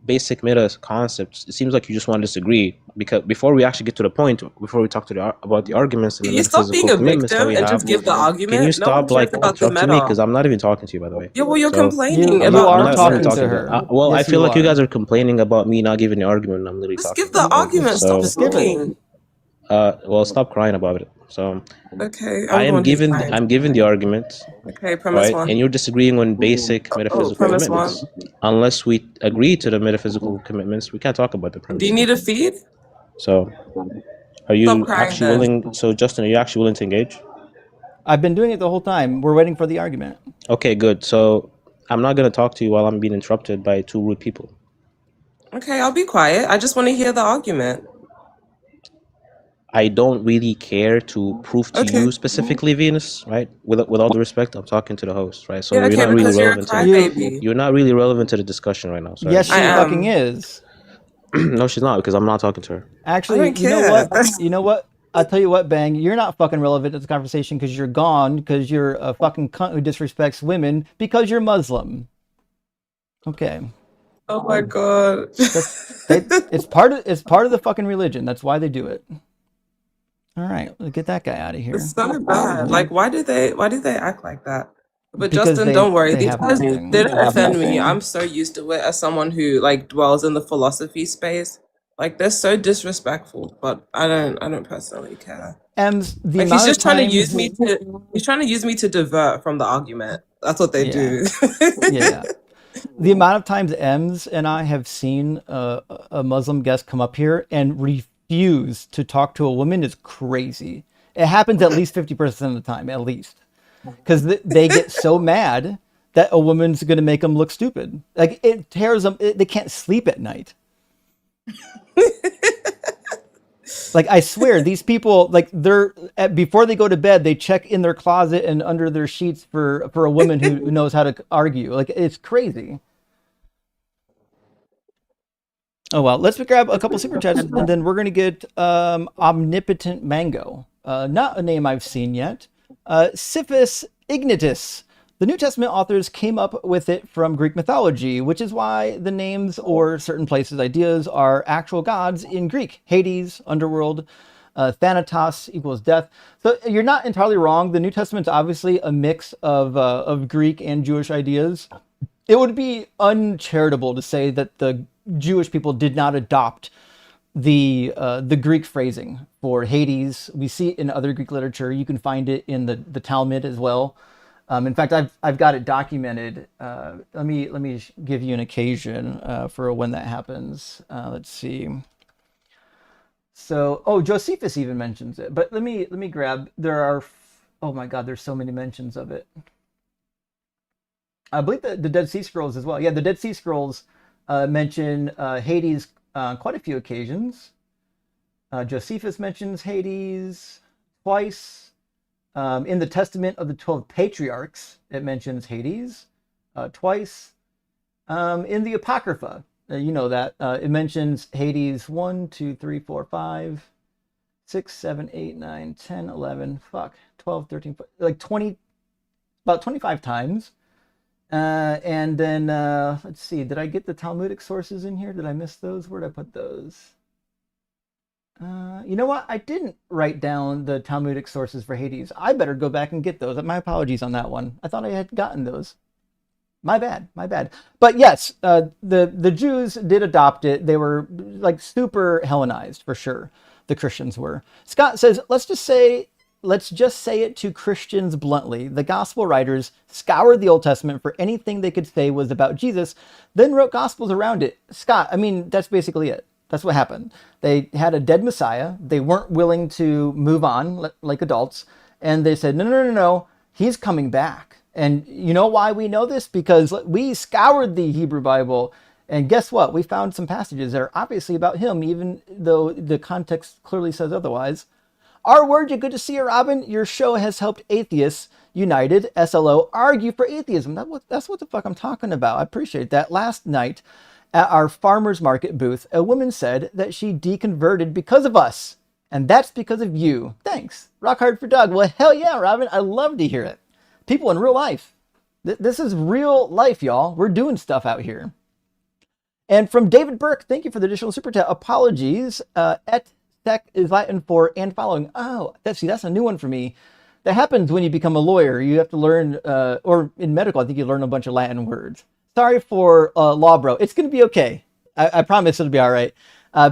basic meta concepts, it seems like you just want to disagree because before we actually get to the point, before we talk about the arguments and Can the you stop being metaphysical a commitments that victim we and have, just give the argument? can you No stop one cares about the interrupting me meta. because I'm not even talking to you, by the way. Yeah, well, you're So- complaining You about are I'm talking not to her. well, Yes, I feel you like you are. guys are complaining about me not giving the argument. And I'm literally Just talking. give the argument. So- Stop talking. Well, stop crying about it. So Okay, I am going to given fine. I'm given the argument, Okay, premise right? one. And you're disagreeing on basic metaphysical premise commitments. Unless we agree to the metaphysical commitments, we can't talk about the premise. Do you need a feed? So, are you Stop crying actually then. willing? So, Justin, are you actually willing to engage? I've been doing it the whole time. We're waiting for the argument. Okay, good. So, I'm not gonna talk to you while I'm being interrupted by two rude people. Okay, I'll be quiet. I just want to hear the argument. I don't really care to prove to Okay. you specifically, Venus, right? With all due respect, I'm talking to the host, right? So Yeah, okay, you're not really because you're a relevant to crybaby. you're not really relevant to the discussion right now. Sorry. Yes, she I am. fucking is. No, she's not because I'm not talking to her. Actually, I don't you know care. what? You know what? I'll tell you what, Bang. You're not fucking relevant to this conversation because you're gone because you're a fucking cunt who disrespects women because you're Muslim. Okay. Oh my god. It's part of the fucking religion. That's why they do it. All right, let's get that guy out of here. It's so bad. Like, why do they act like that? But Because Justin, they- don't worry. they These have guys nothing. didn't offend me. I'm so used to it as someone who dwells in the philosophy space. Like, they're so disrespectful, but I don't personally care. Ems, the Like, amount he's just of trying to times- use me to. He's trying to use me to divert from the argument. That's what they do. Yeah. The amount of times Ems and I have seen a Muslim guest come up here and refuse to talk to a woman is crazy. It happens at least 50% of the time, at least. Because they get so mad that a woman's going to make them look stupid. Like, it tears them. They can't sleep at night. Like, I swear, these people, before they go to bed, they check in their closet and under their sheets for a woman who knows how to argue. Like, it's crazy. Oh, well, let's grab a couple super chats, and then we're going to get Omnipotent Mango. Not a name I've seen yet. Siphus Ignitus. The New Testament authors came up with it from Greek mythology, which is why the names or certain places' ideas are actual gods in Greek. Hades, underworld, Thanatos equals death. So you're not entirely wrong. The New Testament's obviously a mix of Greek and Jewish ideas. It would be uncharitable to say that the Jewish people did not adopt the Greek phrasing for Hades. We see it in other Greek literature. You can find it in the Talmud as well. In fact, I've got it documented. Let me give you an occasion for when that happens. Let's see. So, oh, Josephus even mentions it. But let me grab. There are, oh my God, there's so many mentions of it. I believe the Dead Sea Scrolls as well. Yeah, the Dead Sea Scrolls mention Hades quite a few occasions. Josephus mentions Hades twice. In the Testament of the 12 Patriarchs, it mentions Hades twice. In the Apocrypha, you know that, it mentions Hades 1, 2, 3, 4, 5, 6, 7, 8, 9, 10, 11, fuck, 12, 13, like 20, about 25 times. And then, let's see, did I get the Talmudic sources in here? Did I miss those? Where'd I put those? You know what? I didn't write down the Talmudic sources for Hades. I better go back and get those. My apologies on that one. I thought I had gotten those. My bad, my bad. But yes, the Jews did adopt it. They were like super Hellenized for sure. The Christians were. Scott says, let's just say it to Christians bluntly. The gospel writers scoured the Old Testament for anything they could say was about Jesus, then wrote gospels around it. Scott, I mean, that's basically it. That's what happened. They had a dead Messiah. They weren't willing to move on like adults. And they said, no, no, no, no, he's coming back. And you know why we know this? Because we scoured the Hebrew Bible. And guess what? We found some passages that are obviously about him, even though the context clearly says otherwise. Our word, you're good to see you, Robin. Your show has helped Atheists United, SLO, argue for atheism. That's what the fuck I'm talking about. I appreciate that. Last night, at our farmer's market booth, a woman said that she deconverted because of us. And that's because of you. Thanks. Rock hard for Doug. Well, hell yeah, Robin. I love to hear it. People in real life. This is real life, y'all. We're doing stuff out here. And from David Burke, thank you for the additional super chat. Apologies. Et sec is Latin for and following. Oh, that's a new one for me. That happens when you become a lawyer. You have to learn, or in medical, I think you learn a bunch of Latin words. Sorry for law, bro. It's going to be okay. I promise it'll be all right.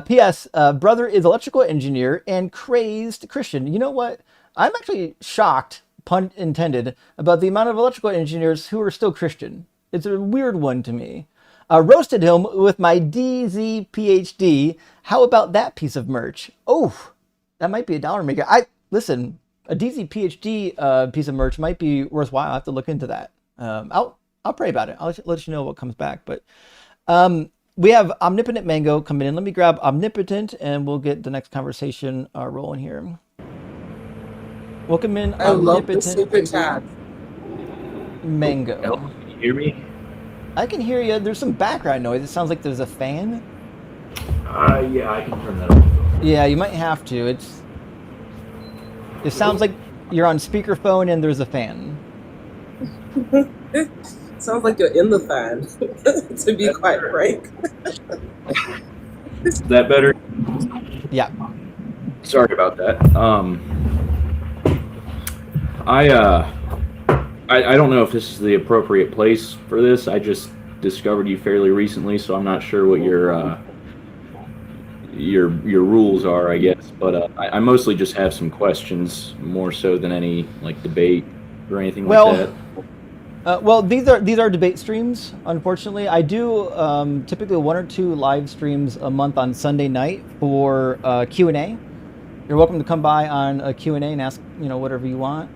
P.S. Brother is electrical engineer and crazed Christian. You know what? I'm actually shocked, pun intended, about the amount of electrical engineers who are still Christian. It's a weird one to me. Roasted him with my DZ PhD. How about that piece of merch? Oh, that might be a dollar maker. Listen, a DZ PhD piece of merch might be worthwhile. I have to look into that. I'll pray about it. I'll let you know what comes back. But we have Omnipotent Mango coming in. Let me grab Omnipotent and we'll get the next conversation rolling here. Welcome in, I love the Omnipotent super chat. Mango. Can you hear me? I can hear you. There's some background noise. It sounds like there's a fan. Yeah, I can turn that off. Yeah, you might have to. It sounds like you're on speakerphone and there's a fan. Sounds like you're in the fan, to be quite frank. Is that better? Yeah. Sorry about that. I don't know if this is the appropriate place for this. I just discovered you fairly recently, so I'm not sure what your rules are, I guess. But I mostly just have some questions, more so than any like debate or anything like that. Well, these are debate streams. Unfortunately, I do typically 1 or 2 live streams a month on Sunday night for Q&A. You're welcome to come by on a Q&A and ask whatever you want.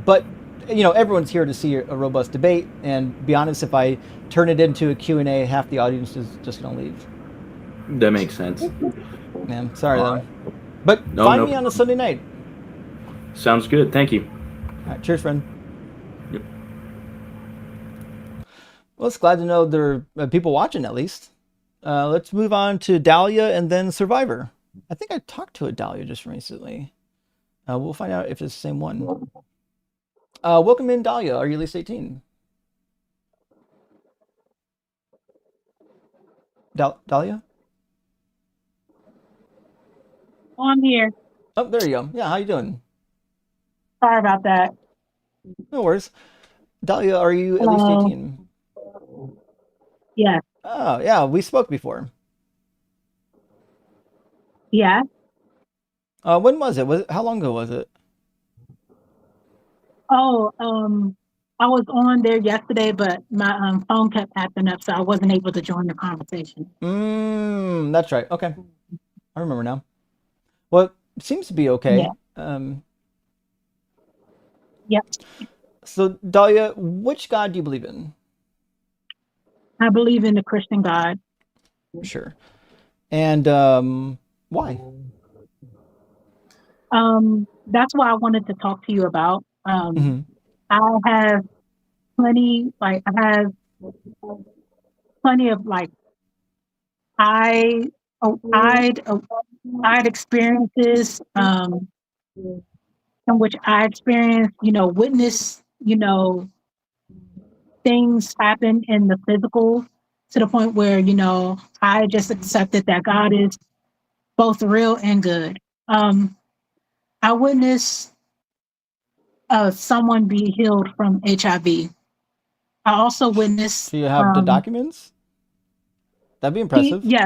But everyone's here to see a robust debate. And be honest, if I turn it into a Q&A, half the audience is just gonna leave. That makes sense. Man, sorry though. But find me on a Sunday night. Sounds good. Thank you. All right, cheers, friend. Yep. Well, it's glad to know there are people watching at least. Let's move on to Dahlia and then Survivor. I think I talked to a Dahlia just recently. We'll find out if it's the same one. Welcome in, Dahlia. Are you at least 18? Dahlia? Oh, I'm here. Oh, there you go. Yeah, how you doing? Sorry about that. No worries. Dahlia, are you at least 18? Yeah. Oh, yeah, we spoke before. Yeah. When was it? How long ago was it? Oh, I was on there yesterday, but my phone kept acting up, so I wasn't able to join the conversation. That's right. Okay, I remember now. Well, it seems to be Yeah. okay. Yep. So Dahlia, which God do you believe in? I believe in the Christian God. Sure. And why? That's what I wanted to talk to you about. Hmm. I have I have plenty of like I oh, I'd experiences in which I experienced, witness, things happen in the physical to the point where, I just accepted that God is both real and good. I witnessed someone be healed from HIV. I also witnessed Do you have the documents? That'd be impressive. he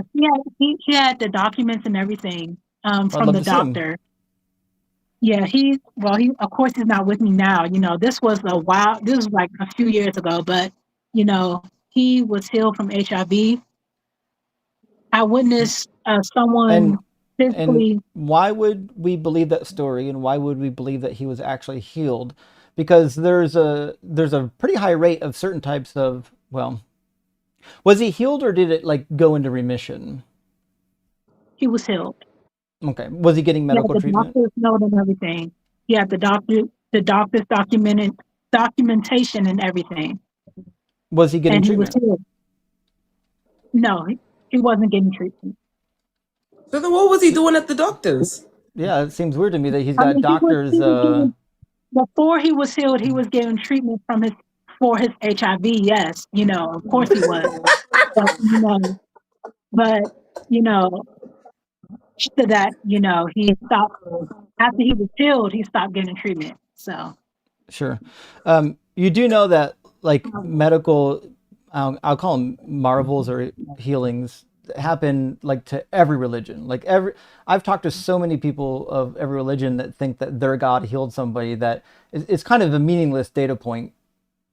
had the documents and everything I'd from love the to see him. doctor. Yeah, he of course he's not with me now. This was like a few years ago, but he was healed from HIV. I witnessed And someone and physically. why would we believe that story, and why would we believe that he was actually healed? Because there's a pretty high rate of certain types of, well, was he healed or did it like go into remission? He was healed. Okay. Was he getting He had medical the treatment? doctor's note and everything. He had the doctor's documentation and everything, Was he getting and he was treatment? healed. No, he wasn't getting treatment. So then, what was he doing at the doctor's? Yeah, it seems weird to me that he's I got mean, doctors. he was getting before he was healed. He was getting treatment for his HIV. Yes, of course he was. But but you know, after that, he stopped. After he was healed, he stopped getting treatment. So Sure. You do know that like medical, I'll call them marvels or healings happen like to every religion. I've talked to so many people of every religion that think that their God healed somebody that it's kind of a meaningless data point,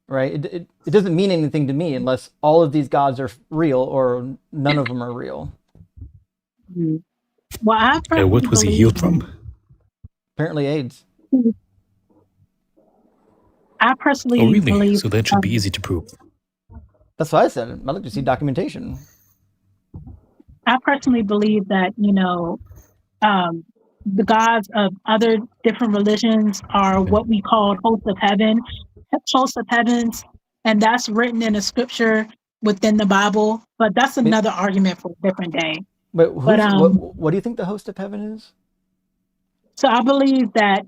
right? It doesn't mean anything to me unless all of these gods are real or none of them are real. well, I personally What was he believe. healed from? Apparently AIDS. I Oh, personally really? believe. So that should be easy to prove. That's what I said. I'd like to see documentation. I personally believe that the gods of other different religions are what we call hosts of heavens, and that's written in a scripture within the Bible. But that's It, another argument for a different day. but But what do you think the host of heaven is? so I believe that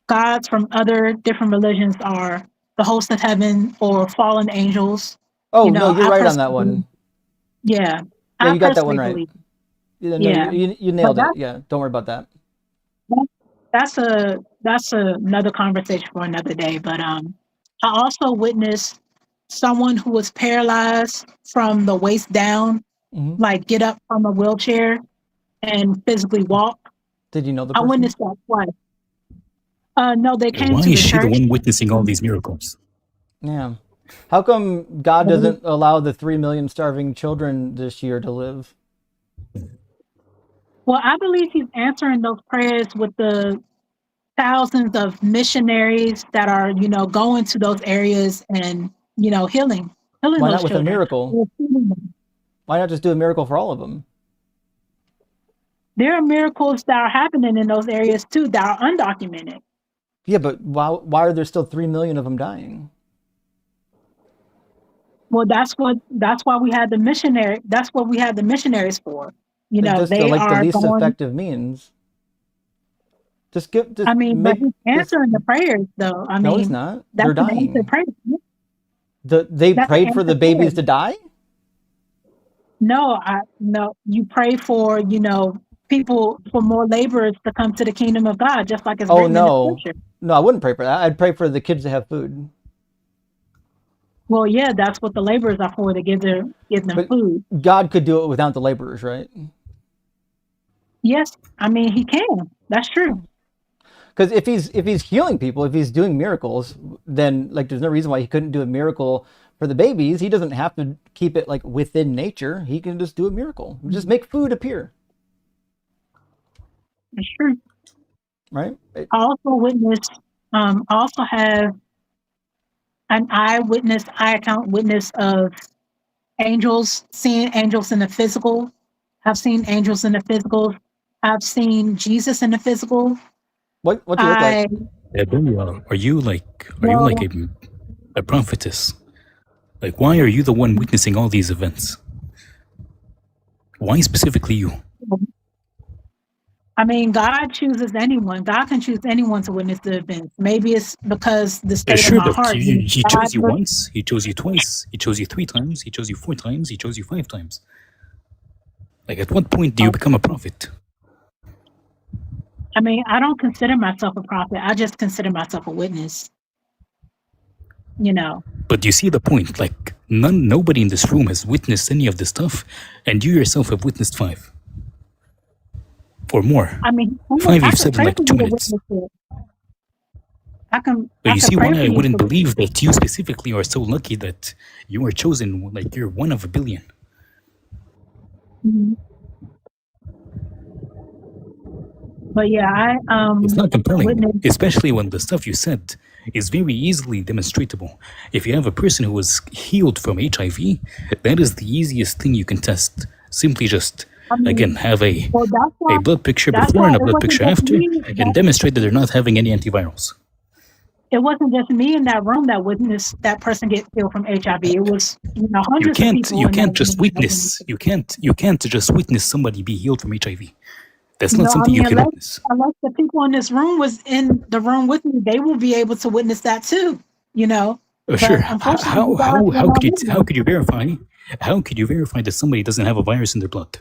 gods from other different religions are the hosts of heaven or fallen angels. Oh no, you're I right on that personally believe, one. yeah, Yeah, I you got that one personally right. believe, Yeah, no, yeah. you But nailed it. Yeah, don't worry about that. that's another conversation for another day. But I also witnessed someone who was paralyzed from the waist down, Hmm. like get up from a wheelchair and physically walk. Did you know the I person? witnessed that twice. No, they came Why to is the she the church. one witnessing all these miracles? Yeah. How come God doesn't allow the 3 million starving children this year to live? Well, I believe he's answering those prayers with the thousands of missionaries that are, going to those areas and, healing Why those not with a children. miracle? Why not just do a miracle for all of them? There are miracles that are happening in those areas too that are undocumented. Yeah, but why are there still 3 million of them dying? Well, that's why we had the missionary. That's what we had the missionaries for. Like just They the are least going. effective means. I mean, but he's just answering the prayers, though. I no, he's mean, not. They're that's an answered dying. prayer. They That's an prayed for the answered prayer. babies to die? No. You pray for people for more laborers to come to the kingdom of God, just like it's Oh written in the no. scripture. No, I wouldn't pray for that. I'd pray for the kids to have food. Well, yeah, that's what the laborers are for, to give them But food. God could do it without the laborers, right? Yes, I mean he can. That's true. Because if he's healing people, if he's doing miracles, then like there's no reason why he couldn't do a miracle for the babies. He doesn't have to keep it like within nature. He can just do a miracle. Just make food appear. That's true. Right? I also witnessed. Also have an eye account witness of angels, seeing angels in the physical. I've seen angels in the physical. I've seen Jesus in the physical. What do you look like? Are you like Well, a prophetess? Like, why are you the one witnessing all these events? Why specifically you? I mean, God chooses anyone. God can choose anyone to witness the events. Maybe it's because the state of Sure, my but heart. he God chose you look- once, he chose you twice, he chose you 3 times, he chose you 4 times, he chose you 5 times. Like, at what point do you become a prophet? I mean, I don't consider myself a prophet. I just consider myself a witness. You know. But you see the point? Like, nobody in this room has witnessed any of this stuff, and you yourself have witnessed 5 or more. I mean, 5 I you've can said in pray like for 2 you to minutes. witness it. I can But you see pray why for I you wouldn't to believe that you specifically are so lucky that you are chosen, like you're one of a billion. Mhm. But yeah, I It's not compelling, witnessed. especially when the stuff you said is very easily demonstratable. If you have a person who was healed from HIV, that is the easiest thing you can test. Simply just, I again, mean, have a well, blood picture that's before why and a it blood wasn't picture just after, me. and demonstrate that they're not having any antivirals. It wasn't just me in that room that witnessed that person get killed from HIV. It was hundreds of people You in that can't just room that witnessed witness. it. You can't just witness somebody be healed from HIV. That's not No, I something you mean, can witness. unless the people in this room was in the room with me, they will be able to witness that too. Sure. But unfortunately, you guys were not with me. How could you verify? How could you verify that somebody doesn't have a virus in their blood?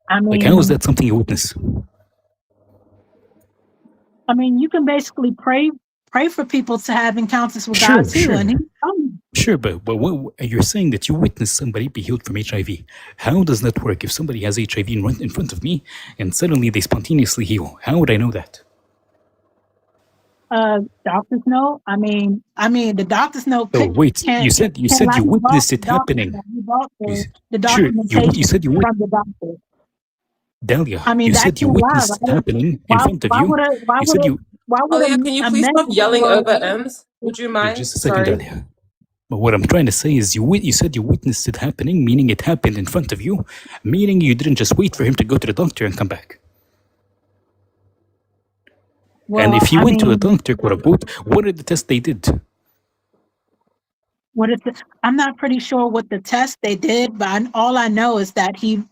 I Like, how is mean, that something you witness? you can basically pray for people to have encounters with God too, Sure. and He's coming. Sure, but what, you're saying that you witnessed somebody be healed from HIV. How does that work? If somebody has HIV in front of me and suddenly they spontaneously heal, how would I know that? Doctors know. I mean, the doctors know. So wait, you Can said you vault witnessed the it happening. document. You vault the Sure, you documentation said from the doctor. Dahlia, I mean, you that said you can't lie, witnessed it right? happening in front of you. Why You would said it? you. Why would Alia, can you a please man stop yelling or over Ems? Would you mind? Just a second, Sorry. Dahlia. But what I'm trying to say is you said you witnessed it happening, meaning it happened in front of you, meaning you didn't just wait for him to go to the doctor and come back. And if he went to a doctor, quote unquote, what are the tests they did? what is it? I'm not pretty sure what the test they did, but all I know is that he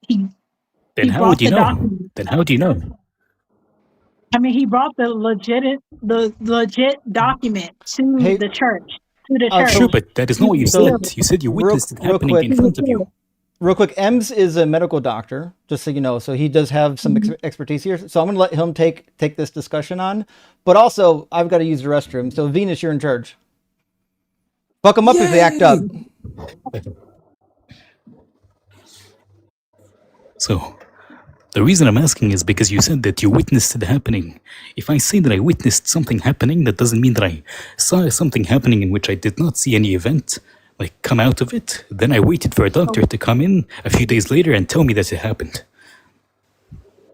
Then how would brought you the know? document. Then how do you know? I mean, he brought the legit document to Hey, the church. To the so- church. Sure, but that is not what you So- said. You said you witnessed it real happening quick. in front of you. Real quick, Ems is a medical doctor, just so you know. So he does have some expertise here. So I'm going to let him take this discussion on. But also, I've got to use the restroom. So Venus, you're in charge. Fuck them up if they act up. So, the reason I'm asking is because you said that you witnessed it happening. If I say that I witnessed something happening, that doesn't mean that I saw something happening in which I did not see any event, like come out of it. Then I waited for a doctor to come in a few days later and tell me that it happened.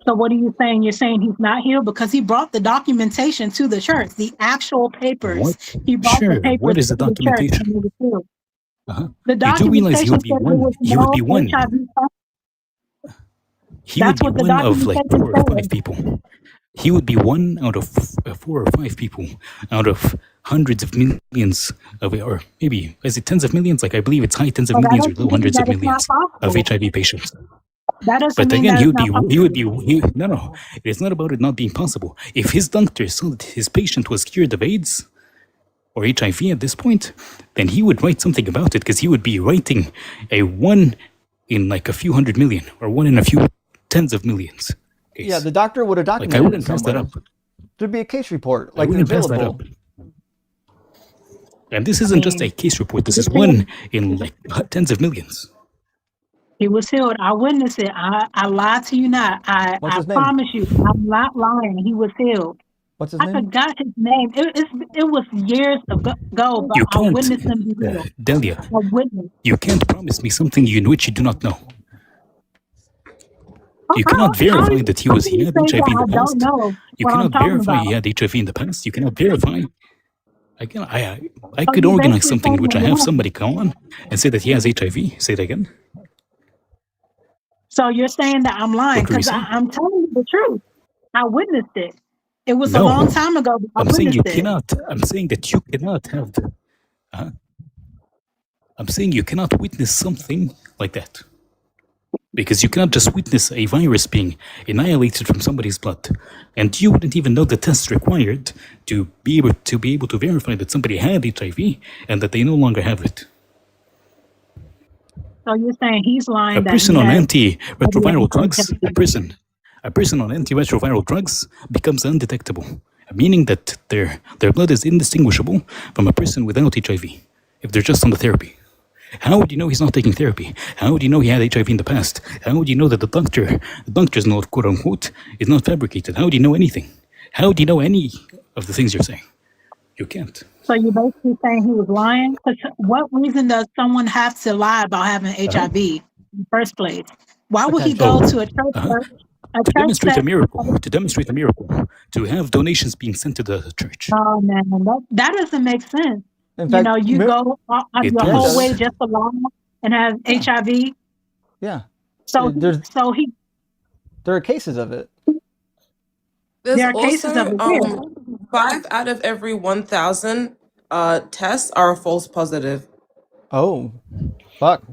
So what are you saying? You're saying he's not healed because he brought the documentation to the church, the actual papers. What? He brought Sure. the papers What is the to the church documentation? and he was healed. Uh-huh. The You do realize he documentation would said be there one. was He would be no one. HIV. He would That's be what the one of like documentation 4 or 5 said. people. He would be one out of 4 or 5 people out of hundreds of millions of, or maybe is it tens of millions? Like I believe it's high tens of So that millions or doesn't low mean hundreds of that it's not millions of possible. HIV patients. That doesn't But mean again, that it's not possible. no. It's not about it not being possible. If his doctor saw that his patient was cured of AIDS or HIV at this point, then he would write something about it because he would be writing a 1 in like a few hundred million or 1 in a few tens of millions. Case. Yeah, the doctor would have Like documented I wouldn't it pass that somewhere. up. There'd be a case report, I like wouldn't pass that available. up. And this isn't just a case report. This is one in like tens of millions. He was healed. I witnessed it. I lied to you not. What's I his name? promise you, I'm not lying. He was healed. What's his I name? forgot his name. It was years ago, but You I can't, witnessed him be healed. Delia, I witnessed. you can't promise me something in which you do not know. How, You how, cannot how, verify that how he can you had say HIV in that the I don't past. know You what I'm cannot talking verify he about? had HIV in the past. You cannot verify. I So could you organize basically something in saying which I I'm have lying. somebody come on and say that he has HIV. Say it again. So you're saying that I'm lying What were you because saying? I'm telling you the truth. I witnessed it. It was a No, long time ago, but I I'm saying you witnessed it. cannot. I'm saying that you cannot have the. I'm saying you cannot witness something like that. Because you cannot just witness a virus being annihilated from somebody's blood, and you wouldn't even know the tests required to be able to verify that somebody had HIV and that they no longer have it. So you're saying he's A lying that person he on has antiretroviral drugs, HIV. a person on antiretroviral drugs becomes undetectable, meaning that their blood is indistinguishable from a person without HIV if they're just on the therapy. How would you know he's not taking therapy? How would you know he had HIV in the past? How would you know that the doctor's note, quote unquote, is not fabricated? How would you know anything? How would you know any of the things you're saying? You can't. So you're basically saying he was lying? 'Cause what reason does someone have to lie about having HIV in the first place? Why would he go Potentially. to a church To demonstrate a that? miracle, to have donations being sent to the church. Oh man, that doesn't make sense. In You fact, know, you go on It your yeah, it whole does. way does. just to lie and have Yeah. HIV. Yeah. So he There are cases of it. There's there are cases of also it here. 5 out of every 1,000 tests are a false positive. Oh, fuck.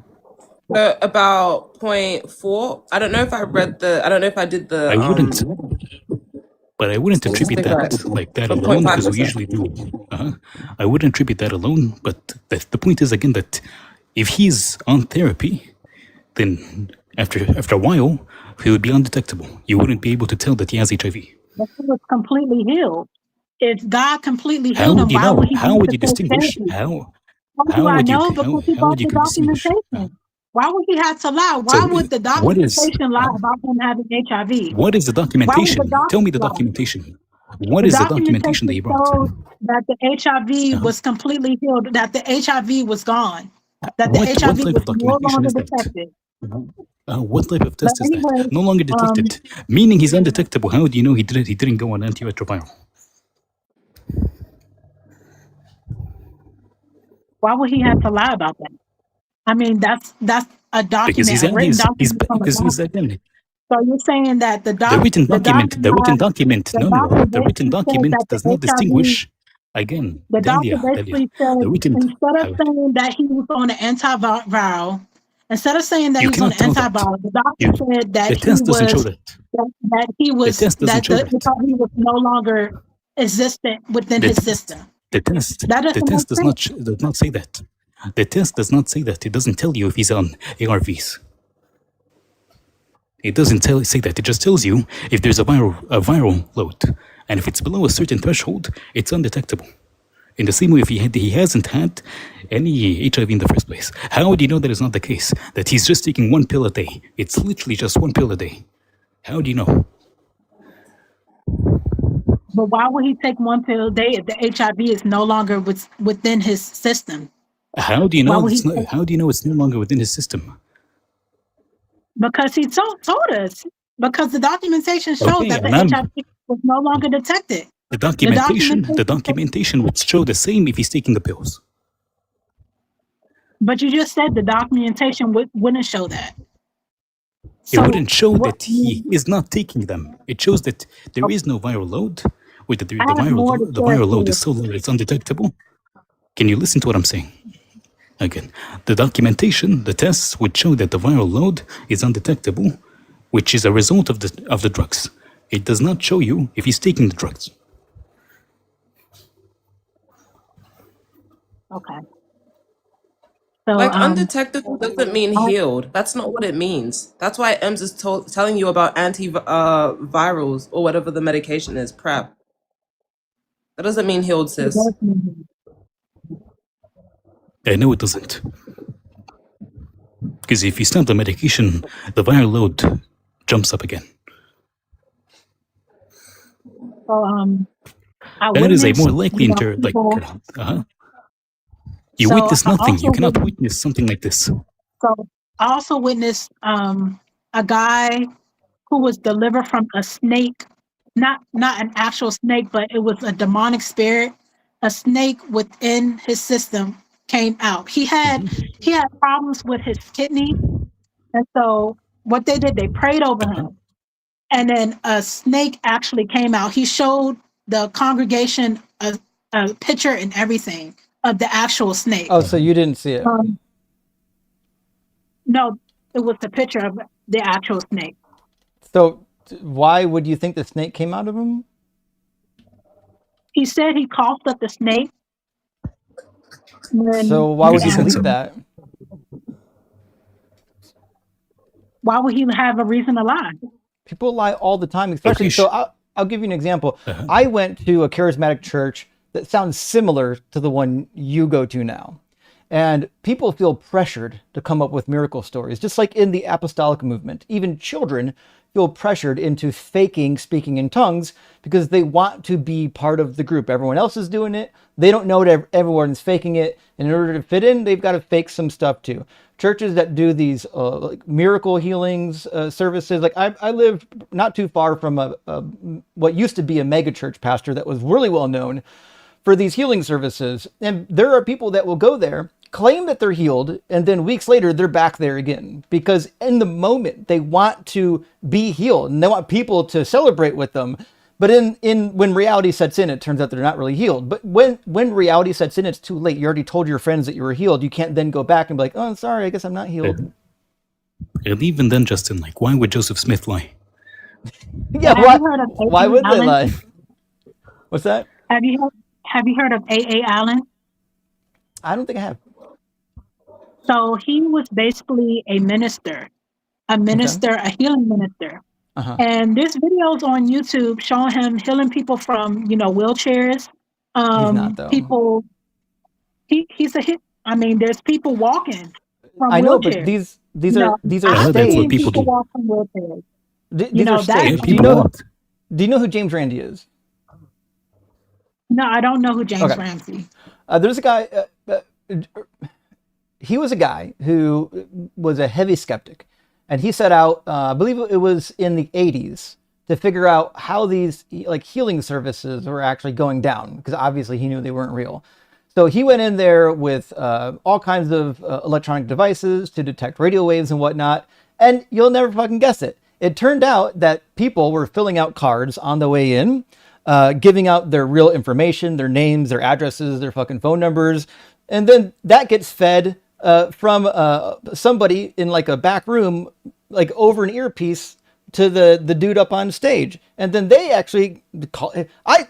So about 0.4. I don't know if I read the. I don't know if I did the. I wouldn't, but I wouldn't attribute statistic right. that like that So alone because we 0.5%. usually do. I wouldn't attribute that alone, but the point is again that if he's on therapy, then after a while he would be undetectable. You wouldn't be able to tell that he has HIV. But he was completely healed. If God completely How healed would him, you why know? would he How need would to you take distinguish? therapy? How Do I would you know? Because he how bought would you the distinguish? documentation. Why would he have to lie? So Why would the what is documentation lie about him having HIV? what is the Why would the documentation? Tell me doctor the lie? documentation. What The is the documentation that documentation he brought? shows that the HIV was completely healed, that the HIV was gone, that the What HIV type was of no documentation longer is that? detected. What type of But test is that? anyway, No longer detected, meaning he's undetectable. How do you know he didn't go on antiretroviral? why would he have to lie about that? I mean, that's a Because document, a written document from a because doctor. again, So you're saying that the written the doctor document, the written document, the no, doctor the written basically said document that the does not HIV, distinguish. Again, the doctor Delia, basically the said, written, instead of saying that he was on an antiviral, instead of saying that he you was on cannot an tell that. antiviral, the doctor said that The he test doesn't show was, that. that he The was, test doesn't that show the that. HIV was no longer existent within The his test, system. the test, That the doesn't test make sense. does not say that. The test does not say that. It doesn't tell you if he's on ARVs. It doesn't say that. It just tells you if there's a viral load, and if it's below a certain threshold, it's undetectable. In the same way, if he hasn't had any HIV in the first place, how would you know that is not the case? That he's just taking one pill a day. It's literally just one pill a day. How do you know? But why would he take one pill a day if the HIV is no longer within his system? How do you Why know would he it's not? take, How do you know it's no longer within his system? because he told us. Because the documentation shows Okay, that the and HIV was no longer detected. the The documentation would show the same if he's taking the pills. But you just said the documentation wouldn't show that. It So wouldn't show what? that he is not taking them. It shows that there is no viral load, or that the I have more to share viral load too. is so low that it's undetectable. Can you listen to what I'm saying? Again, the documentation, the tests would show that the viral load is undetectable, which is a result of the drugs. It does not show you if he's taking the drugs. Okay. So Like undetectable doesn't mean healed. That's not what it means. That's why EMS is telling you about virals or whatever the medication is, PrEP. That doesn't mean healed, sis. I know it doesn't. Because if you stop the medication, the viral load jumps up again. So I That is a witnessed, more likely people. You So witness I nothing. also You cannot witnessed, witness something like this. so I also witnessed a guy who was delivered from a snake, not an actual snake, but it was a demonic spirit. A snake within his system came out. He had problems with his kidney, and so what they did, they prayed over him, and then a snake actually came out. He showed the congregation a picture and everything of the actual snake. Oh, so you didn't see it? No, it was the picture of the actual snake. So why would you think the snake came out of him? He said he coughed up the snake. So why would Because he you said believe so. that? Why would he have a reason to lie? People lie all the time, especially. So I'll give you an example. I went to a charismatic church that sounds similar to the one you go to now. And people feel pressured to come up with miracle stories, just like in the apostolic movement. Even children feel pressured into faking speaking in tongues because they want to be part of the group. Everyone else is doing it. They don't know that everyone's faking it. And in order to fit in, they've got to fake some stuff too. Churches that do these like miracle healings services, like I lived not too far from what used to be a mega church pastor that was really well known for these healing services. And there are people that will go there, claim that they're healed, and then weeks later they're back there again because in the moment they want to be healed and they want people to celebrate with them. But when reality sets in, it turns out they're not really healed. But when reality sets in, it's too late. You already told your friends that you were healed. You can't then go back and be like, oh, sorry, I guess I'm not healed. And even then, Justin, like, why would Joseph Smith lie? Yeah, why would they lie? What's that? Have you heard of A.A. Allen? I don't think I have. So he was basically a minister, a healing minister. Uh-huh. And there's videos on YouTube showing him healing people from, wheelchairs. He's not though. People, he's a hit. I mean, there's people walking from I know, wheelchairs. but these are I've staged. seen people walk from wheelchairs. These are staged. Do you know who James Randi is? No, I don't know who James Ramsey. There's a guy. He was a guy who was a heavy skeptic, and he set out, I believe it was in the 80s, to figure out how these like healing services were actually going down, because obviously he knew they weren't real. So he went in there with all kinds of electronic devices to detect radio waves and whatnot, and you'll never fucking guess it. It turned out that people were filling out cards on the way in, giving out their real information, their names, their addresses, their fucking phone numbers, and then that gets fed from somebody in like a back room, like over an earpiece to the dude up on stage. And then they actually call,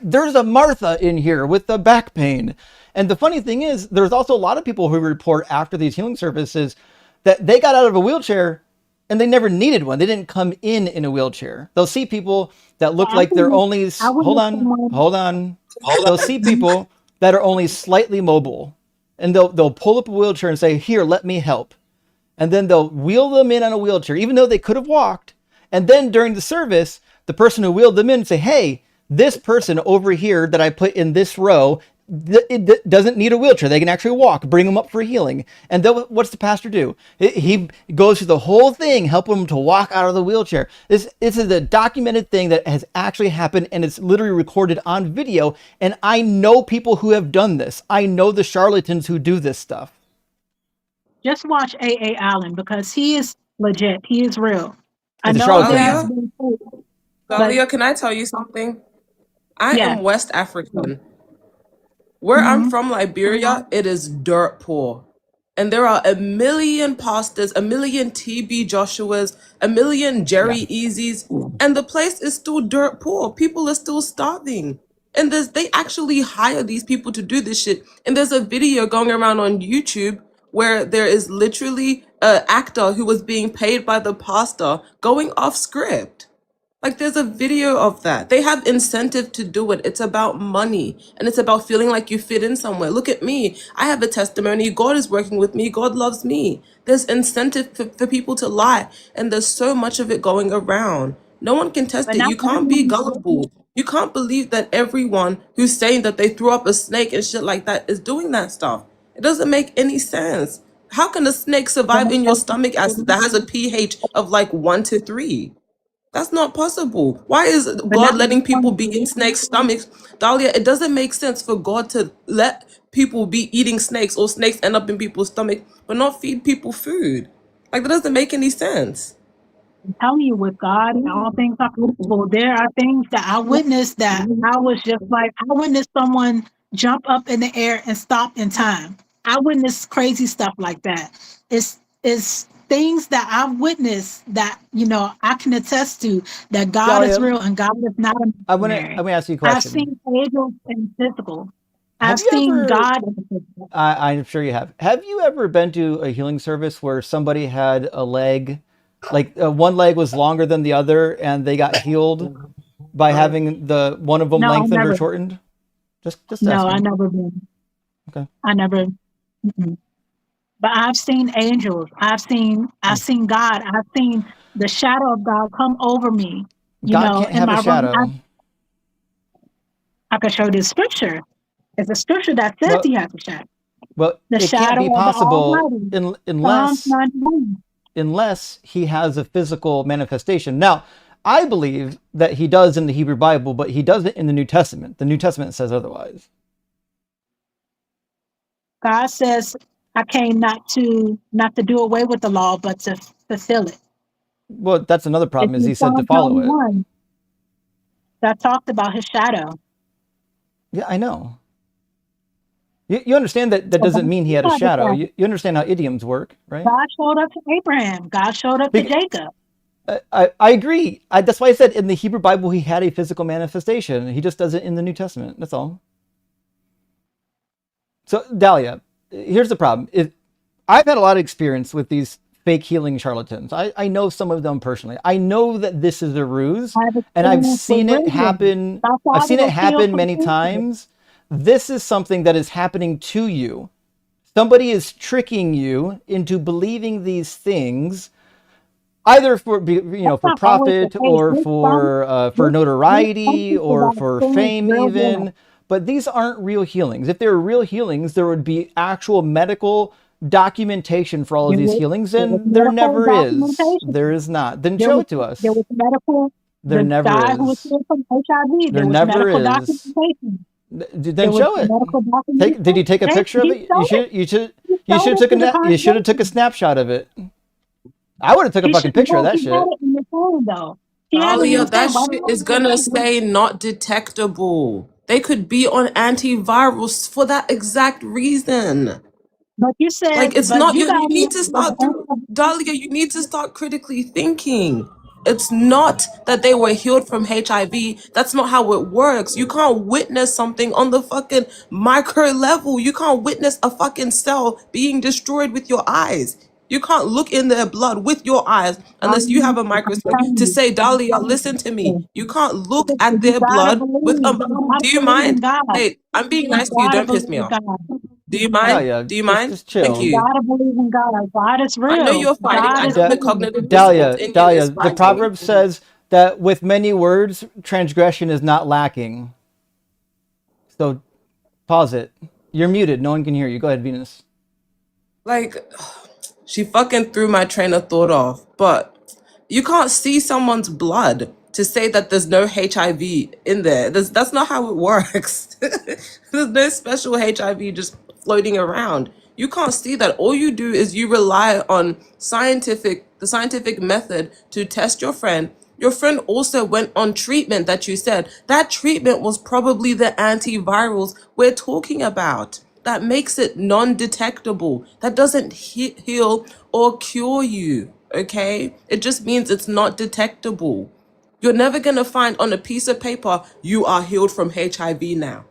there's a Martha in here with the back pain. And the funny thing is, there's also a lot of people who report after these healing services that they got out of a wheelchair and they never needed one. They didn't come in a wheelchair. They'll see people that look like they're only, hold on. They'll see people that are only slightly mobile, and they'll pull up a wheelchair and say, here, let me help. And then they'll wheel them in on a wheelchair, even though they could have walked. And then during the service, the person who wheeled them in say, hey, this person over here that I put in this row, it doesn't need a wheelchair. They can actually walk. Bring them up for healing. And then what's the pastor do? He goes through the whole thing, helping them to walk out of the wheelchair. This is a documented thing that has actually happened, and it's literally recorded on video. And I know people who have done this. I know the charlatans who do this stuff. Just watch A.A. Allen because he is legit. He is real. He's I know Galia, but can I tell you something? I Yeah. am West African. Where I'm from, Liberia, it is dirt poor. And there are a million pastors, a million TB Joshuas, a million Jerry Easies, and the place is still dirt poor. People are still starving. And they actually hire these people to do this shit. And there's a video going around on YouTube where there is literally an actor who was being paid by the pastor going off script. Like there's a video of that. They have incentive to do it. It's about money and it's about feeling like you fit in somewhere. Look at me. I have a testimony. God is working with me. God loves me. There's incentive for people to lie and there's so much of it going around. No one can test But it. not You can't be everyone. gullible. You can't believe that everyone who's saying that they threw up a snake and shit like that is doing that stuff. It doesn't make any sense. How can a snake survive in your stomach acid that has a pH of like 1 to 3? That's not possible. Why is But God not letting people everyone. be in snake stomachs? Dahlia, it doesn't make sense for God to let people be eating snakes or snakes end up in people's stomach, but not feed people food. Like, that doesn't make any sense. I'm telling you, with God, all things are possible. There are things that I witnessed that I was just like, I witnessed someone jump up in the air and stop in time. I witnessed crazy stuff like that. It's things that I've witnessed that I can attest to that God is Dahlia, real and God is not I'm gonna imaginary. I'm gonna ask you a I've question. seen angels in physical. Have I've you seen ever? God in the physical. I'm sure you have. Have you ever been to a healing service where somebody had a leg, like one leg was longer than the other, and they got healed by having the one of them No, I lengthened or never. shortened? Just No, I asking. never been. Okay. I never. Mm-mm. But I've seen angels. I've seen God. I've seen the shadow of God come over me. God can't In have a my room. shadow. I could show you the scripture. It's a scripture that says Well, he has a shadow. well, The it can't be shadow of the possible Almighty. Psalms unless 91. he has a physical manifestation. Now, I believe that he does in the Hebrew Bible, but he doesn't in the New Testament. The New Testament says otherwise. God says, I came not to do away with the law, but to fulfill it. Well, that's another It's problem is in he said to Psalms follow it. 91 that talked about his shadow. Yeah, I know. You understand that So doesn't God mean he had a had a shadow. shadow. You understand how idioms work, right? God showed up to Abraham. God showed up to Bec- Jacob. I agree. That's why I said in the Hebrew Bible he had a physical manifestation. He just does it in the New Testament. That's all. So Dahlia, here's the problem. I've had a lot of experience with these fake healing charlatans. I know some of them personally. I know that this is a ruse, I have and I've experienced with seen it radio. happen. My I've father seen it was healed happen from many cancer. times. This is something that is happening to you. Somebody is tricking you into believing these things, either That's for not always the profit case. or for This some notoriety people or got for experienced fame real good. even. But these aren't real healings. If they were real healings, there would be actual medical documentation for all of There these was, healings, there was and there medical never is. There documentation. is not. Then There show was it to there us. was medical. There The never guy who was is. healed from HIV. There There was never medical is. documentation. Then There was show it. medical Did you documentation. take a picture of He it? showed it. He You showed should it took to the you should have took a congregation. snapshot of it. I would have took a He fucking should picture of know. that He had shit. it in his phone though. He had it in Dahlia, his that phone. Why shit did is he gonna have it? say not detectable. They could be on antivirals for that exact reason. But you said, Like it's but not you you got need me. to start Dahlia, you need to start critically thinking. It's not that they were healed from HIV. That's not how it works. You can't witness something on the fucking micro level. You can't witness a fucking cell being destroyed with your eyes. You can't look in their blood with your eyes unless you have a I'm microscope telling to you. say, Dahlia, listen to me. You can't look at You their gotta blood with believe. You gotta do you believe in mind? God. Hey, I'm being You nice to you. gotta Don't piss believe me in off. God. Do you mind? Dahlia, Do you mind? just Thank You chill. you. gotta believe in God. God is I know real. you're fighting. God I is know the real. cognitive dissonance in you Dahlia, is the frightening. proverb says that with many words, transgression is not lacking. So pause it. You're muted. No one can hear you. Go ahead, Venus. Like, she fucking threw my train of thought off. But you can't see someone's blood to say that there's no HIV in there. That's not how it works. There's no special HIV just floating around. You can't see that. All you do is you rely on the scientific method to test your friend. Your friend also went on treatment that you said. That treatment was probably the antivirals we're talking about. That makes it non-detectable. That doesn't heal or cure you, okay? It just means it's not detectable. You're never going to find on a piece of paper, you are healed from HIV now.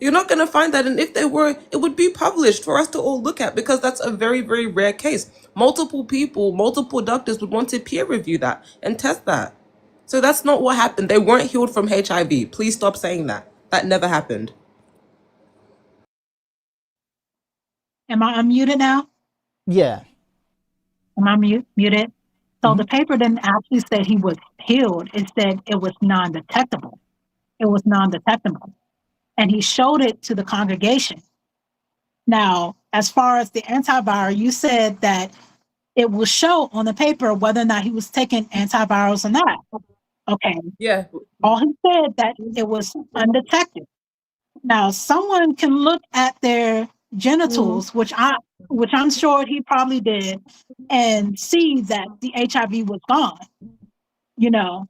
You're not going to find that. And if they were, it would be published for us to all look at because that's a very, very rare case. Multiple people, multiple doctors would want to peer review that and test that. So that's not what happened. They weren't healed from HIV. Please stop saying that. That never happened. Am I unmuted now? Yeah. Am I muted? So the Mhm. paper didn't actually say he was healed. It said it was non-detectable. It was non-detectable. And he showed it to the congregation. Now, as far as the antiviral, you said that it will show on the paper whether or not he was taking antivirals or not. Okay. Yeah. All he said that it was undetected. Now, someone can look at their genitals, which I'm sure he probably did, and see that the HIV was gone, you know.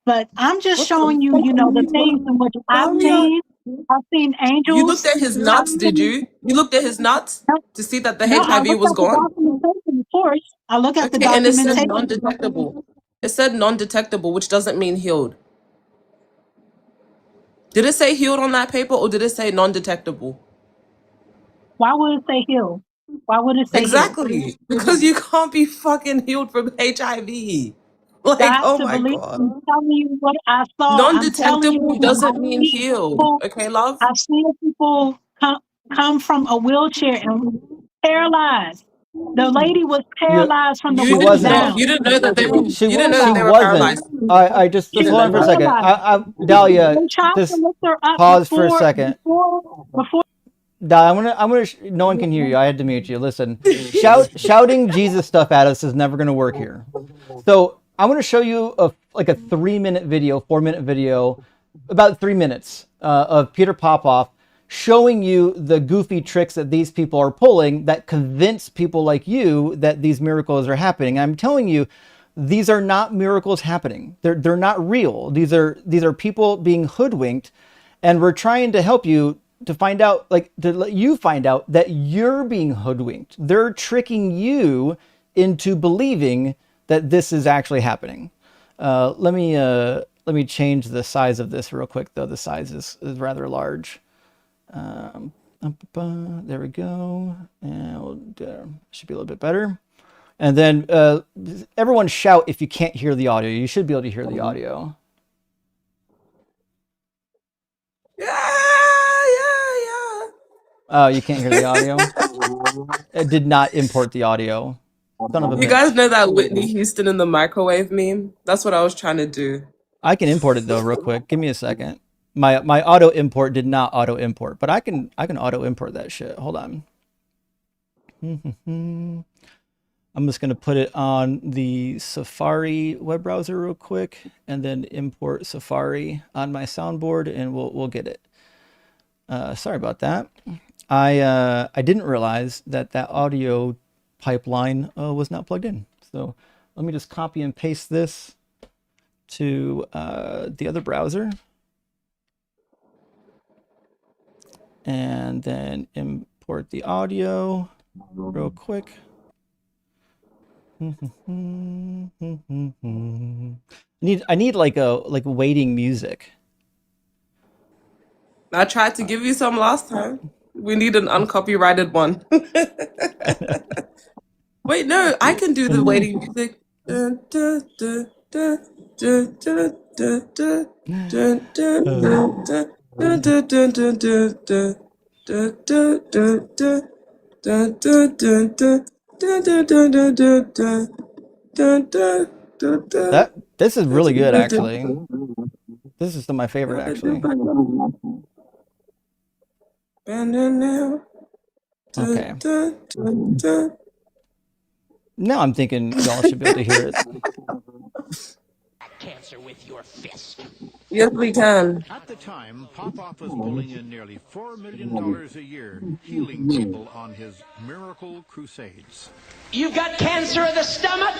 But I'm just What the showing you, fuck are the you things in which I've talking about? seen. I've seen You looked angels. at his I've nuts, did seen, you? You looked at his nuts no, to see that the no, I HIV looked was at the gone? documentation, of course. I look at the Okay, and it said documentation. non-detectable. It said non-detectable, which doesn't mean healed. Did it say healed on that paper or did it say non-detectable? Why would it say healed? Why would it say healed? Exactly. Because you can't be fucking healed from HIV. Like, Got oh to my believe. God. I'm telling you what I saw. I'm telling you, Non-detectable doesn't I've mean seen healed. people. Okay, love? I've seen people come from a wheelchair and paralyzed. The lady was You paralyzed from the she You waist didn't know. wasn't. down. You didn't know that they were. You didn't know She that they Paralyzed. were wasn't. paralyzed. I just You just didn't hold know on for a that. second. Paralyzed. Dahlia, They tried to just lift her up pause for a second. before. Dahlia, no one can hear you. I had to mute you. Listen, shouting Jesus stuff at us is never going to work here. So I'm going to show you a 3-minute video, 4-minute video, about 3 minutes of Peter Popoff showing you the goofy tricks that these people are pulling that convince people like you that these miracles are happening. I'm telling you, these are not miracles happening. They're not real. These are people being hoodwinked, and we're trying to help you to find out, to let you find out that you're being hoodwinked. They're tricking you into believing that this is actually happening. Let me change the size of this real quick, though. The size is rather large. There we go. And should be a little bit better. And then everyone shout if you can't hear the audio. You should be able to hear the audio. Yeah. Oh, you can't hear the audio? It did not import the audio. Son of a You guys bitch. know that Whitney Houston in the microwave meme? That's what I was trying to do. I can import it though real quick. Give me a second. My auto import did not auto import, but I can auto import that shit. Hold on. I'm just gonna put it on the Safari web browser real quick, and then import Safari on my soundboard, and we'll get it. Sorry about that. I didn't realize that audio pipeline was not plugged in. So let me just copy and paste this to the other browser, and then import the audio real quick. I need like waiting music. I tried to give you some last time. We need an uncopyrighted one. Wait, no, I can do the waiting music. This is really good, actually. This is my favorite, actually. Okay. Now I'm thinking y'all should be able to hear it. Cancer with your fist. Yes, we can. At the time, Popoff was pulling in nearly $4 million a year, healing people on his miracle crusades. You've got cancer of the stomach?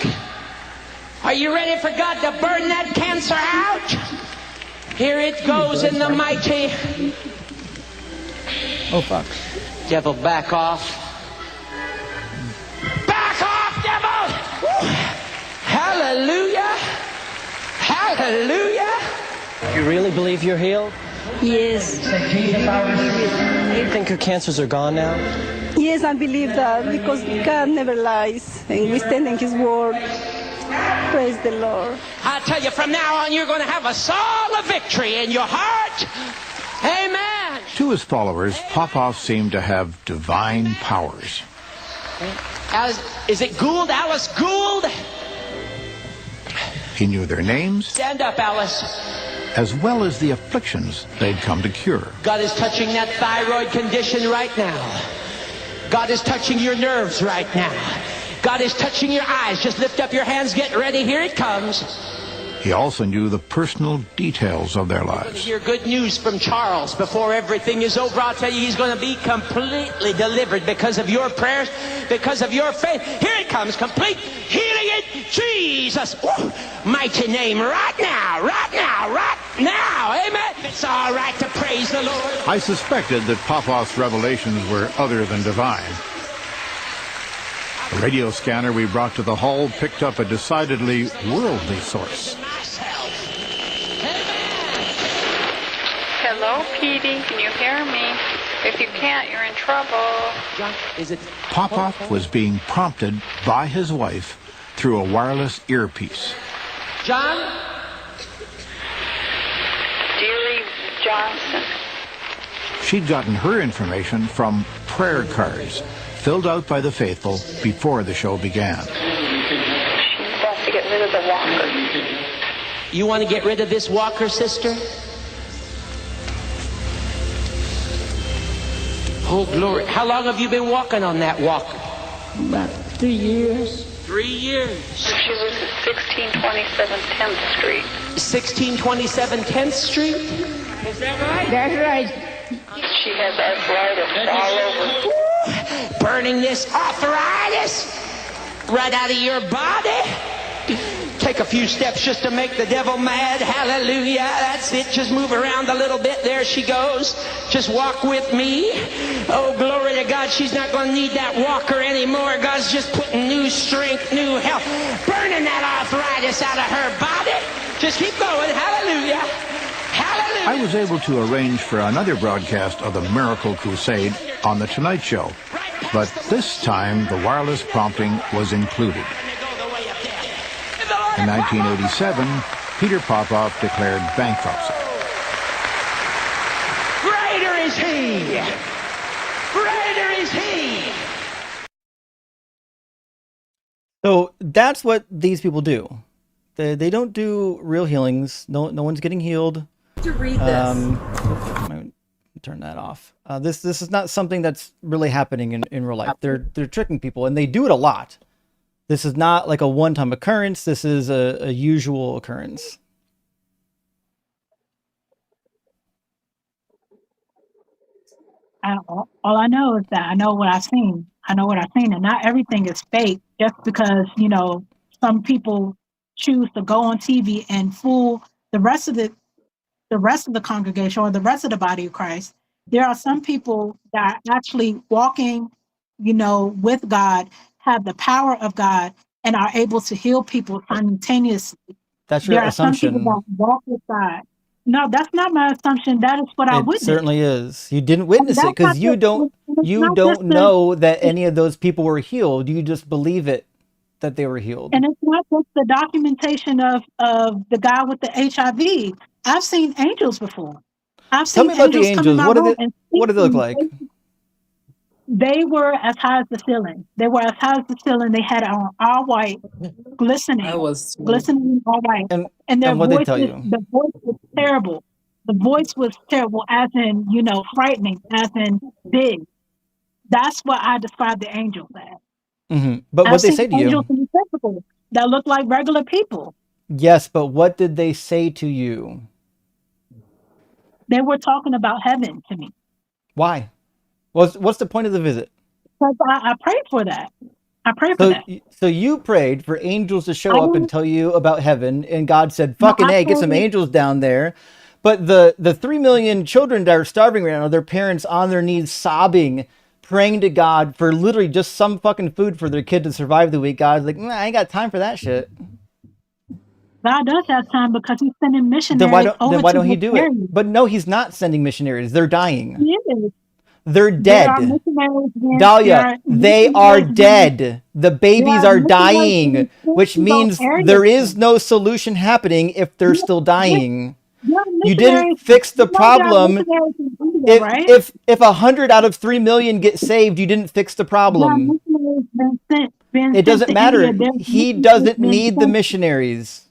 Are you ready for God to burn that cancer out? Here it goes in the mighty. Oh, fuck. Devil, back off. Back off, devil! Woo. Hallelujah! Hallelujah! You really believe you're healed? Yes. You think your cancers are gone now? Yes, I believe that because God never lies and we stand in His word. Praise the Lord. I tell you, from now on, you're going to have a song of victory in your heart. Amen. To his followers, Popoff seemed to have divine powers. Is it Gould? Alice Gould? He knew their names, Stand up, Alice. as well as the afflictions they'd come to cure. God is touching that thyroid condition right now. God is touching your nerves right now. God is touching your eyes. Just lift up your hands, get ready, here it comes. He also knew the personal details of their You're going to lives. hear good news from Charles before everything is over. I'll tell you, he's going to be completely delivered because of your prayers, because of your faith. Here it comes, complete healing in Jesus' mighty name, right now, right now, right now. Amen. It's all right to praise the Lord. I suspected that Popoff's revelations were other than divine. The radio scanner we brought to the hall picked up a decidedly worldly source. Hello, Petey. Can you hear me? If you can't, you're in trouble. John, is it Popoff was being prompted by his wife through a wireless earpiece. John? Deary Johnson. She'd gotten her information from prayer cards filled out by the faithful before the show began. She wants to get rid of the walker. You want to get rid of this walker, sister? Oh, glory. How long have you been walking on that walker? About 3 years. 3 years. She lives at 1627 10th Street. 1627 10th Street? Is that right? That's right. She has arthritis all over. Burning this arthritis right out of your body. Take a few steps just to make the devil mad. Hallelujah. That's it. Just move around a little bit. There she goes. Just walk with me. Oh, glory to God. She's not going to need that walker anymore. God's just putting new strength, new health, burning that arthritis out of her body. Just keep going. Hallelujah. Hallelujah. I was able to arrange for another broadcast of the Miracle Crusade on The Tonight Show, but this time the wireless prompting was included. In 1987, Peter Popoff declared bankruptcy. Greater is he. Greater is he. So that's what these people do. They don't do real healings. No one's getting healed. To read this. I'm gonna turn that off. This is not something that's really happening in real life. They're tricking people, and they do it a lot. This is not like a one-time occurrence. This is a usual occurrence. All I know is that I know what I've seen. I know what I've seen, and not everything is fake. Just because some people choose to go on TV and fool the rest of the congregation or the rest of the body of Christ. There are some people that are actually walking, with God, have the power of God, and are able to heal people simultaneously. That's your There are some assumption. people that walk with God. No, that's not my assumption. That is what I It witnessed. certainly is. You didn't witness it That's because not you the- don't it's not just the- know that any of those people were healed. You just believe it that they were healed. And it's not just the documentation of the guy with the HIV. I've seen angels before. I've Tell seen me about the angels come in angels. my What room did and what do they look speak to like? me. They were as high as the ceiling. They were as high as the ceiling. They had on all white, glistening, glistening all white. And their what'd they tell you? the voice was terrible. The voice was terrible, as in, frightening, as in big. That's what I describe the angels as. Hmm. But I've what they seen say to you? angels in the physical that look like regular people. Yes, but what did they say to you? They were talking about heaven to me. Why? What's the point of the visit? Because I prayed for that. I prayed for So, that. so you prayed for angels to show I up and didn't- tell you about heaven, and God said, No, "Fucking I hey, get some prayed- angels down there." But the 3 million children that are starving right now, their parents on their knees sobbing, praying to God for literally just some fucking food for their kid to survive the week. God's like, I ain't got time for that shit. God does have time because he's sending Then missionaries why don't over then why to don't he this do it? area. But no, he's not sending missionaries. They're dying. He is. They're There are dead. missionaries being, Dahlia, they are dead. The babies are dying, which means there is no solution happening if they're still dying. You didn't fix the problem. If 100 out of 3 million get saved, you didn't fix the problem. It doesn't matter. He doesn't need the missionaries.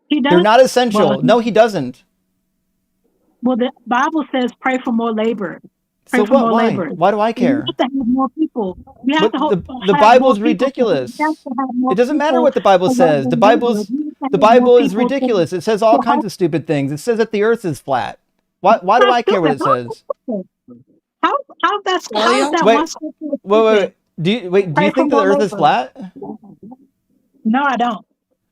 They're not essential. No, he doesn't. Well, the Bible says pray for more laborers. Pray So for what? more Why? laborers. Why do I We care? have to have more people. We have But to the have Bible more is people. ridiculous. We have to have more It doesn't matter people what the Bible to says. work The with laborers. Bible's We have to the have more Bible is people ridiculous. It says to all help. kinds of stupid things. It says that the earth is flat. Why do I care what it says? How's that Wait, one scripture wait, wait. Do you Pray for think that the more earth is laborers. flat? No, I don't.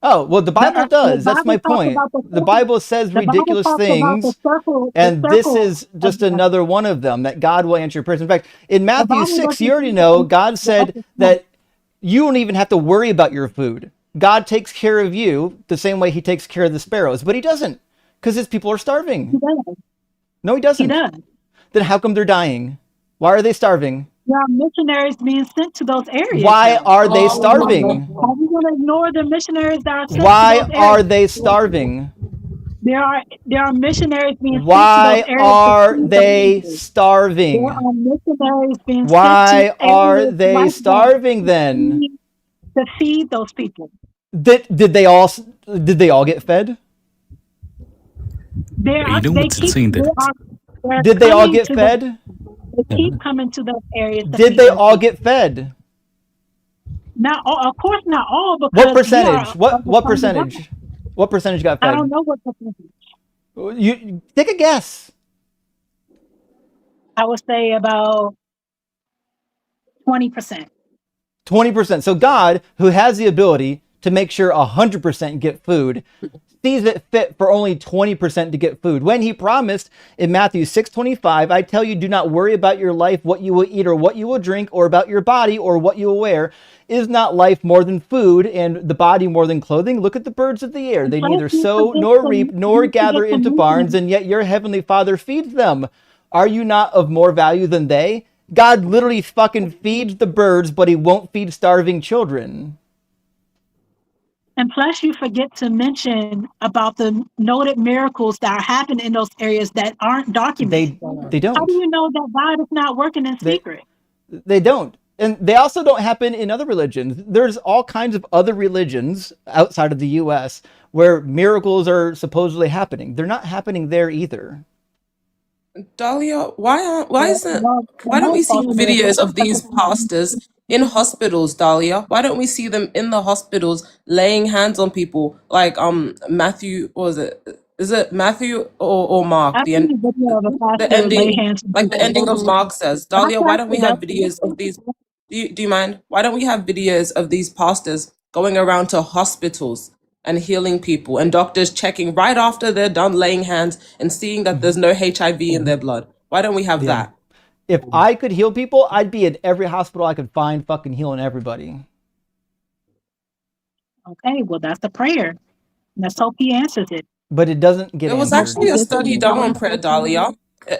Oh, well, the Bible does. That's my Bible talks point. about the The circle. Bible says The Bible ridiculous talks about the things, circle. and this is just another one of them, that God will answer your prayers. In fact, in Matthew Bible 6, you doesn't already say know, that God said the earth is that you don't even have to worry about your food. God takes care of you the same way he takes care of the sparrows, but he doesn't, because his people are starving. He does. No, he doesn't. He does. Then how come they're dying? Why are they starving? There are missionaries being sent to those areas. Why though. are they starving? Are we going to ignore the missionaries that are sent Why to those are areas? they starving? There are missionaries being Why sent to those areas. are To feed they the starving? There are missionaries being Why sent to are areas they like starving that then? to feed those people. Did they all get fed? You know what's insane? That Did they all get fed? They keep coming to those areas. to Did feed they those all people. get fed? Not all, of course, not all. Because What we percentage? are What from the percentage? government. What percentage got I fed? don't know what percentage. You take a guess. I would say about 20%. 20%. So God, who has the ability to make sure 100% get food, sees it fit for only 20% to get food. When he promised in Matthew 6:25, I tell you, do not worry about your life, what you will eat or what you will drink, or about your body or what you will wear. Is not life more than food and the body more than clothing? Look at the birds of the air. They neither sow nor reap nor gather into barns, and yet your heavenly Father feeds them. Are you not of more value than they? God literally fucking feeds the birds, but he won't feed starving children. And plus, you forget to mention about the noted miracles that are happening in those areas that aren't documented. They don't. How do you know that God is not working in secret? They don't. And they also don't happen in other religions. There's all kinds of other religions outside of the US where miracles are supposedly happening. They're not happening there either. Dahlia, why don't we see videos of these pastors in hospitals, Dahlia? Why don't we see them in the hospitals laying hands on people like Matthew, what was it? Is it Matthew or Mark? I've seen a video of a pastor lay ending, hands on like the people. ending of Mark says. Dahlia, why don't we have videos of these? Do you mind? Why don't we have videos of these pastors going around to hospitals and healing people, and doctors checking right after they're done laying hands and seeing that there's no HIV in their blood? Why don't we have that? If I could heal people, I'd be at every hospital I could find, fucking healing everybody. Okay, well, that's the prayer. Let's hope he answers it. But it doesn't get There was answered. actually a study done on prayer, Dahlia.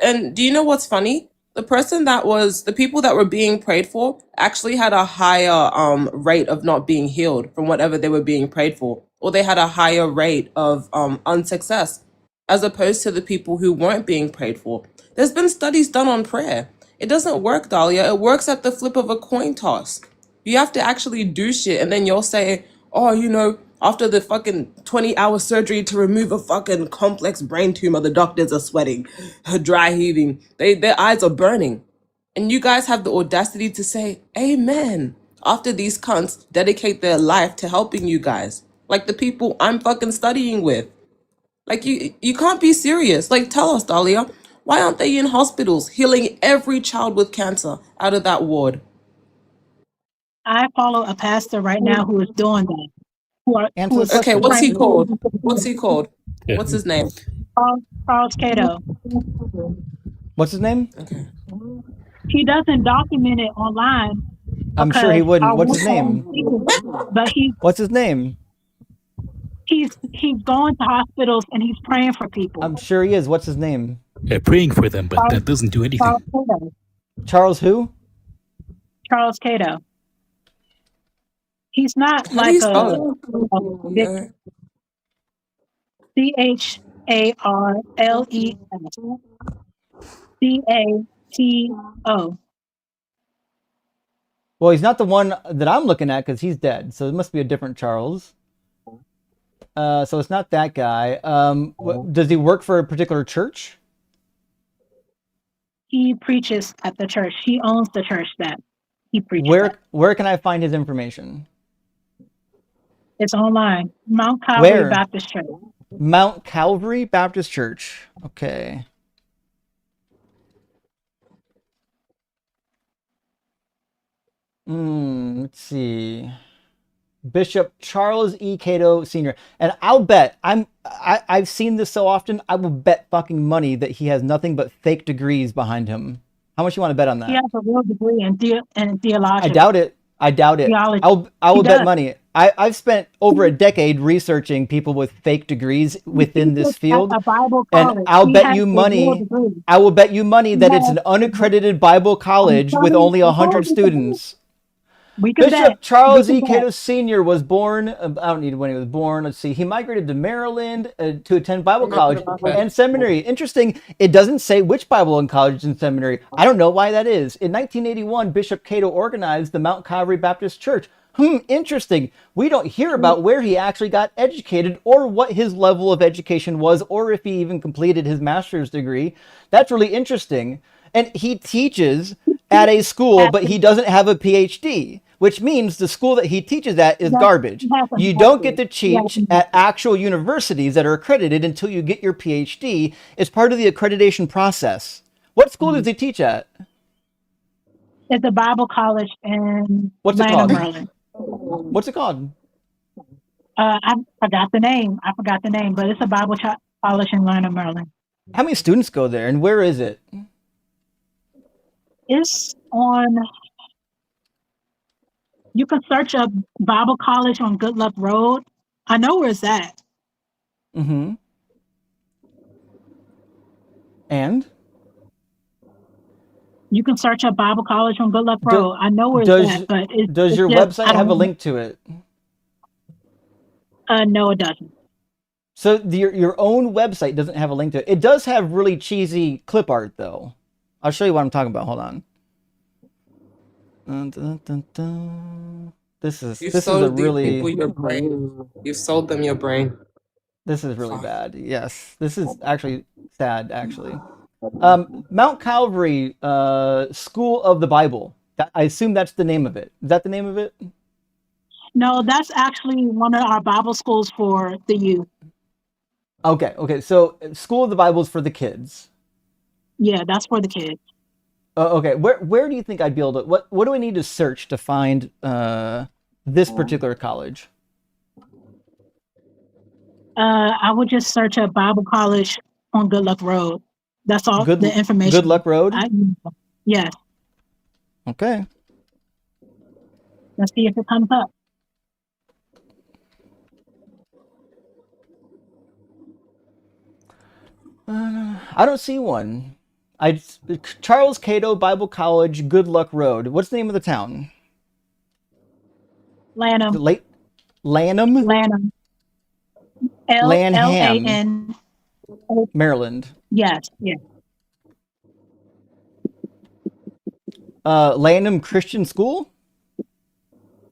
And do you know what's funny? The people that were being prayed for actually had a higher rate of not being healed from whatever they were being prayed for, or they had a higher rate of unsuccess, as opposed to the people who weren't being prayed for. There's been studies done on prayer. It doesn't work, Dahlia. It works at the flip of a coin toss. You have to actually do shit, and then you'll say, oh, after the fucking 20-hour surgery to remove a fucking complex brain tumor, the doctors are sweating, dry heaving, their eyes are burning. And you guys have the audacity to say, amen, after these cunts dedicate their life to helping you guys. Like the people I'm fucking studying with. Like, you can't be serious. Like, tell us, Dahlia, why aren't they in hospitals healing every child with cancer out of that ward? I follow a pastor right now who is doing that. Answer the Okay, question. what's he called? What's he called? What's his name? Charles Cato. What's his name? Okay. He doesn't document it online. I'm sure he wouldn't. What's his name? But What's his name? he's going to hospitals and he's praying for people. I'm sure he is. What's his name? praying for them, but that doesn't do anything. Charles Cato. Charles who? Charles Cato. He's not How do you like spell a big it? CharlesCato. Well, he's not the one that I'm looking at because he's dead. So it must be a different Charles. So it's not that guy. Does he work for a particular church? He preaches at the church. He owns the church that he preaches at. Where can I find his information? It's online. Mount Calvary Where? Baptist Church. Mount Calvary Baptist Church. Okay. Let's see. Bishop Charles E. Cato Sr. And I'll bet I've seen this so often. I will bet fucking money that he has nothing but fake degrees behind him. How much you want to bet on that? He has a real degree in theology. I doubt it. I doubt it. Theology. I will He bet does. money. I've spent over a decade researching people with fake degrees within this field, At a Bible and college. I'll He bet has you a real money. degree. I will bet you money that it's an has- unaccredited Bible college with only 100 students. We can Bishop bet. Charles We E. can Cato bet. Sr. was born, I don't need when he was born. Let's see. He migrated to Maryland to attend Bible college and seminary. Interesting. It doesn't say which Bible and college and seminary. I don't know why that is. In 1981, Bishop Cato organized the Mount Calvary Baptist Church. Interesting. We don't hear about where he actually got educated or what his level of education was or if he even completed his master's degree. That's really interesting. And he teaches at a school, but he doesn't have a PhD, which means the school that he teaches at is garbage. You don't get to teach at actual universities that are accredited until you get your PhD. It's part of the accreditation process. What school does he teach at? It's a Bible college in What's it Atlanta, called? Maryland. What's it called? I forgot the name. But it's a Bible college in Atlanta, Maryland. How many students go there and where is it? It's on. You can search up Bible College on Good Luck Road. I know where it's at. Mm-hmm. And? You can search up Bible College on Good Luck Road. I know where it's at, but does your just, website have a link to it? No, it doesn't. So your own website doesn't have a link to it. It does have really cheesy clip art, though. I'll show you what I'm talking about. Hold on. Dun, dun, dun, dun. This is a really people your brain. You sold them your brain. This is really bad. Yes, this is actually sad. Actually, Mount Calvary School of the Bible. I assume that's the name of it. Is that the name of it? No, that's actually one of our Bible schools for the youth. Okay. So School of the Bible is for the kids. Yeah, that's for the kids. Okay. Where do you think I'd be able to? What do I need to search to find this particular college? I would just search a Bible college on Good Luck Road. That's all the information. Good Luck Road? Yes. Okay. Let's see if it comes up. I don't see one. Charles Cato Bible College, Good Luck Road. What's the name of the town? Lanham. Lanham? Lanham. Lanham. Maryland. Yes. Lanham Christian School?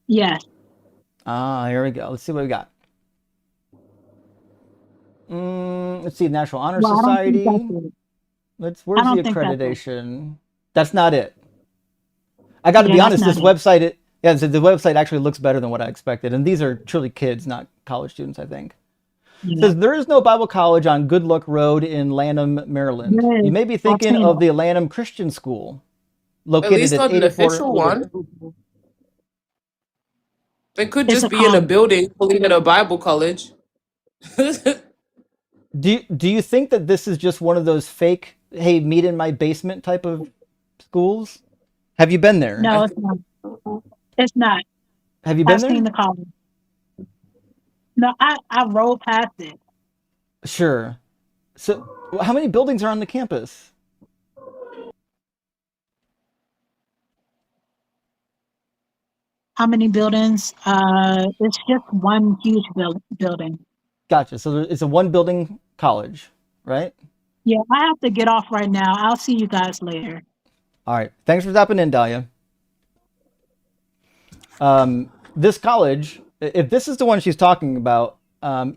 Yes. Here we go. Let's see what we got. Let's see, National Honor Society. Where's the accreditation? That's not it. I got to be honest. This website, the website actually looks better than what I expected, and these are truly kids, not college students, I think. It says there is no Bible college on Good Luck Road in Lanham, Maryland. You may be thinking of the Lanham Christian School, located at 84. At least not an official one. They could just be in a building calling it a Bible college. Do you think that this is just one of those fake, hey, meet in my basement type of schools? Have you been there? No, it's not. It's not. Have you been there? I've seen the college. No, I rode past it. Sure. So How many buildings are on the campus? How many buildings? It's just one huge building. Gotcha. So it's a one building college, right? Yeah, I have to get off right now. I'll see you guys later. All right. Thanks for stopping in, Dahlia. This college, if this is the one she's talking about,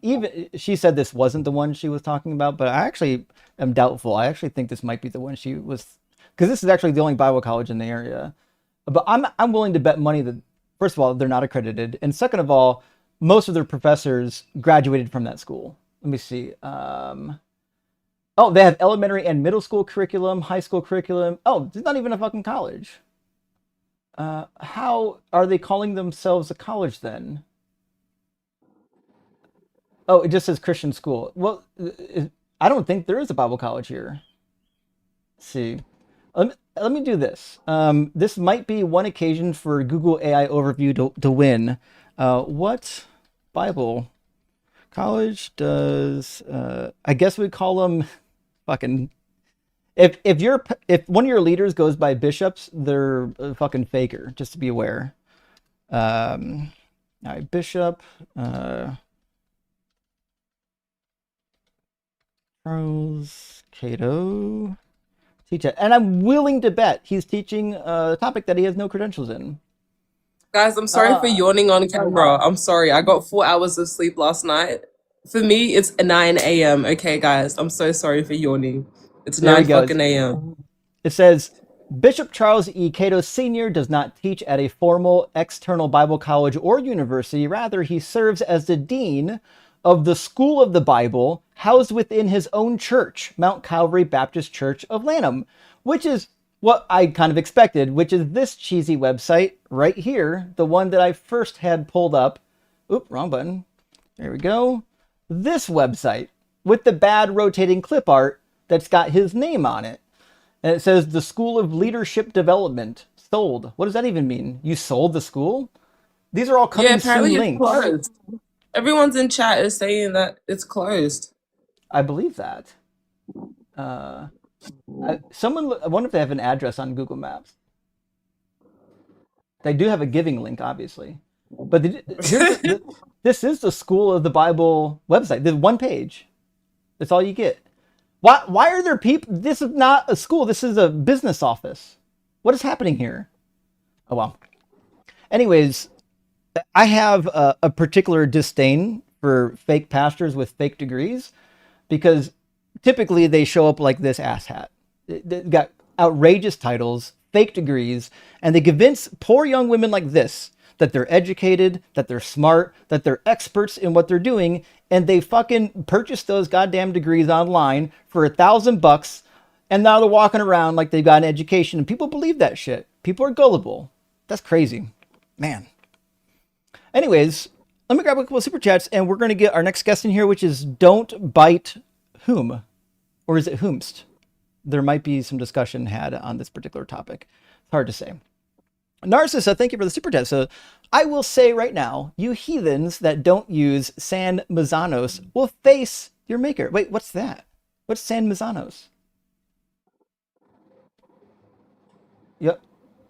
even she said this wasn't the one she was talking about, but I actually am doubtful. I actually think this might be the one she was, because this is actually the only Bible college in the area. But I'm willing to bet money that, first of all, they're not accredited, and second of all, most of their professors graduated from that school. Let me see. Oh, they have elementary and middle school curriculum, high school curriculum. Oh, it's not even a fucking college. How are they calling themselves a college then? Oh, it just says Christian school. Well, I don't think there is a Bible college here. Let's see. Let me do this. This might be one occasion for Google AI overview to win. What Bible college does, I guess we'd call them fucking, if one of your leaders goes by bishops, they're a fucking faker, just to be aware. All right, Bishop, Charles Cato, teach it. And I'm willing to bet he's teaching a topic that he has no credentials in. Guys, I'm sorry for yawning on camera. I'm sorry. I got 4 hours of sleep last night. For me, it's 9 a.m. Okay, guys, I'm so sorry for yawning. It's There 9 he goes. fucking a.m. It says, Bishop Charles E. Cato Sr. does not teach at a formal external Bible college or university. Rather, he serves as the dean of the School of the Bible, housed within his own church, Mount Calvary Baptist Church of Lanham, which is what I kind of expected, which is this cheesy website right here, the one that I first had pulled up. Oop, wrong button. There we go. This website with the bad rotating clip art that's got his name on it. And it says the School of Leadership Development sold. What does that even mean? You sold the school? These are all coming apparently soon it's links. closed. Everyone's in chat is saying that it's closed. I believe that. I wonder if they have an address on Google Maps. They do have a giving link, obviously. But this is the School of the Bible website. There's one page. That's all you get. Why are there people? This is not a school. This is a business office. What is happening here? Oh, well. Anyways, I have a particular disdain for fake pastors with fake degrees because typically they show up like this asshat. They've got outrageous titles, fake degrees, and they convince poor young women like this that they're educated, that they're smart, that they're experts in what they're doing, and they fucking purchase those goddamn degrees online for $1,000, and now they're walking around like they've got an education, and people believe that shit. People are gullible. That's crazy. Man. Anyways, let me grab a couple of super chats, and we're going to get our next guest in here, which is Don't Bite Whom? Or is it Whomst? There might be some discussion had on this particular topic. It's hard to say. Narcissa, thank you for the super chat. So I will say right now, you heathens that don't use San Mazanos will face your maker. Wait, what's that? What's San Mazanos? Yep.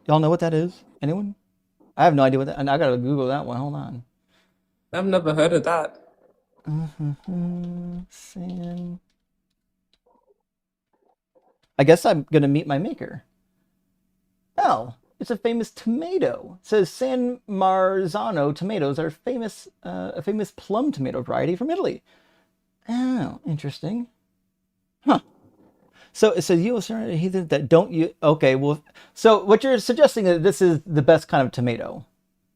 Y'all know what that is? Anyone? I have no idea what that, and I gotta Google that one. Hold on. I've never heard of that. San. I guess I'm gonna meet my maker. Oh, it's a famous tomato. It says San Marzano tomatoes are famous, a famous plum tomato variety from Italy. Oh, interesting. Huh. So it says you heathen that don't you? Okay, well, so what you're suggesting is this is the best kind of tomato.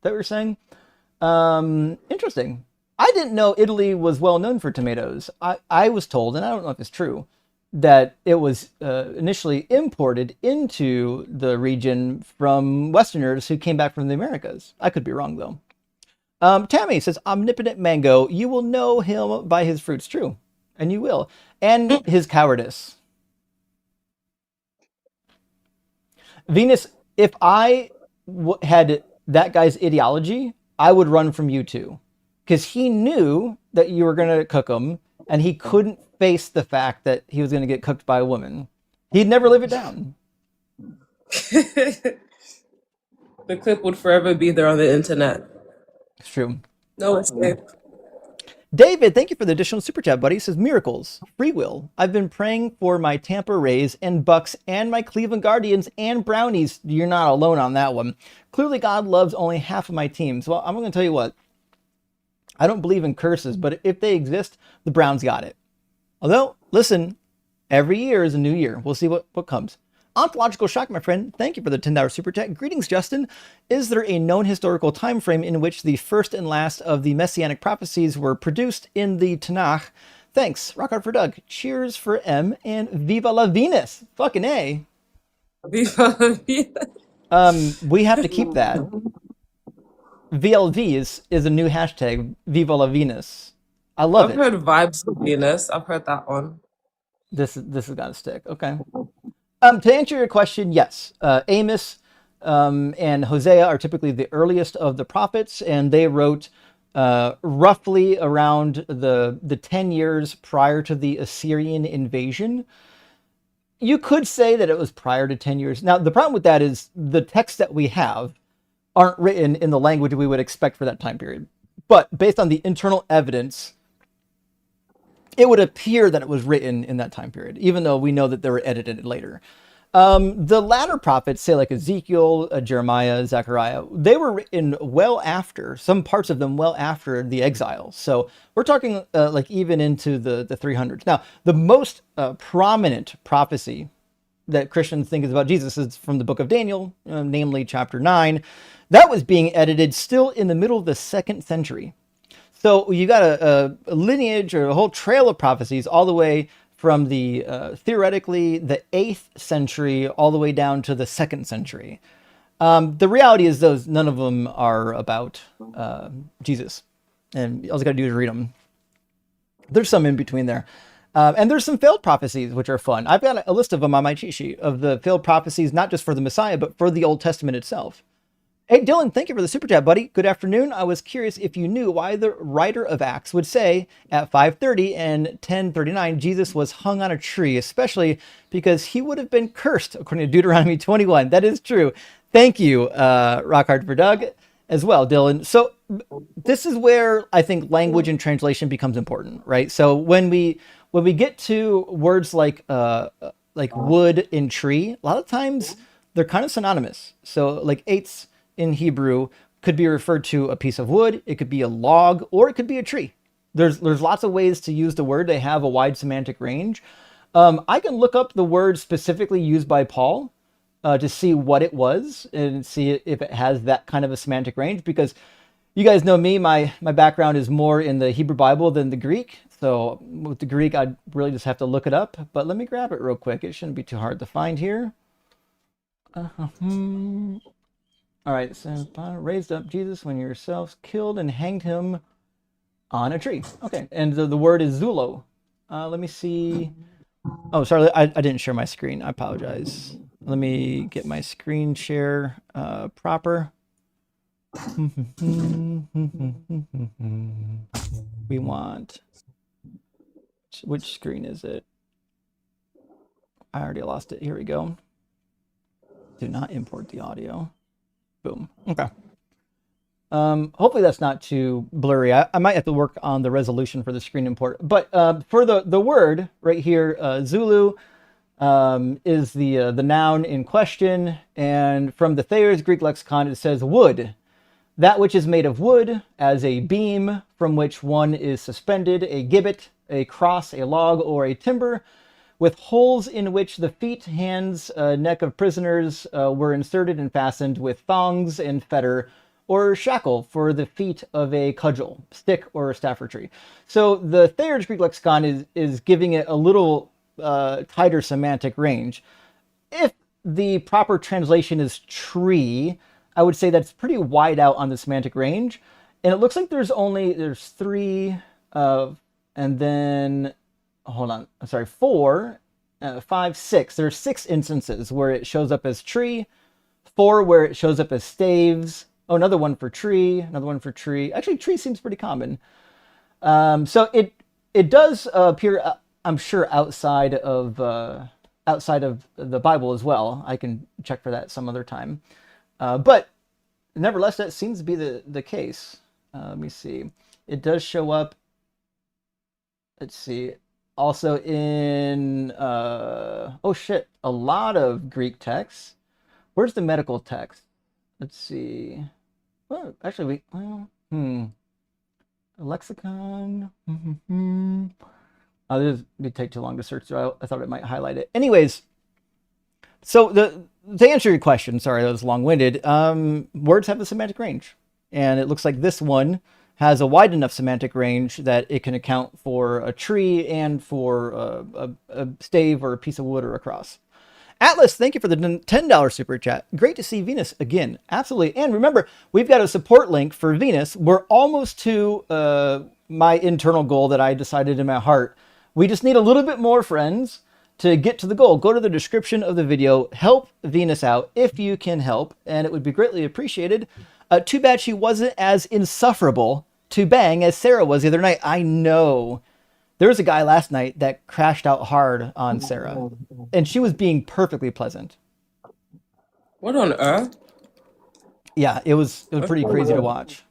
That what you're saying? Interesting. I didn't know Italy was well known for tomatoes. I was told, and I don't know if it's true, that it was initially imported into the region from Westerners who came back from the Americas. I could be wrong, though. Tammy says, omnipotent mango, you will know him by his fruits. True. And you will. And his cowardice. Venus, if I had that guy's ideology, I would run from you too. Because he knew that you were going to cook him, and he couldn't face the fact that he was going to get cooked by a woman. He'd never live it down. The clip would forever be there on the internet. It's true. No escape. David, thank you for the additional super chat, buddy. He says, miracles, free will. I've been praying for my Tampa Rays and Bucks and my Cleveland Guardians and Brownies. You're not alone on that one. Clearly, God loves only half of my teams. Well, I'm going to tell you what. I don't believe in curses, but if they exist, the Browns got it. Although, listen, every year is a new year. We'll see what comes. Ontological Shock, my friend, thank you for the $10 super chat. Greetings, Justin. Is there a known historical time frame in which the first and last of the messianic prophecies were produced in the Tanakh? Thanks. Rock hard for Doug. Cheers for M and Viva la Venus. Fucking A. Viva la Venus. We have to keep that. VLV is a new hashtag. Viva la Venus. I love it. I've heard Vibes of Venus. I've heard that one. This has got to stick. Okay. To answer your question, yes. Amos and Hosea are typically the earliest of the prophets, and they wrote roughly around the 10 years prior to the Assyrian invasion. You could say that it was prior to 10 years. Now, the problem with that is the texts that we have aren't written in the language we would expect for that time period. But based on the internal evidence, it would appear that it was written in that time period, even though we know that they were edited later. The latter prophets, say like Ezekiel, Jeremiah, Zechariah, they were written well after, some parts of them well after the exile. So we're talking like even into the 300s. Now, the most prominent prophecy that Christians think is about Jesus is from the book of Daniel, namely chapter 9. That was being edited still in the middle of the 2nd century. So you got a lineage or a whole trail of prophecies all the way from the theoretically the 8th century all the way down to the 2nd century. The reality is none of them are about Jesus, and all you got to do is read them. There's some in between there. And there's some failed prophecies, which are fun. I've got a list of them on my cheat sheet of the failed prophecies, not just for the Messiah, but for the Old Testament itself. Hey, Dylan, thank you for the super chat, buddy. Good afternoon. I was curious if you knew why the writer of Acts would say at 5:30 and 10:39 Jesus was hung on a tree, especially because he would have been cursed, according to Deuteronomy 21. That is true. Thank you, Rock Hard for Doug, as well, Dylan. So this is where I think language and translation becomes important, right? So when we get to words like wood and tree, a lot of times they're kind of synonymous. So like eitz in Hebrew could be referred to a piece of wood, it could be a log, or it could be a tree. There's lots of ways to use the word. They have a wide semantic range. I can look up the word specifically used by Paul to see what it was and see if it has that kind of a semantic range, because you guys know me, my background is more in the Hebrew Bible than the Greek. So with the Greek, I'd really just have to look it up. But let me grab it real quick. It shouldn't be too hard to find here. All right, so raised up Jesus when yourselves killed and hanged him on a tree. Okay, and the word is zulo. Let me see. Oh, sorry, I didn't share my screen. I apologize. Let me get my screen share proper. We want, which screen is it? I already lost it. Here we go. Do not import the audio. Boom. Okay. Hopefully that's not too blurry. I might have to work on the resolution for the screen import. But for the word right here, Zulu is the noun in question. And from the Thayer's Greek lexicon, it says wood. That which is made of wood, as a beam from which one is suspended, a gibbet, a cross, a log, or a timber, with holes in which the feet, hands, neck of prisoners were inserted and fastened with thongs and fetter or shackle for the feet of a cudgel, stick, or staffordry. So the Thayer's Greek lexicon is giving it a little tighter semantic range. If the proper translation is tree, I would say that's pretty wide out on the semantic range. And it looks like there's three, and then, hold on, I'm sorry, 4, 5, 6. There's 6 instances where it shows up as tree, 4 where it shows up as staves. Oh, another one for tree, another one for tree. Actually, tree seems pretty common. So it does appear I'm sure outside of the Bible as well. I can check for that some other time. But nevertheless, that seems to be the case. Let me see. It does show up. Let's see. Also in oh shit, a lot of Greek texts. Where's the medical text? Let's see. Well, actually, a lexicon. Oh, this would take too long to search, so I thought it might highlight it. Anyways, so to answer your question, sorry, that was long-winded. Words have a semantic range, and it looks like this one has a wide enough semantic range that it can account for a tree and for a stave or a piece of wood or a cross. Atlas, thank you for the $10 super chat. Great to see Venus again. Absolutely. And remember, we've got a support link for Venus. We're almost to my internal goal that I decided in my heart. We just need a little bit more friends to get to the goal. Go to the description of the video. Help Venus out if you can help, and it would be greatly appreciated. Too bad she wasn't as insufferable to bang as Sarah was the other night. I know. There was a guy last night that crashed out hard on Sarah, and she was being perfectly pleasant. What on earth? Yeah, it was pretty crazy to watch.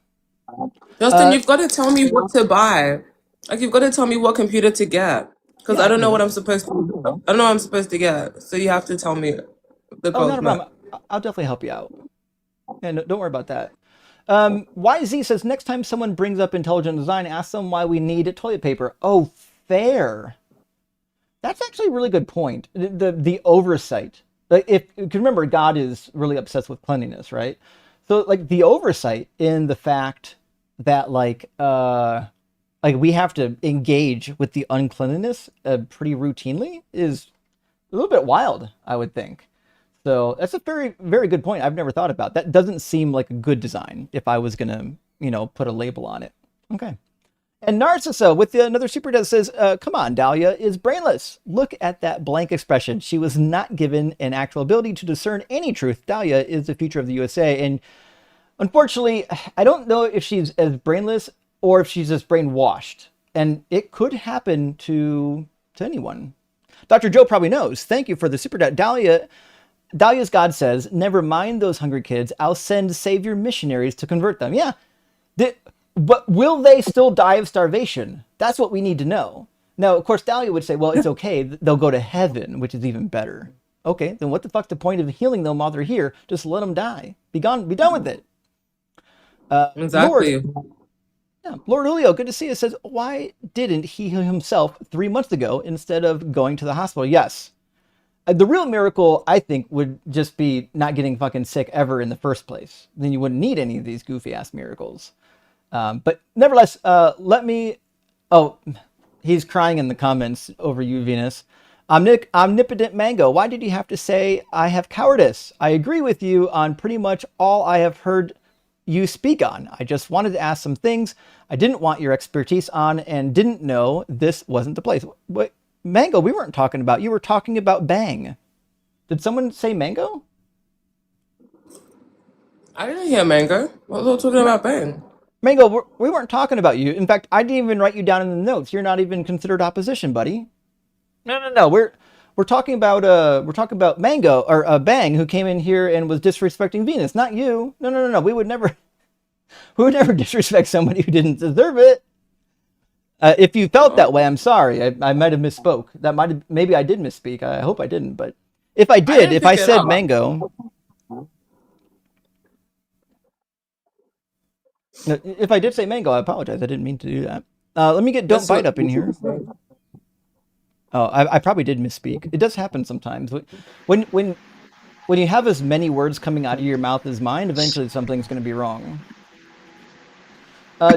Justin, you've got to tell me what to buy. Like, you've got to tell me what computer to get. Because I don't know what I'm supposed to I don't know what I'm supposed to get. So you have to tell me the Oh, not a problem. I'll definitely help you out. Yeah, no, don't worry about that. YZ says, next time someone brings up intelligent design, ask them why we need toilet paper. Oh, fair. That's actually a really good point. The oversight. Like, if you can remember, God is really obsessed with cleanliness, right? So like the oversight in the fact that like we have to engage with the uncleanliness pretty routinely is a little bit wild, I would think. So that's a very, very good point. I've never thought about that. Doesn't seem like a good design if I was gonna, put a label on it. Okay. And Narcissa with another super chat says, come on, Dahlia is brainless. Look at that blank expression. She was not given an actual ability to discern any truth. Dahlia is the future of the USA. And unfortunately, I don't know if she's as brainless or if she's just brainwashed. And it could happen to anyone. Dr. Joe probably knows. Thank you for the super chat. Dahlia's God says, never mind those hungry kids. I'll send savior missionaries to convert them. Yeah. But will they still die of starvation? That's what we need to know. Now, of course, Dahlia would say, well, it's okay. They'll go to heaven, which is even better. Okay, then what the fuck's the point of healing them while they're here? Just let them die. Be gone. Be done with it. Exactly. Lord Julio, good to see you, says, why didn't he heal himself 3 months ago instead of going to the hospital? Yes. The real miracle, I think, would just be not getting fucking sick ever in the first place. Then you wouldn't need any of these goofy-ass miracles. But nevertheless, oh, he's crying in the comments over you, Venus. Omnipotent Mango, why did you have to say I have cowardice? I agree with you on pretty much all I have heard you speak on. I just wanted to ask some things I didn't want your expertise on and didn't know this wasn't the place. What, Mango, we weren't talking about. You were talking about Bang. Did someone say Mango? I didn't hear Mango. What was I talking about Bang? Mango, we weren't talking about you. In fact, I didn't even write you down in the notes. You're not even considered opposition, buddy. No. We're talking about Mango or Bang, who came in here and was disrespecting Venus, not you. No. We would never disrespect somebody who didn't deserve it. If you felt that way, I'm sorry. I might have misspoke. Maybe I did misspeak. I hope I didn't. But if I did, if I said Mango. If I did say Mango, I apologize. I didn't mean to do that. Let me get Don't Bite up in here. Oh, I probably did misspeak. It does happen sometimes. When you have as many words coming out of your mouth as mine, eventually something's going to be wrong.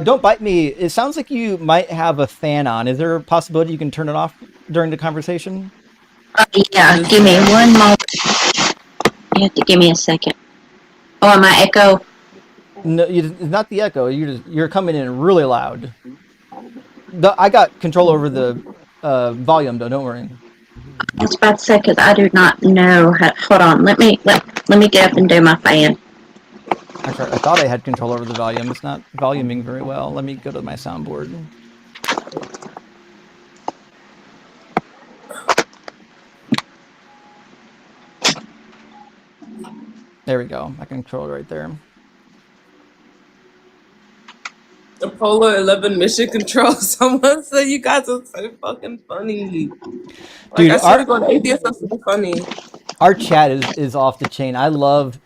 Don't Bite Me. It sounds like you might have a fan on. Is there a possibility you can turn it off during the conversation? Yeah, give me one moment. You have to give me a second. Oh, am I echo? No, it's not the echo. You're coming in really loud. I got control over the volume, though. Don't worry. I was about to say because I do not know. Hold on. Let me get up and do my fan. Actually, I thought I had control over the volume. It's not voluming very well. Let me go to my soundboard. There we go. I can control it right there. Apollo 11 mission control. Someone said you guys are so fucking funny. Like, Dude, I swear to God, atheists are so funny. our chat is off the chain. I love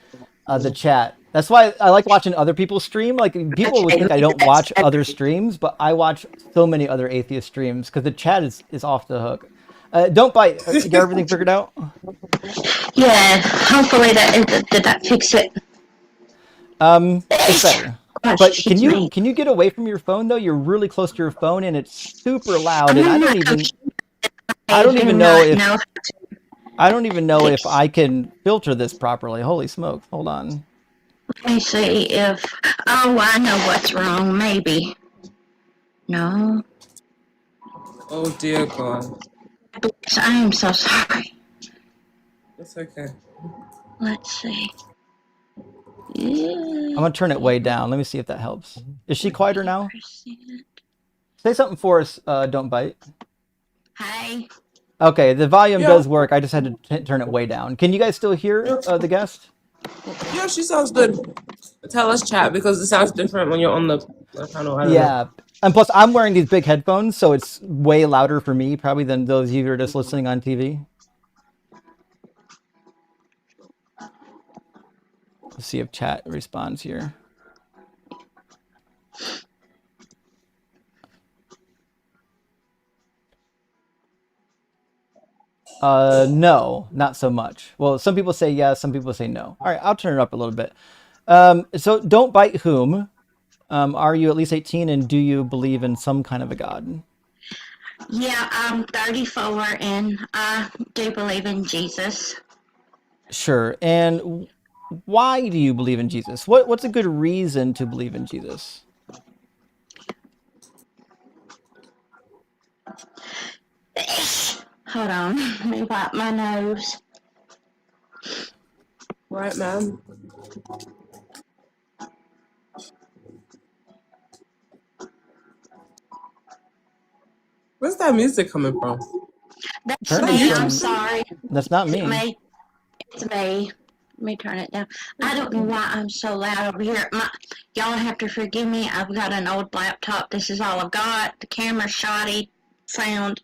the chat. That's why I like watching other people stream. Like, people would think I don't watch other streams, but I watch so many other atheist streams because the chat is off the hook. Don't bite. You got everything figured out? Yeah, hopefully did that fix it? It's better. Gosh, But excuse me. can you get away from your phone though? You're really close to your phone and it's super loud, and I don't even know if I can filter this properly. Holy smokes! Hold on. Let me see if. Oh, I know what's wrong. Maybe. No. Oh dear God. I am so sorry. It's okay. Let's see. I'm gonna turn it way down. Let me see if that helps. Is she quieter now? Say something for us. Don't bite. Hi. Okay, the volume Yeah. does work. I just had to turn it way down. Can you guys still hear the guest? Yeah, she sounds good. Tell us, chat, because it sounds different when you're on the panel. I don't know. Yeah. And plus, I'm wearing these big headphones, so it's way louder for me probably than those of you who are just listening on TV. Let's see if chat responds here. No, not so much. Well, some people say yes, some people say no. All right, I'll turn it up a little bit. So don't bite whom. Are you at least 18 and do you believe in some kind of a God? Yeah, I'm 34 and I do believe in Jesus. Sure. And why do you believe in Jesus? What's a good reason to believe in Jesus? Hold on, let me wipe my nose. Right, ma'am. Where's that music coming from? That's Apparently me, from- I'm sorry. That's not me. It's me. Let me turn it down. I don't know why I'm so loud over here. Y'all have to forgive me. I've got an old laptop. This is all I've got. The camera's shoddy. Sound.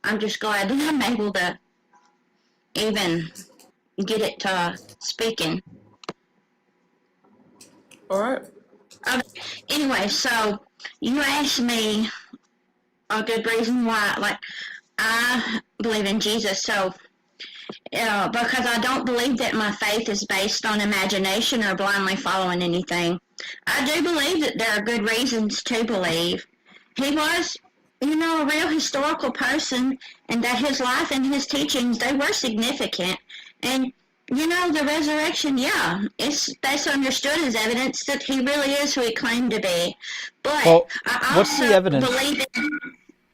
I'm just glad that I'm able to even get it to speaking. All right. Anyway, so you asked me a good reason why, like, I believe in Jesus. So, because I don't believe that my faith is based on imagination or blindly following anything. I do believe that there are good reasons to believe. He was, a real historical person, and that his life and his teachings, they were significant. And, the resurrection, yeah, that's understood as evidence that he really is who he claimed to be. But Well, I what's the also evidence?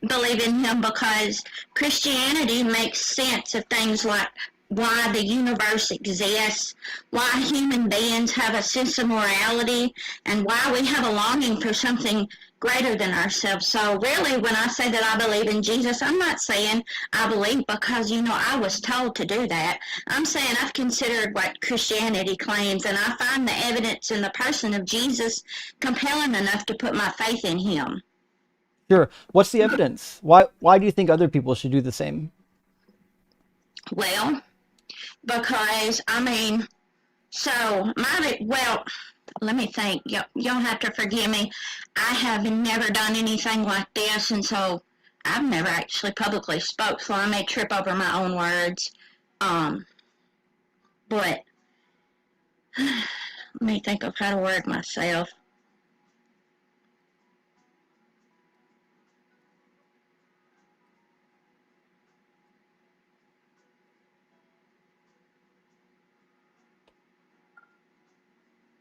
believe in him because Christianity makes sense of things like why the universe exists, why human beings have a sense of morality, and why we have a longing for something greater than ourselves. So really, when I say that I believe in Jesus, I'm not saying I believe because, I was told to do that. I'm saying I've considered what Christianity claims, and I find the evidence in the person of Jesus compelling enough to put my faith in him. Sure. What's the evidence? Why do you think other people should do the same? Well, because, let me think. You'll have to forgive me. I have never done anything like this, and so I've never actually publicly spoke, so I may trip over my own words. But let me think of how to word myself.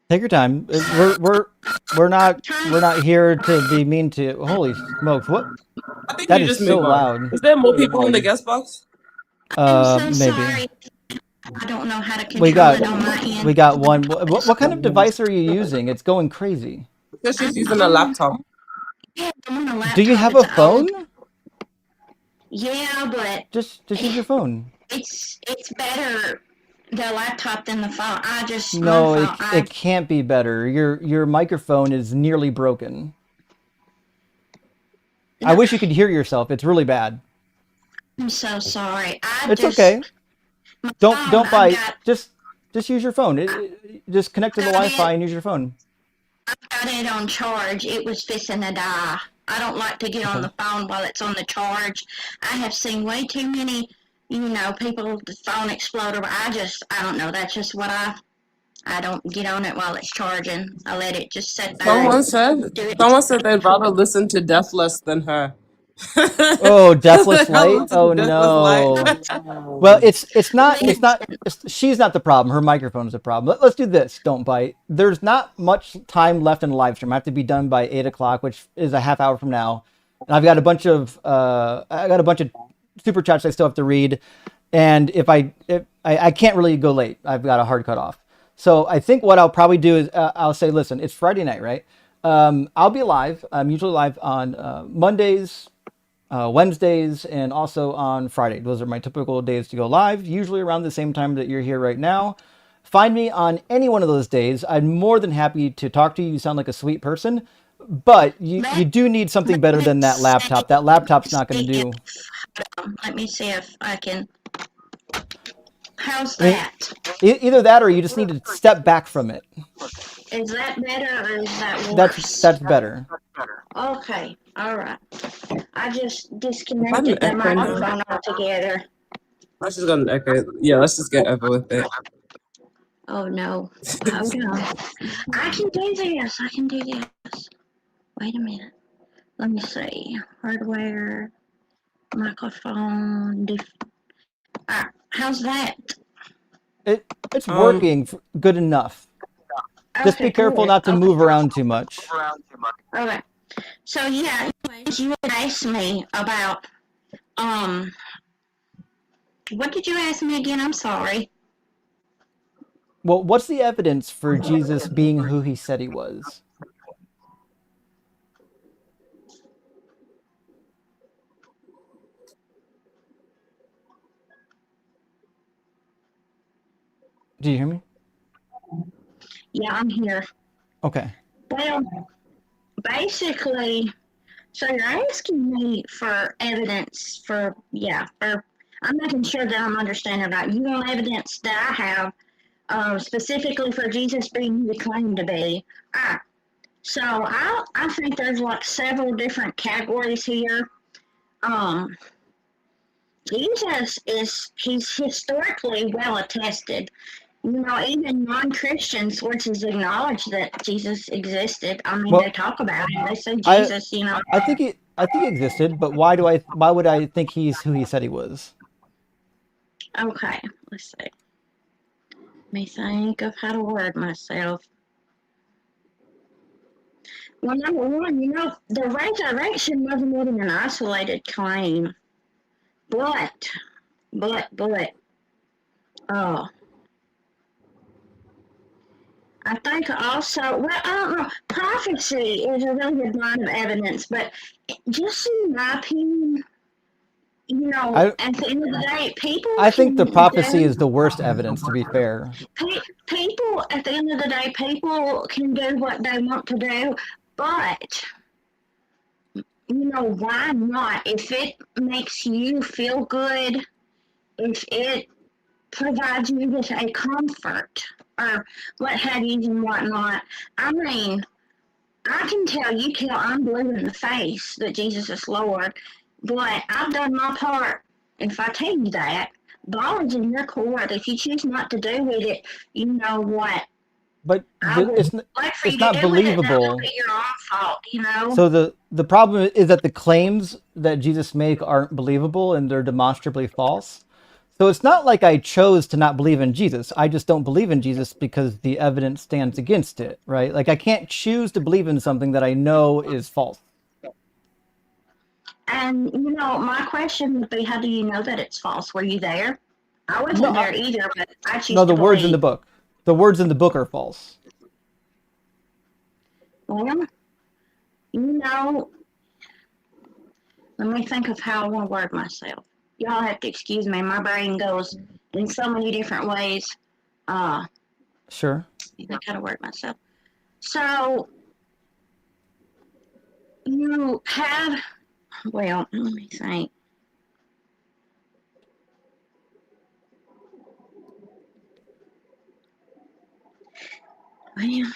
Take your time. We're not here to be mean to you. Holy smokes! What? I think That you is just so made loud. Is there more people in the guest box? I'm so Maybe. sorry. I don't know how to control We got it on my end. we got one. What kind of device are you using? It's going crazy. Because she's using a laptop. Yeah, I'm on a laptop. Do you have a It's old. phone? Yeah, but Just use your phone. it's better the laptop than the phone. No, My phone. it can't be better. Your microphone is nearly broken. I wish you could hear yourself. It's really bad. I'm so sorry. It's okay. Don't I've bite. got Just use your phone. Just connect to the Wi-Fi and use your phone. got it on charge. It was fixing to die. I don't like to get on the phone while it's on the charge. I have seen way too many, people, the phone explode. I don't know. That's just what I don't get on it while it's charging. I let it just sit there. Someone said they'd rather listen to Deathless than her. Oh, Deathless Light? Oh no. Well, she's not the problem. Her microphone's the problem. Let's do this. Don't bite. There's not much time left in the live stream. I have to be done by 8 o'clock, which is a half hour from now. And I've got a bunch of super chats I still have to read. And if I can't really go late. I've got a hard cut off. So I think what I'll probably do is I'll say, listen, it's Friday night, right? I'll be live. I'm usually live on Mondays, Wednesdays, and also on Friday. Those are my typical days to go live, usually around the same time that you're here right now. Find me on any one of those days. I'm more than happy to talk to you. You sound like a sweet person, but you do need something better than that laptop. That laptop's not going to do. Let me see if I can. How's that? Either that or you just need to step back from it. Is that better or is that worse? That's better. Okay, all right. I just disconnected the microphone altogether. Let's just got an echo. Yeah, let's just get over with it. Oh no. Hold on. I can do this. Wait a minute. Let me see. Hardware, microphone. How's that? It's working good enough. Just be careful not to move around too much. Okay. So yeah, you would ask me about what did you ask me again? I'm sorry. Well, what's the evidence for Jesus being who he said he was? Do you hear me? Yeah, I'm here. Okay. Well, basically, so you're asking me for evidence I'm making sure that I'm understanding right. You want evidence that I have specifically for Jesus being who he claimed to be. So I think there's like several different categories here. Jesus he's historically well attested. Even non-Christians, which is acknowledge that Jesus existed. I mean, they talk about it. They say Jesus. I think he existed, but why would I think he's who he said he was? Okay, let's see. Let me think of how to word myself. Well, number one, the resurrection wasn't even an isolated claim, but, I think also, I don't know, prophecy is a really good line of evidence, but just in my opinion, at the end of the day, people. I think the prophecy is the worst evidence, to be fair. People, at the end of the day, people can do what they want to do, but, why not? If it makes you feel good, if it provides you with a comfort, or what have you and whatnot. I mean, I can tell you till I'm blue in the face that Jesus is Lord, but I've done my part. If I tell you that, ball is in your court. If you choose not to do with it, you know what? But it's not believable. It's your own fault, So the problem is that the claims that Jesus make aren't believable and they're demonstrably false. So it's not like I chose to not believe in Jesus. I just don't believe in Jesus because the evidence stands against it, right? Like I can't choose to believe in something that I know is false. And, my question would be, how do you know that it's false? Were you there? I wasn't there either, but I choose to believe. Words in the book. The words in the book are false. Well, let me think of how I want to word myself. Y'all have to excuse me. My brain goes in so many different ways. Sure. I gotta word myself. So you have, well, let me think. Well,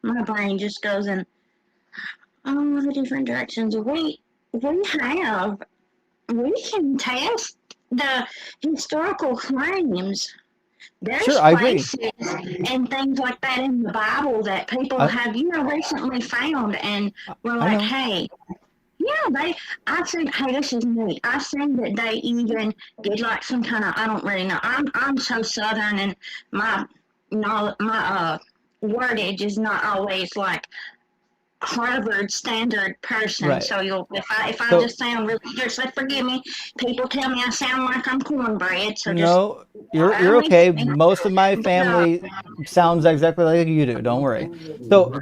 my brain just goes in all the different directions. We can test the historical claims. There's Sure, I agree. places and things like that in the Bible that people have, recently found, and we're I like, know. hey, I think, hey, this is neat. I think that they even did like some kind of, I don't really know. I'm so Southern, and my wordage is not always like Harvard standard person. Right. So if I So- just sound really just forgive me. People tell me I sound like I'm cornbread. So No, you're okay. Most of my family sounds exactly like you do. Don't worry. So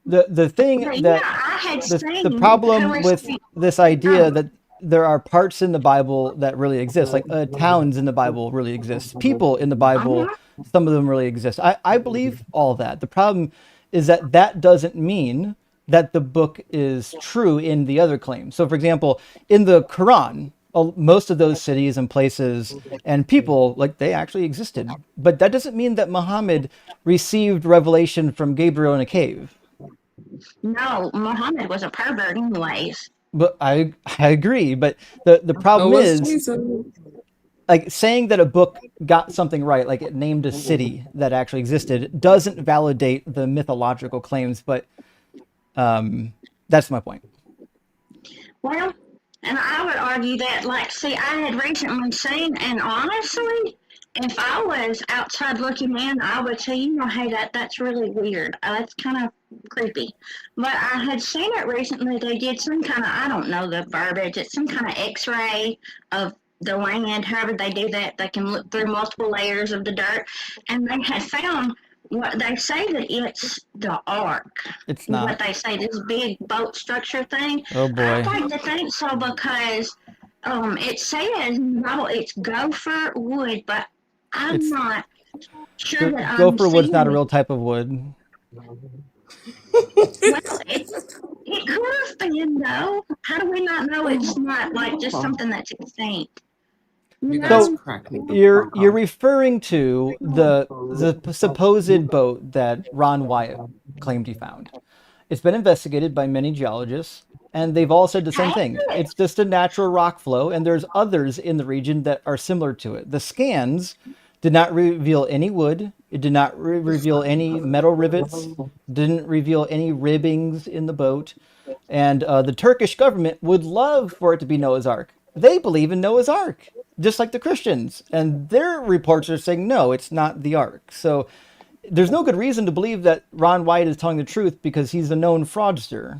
the thing But that I had the seen problem with this idea that there are parts in the Bible that really exist, like towns in the Bible really exist, people in the Bible, some of them really exist. I believe all that. The problem is that that doesn't mean that the book is true in the other claims. So, for example, in the Quran, most of those cities and places and people, like, they actually existed. But that doesn't mean that Muhammad received revelation from Gabriel in a cave. No, Muhammad was a pervert anyways. But I agree. But the problem is, like, saying that a book got something right, like it named a city that actually existed, doesn't validate the mythological claims. But that's my point. Well, and I would argue that, like, see, I had recently seen, and honestly, if I was outside looking in, I would say, hey, that's really weird. That's kind of creepy. But I had seen it recently. They did some kind of, I don't know the verbiage, it's some kind of x-ray of the land. However they do that, they can look through multiple layers of the dirt. And they had found what they say that it's the ark. It's not. What they say, this big boat structure thing. Oh boy. I like to think so because it says in the Bible it's gopher wood, but I'm not sure that Gopher I'm wood's not a seeing real type of wood. Well, it could have been though. How do we not know it's not like just something that's extinct? So you're referring to the supposed boat that Ron Wyatt claimed he found. It's been investigated by many geologists, and they've all said the same thing. It's just a natural rock flow, and there's others in the region that are similar to it. The scans did not reveal any wood. It did not reveal any metal rivets. Didn't reveal any ribbings in the boat. And the Turkish government would love for it to be Noah's Ark. They believe in Noah's Ark, just like the Christians. And their reports are saying, no, it's not the Ark. So there's no good reason to believe that Ron White is telling the truth because he's a known fraudster.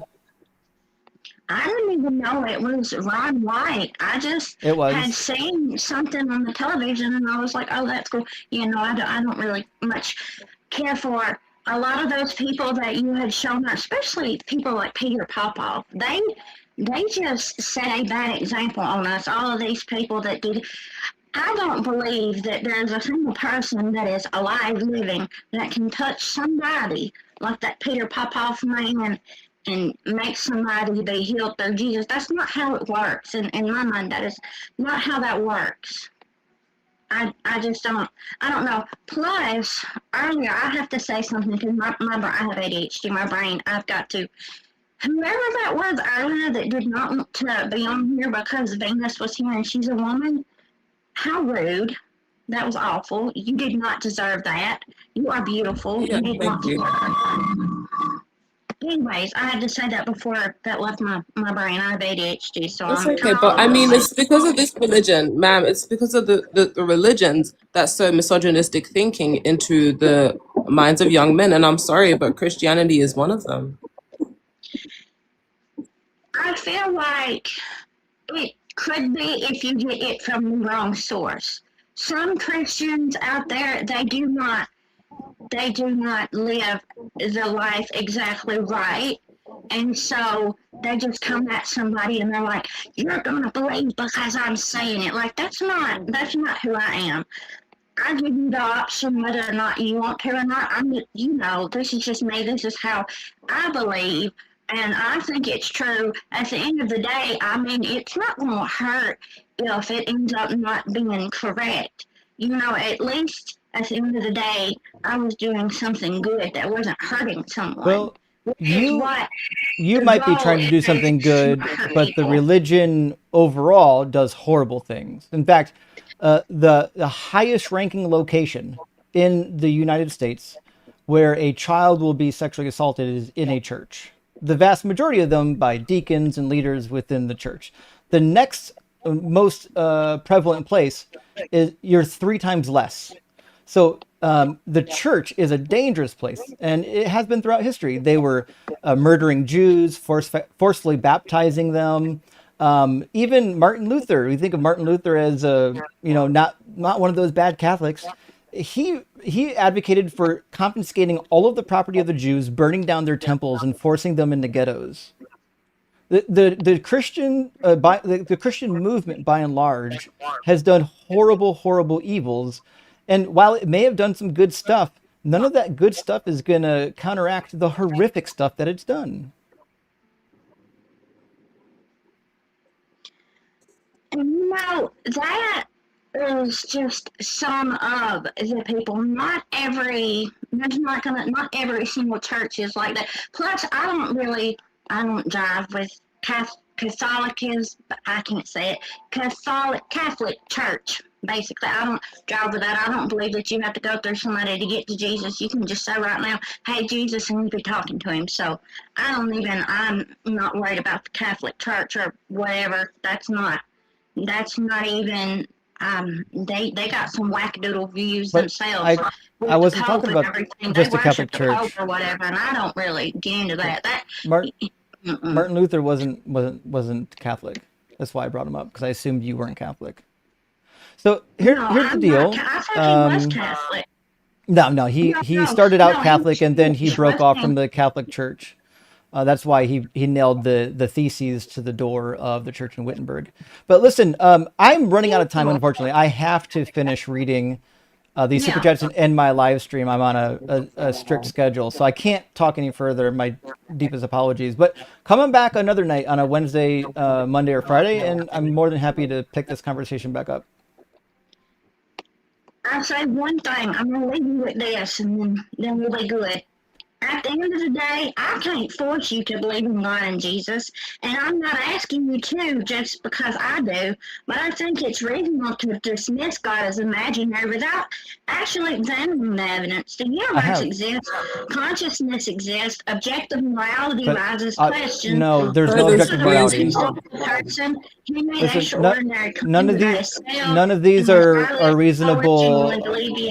I didn't even know it was Ron White. I just had seen something on the television, and I was like, "Oh, that's cool." I don't really much care for a lot of those people that you had shown, especially people like Peter Popoff. They just set a bad example on us. All of these people that did. I don't believe that there's a single person that is alive, living, that can touch somebody like that Peter Popoff man and make somebody be healed through Jesus. That's not how it works. In my mind, that is not how that works. I just don't. I don't know. Plus, earlier, I have to say something because I have ADHD. My brain, I've got to. Whoever that was earlier that did not want to be on here because Venus was here and she's a woman, how rude. That was awful. You did not deserve that. You are beautiful. Yeah, you did not thank you. Anyways, I had to say that before that left my brain. I have ADHD, so It's I'm okay, but I mean, it's because of this religion, ma'am. It's because of the religions that sow misogynistic thinking into the minds of young men. And I'm sorry, but Christianity is one of them. I feel like it could be if you get it from the wrong source. Some Christians out there, they do not live the life exactly right. And so they just come at somebody and they're like, "You're gonna believe because I'm saying it." Like that's not who I am. I give you the option whether or not you want to or not. This is just me. This is how I believe. And I think it's true. At the end of the day, I mean, it's not going to hurt if it ends up not being correct. At least at the end of the day, I was doing something good that wasn't hurting someone. Well, Which is you what you the might be goal trying to do is something to good, hurt but the people. religion overall does horrible things. In fact, the highest ranking location in the United States where a child will be sexually assaulted is in a church. The vast majority of them by deacons and leaders within the church. The next most prevalent place is you're 3 times less. So the church is a dangerous place, and it has been throughout history. They were murdering Jews, forcefully baptizing them. Even Martin Luther. We think of Martin Luther as not one of those bad Catholics. He advocated for confiscating all of the property of the Jews, burning down their temples, and forcing them into ghettos. The Christian the Christian movement by and large has done horrible evils, and while it may have done some good stuff, none of that good stuff is going to counteract the horrific stuff that it's done. And that is just some of the people. Not every single church is like that. Plus, I don't jive with Catholicism, but I can't say it. Catholic Church. Basically, I don't jive with that. I don't believe that you have to go through somebody to get to Jesus. You can just say right now, "Hey, Jesus," and you be talking to him. So I'm not worried about the Catholic Church or whatever. That's not even they got some wackadoodle views But themselves with I the wasn't Pope talking and about everything. They just the worship Catholic the Pope Church. or whatever, and I don't really get into that. Martin Luther wasn't Catholic. That's why I brought him up, because I assumed you weren't Catholic. So here's the I'm deal. not. I thought he was Catholic. No, he started out Catholic and then he Jewish, broke off wasn't from the Catholic Church. That's why he nailed the theses to the door of the church in Wittenberg. But listen, I'm running out of time, unfortunately. I have to finish reading these super chats and end my live stream. I'm on a strict schedule, so I can't talk any further. My deepest apologies. But coming back another night on a Wednesday, Monday, or Friday, and I'm more than happy to pick this conversation back up. I'll say one thing. I'm going to leave you with this, and then we'll be good. At the end of the day, I can't force you to believe in God and Jesus, and I'm not asking you to just because I do, but I think it's reasonable to dismiss God as imaginary without actually examining the evidence. The universe exists, consciousness exists, objective morality rises question. No, there's no objective morality. Person, he made Listen, extraordinary none of these are reasonable.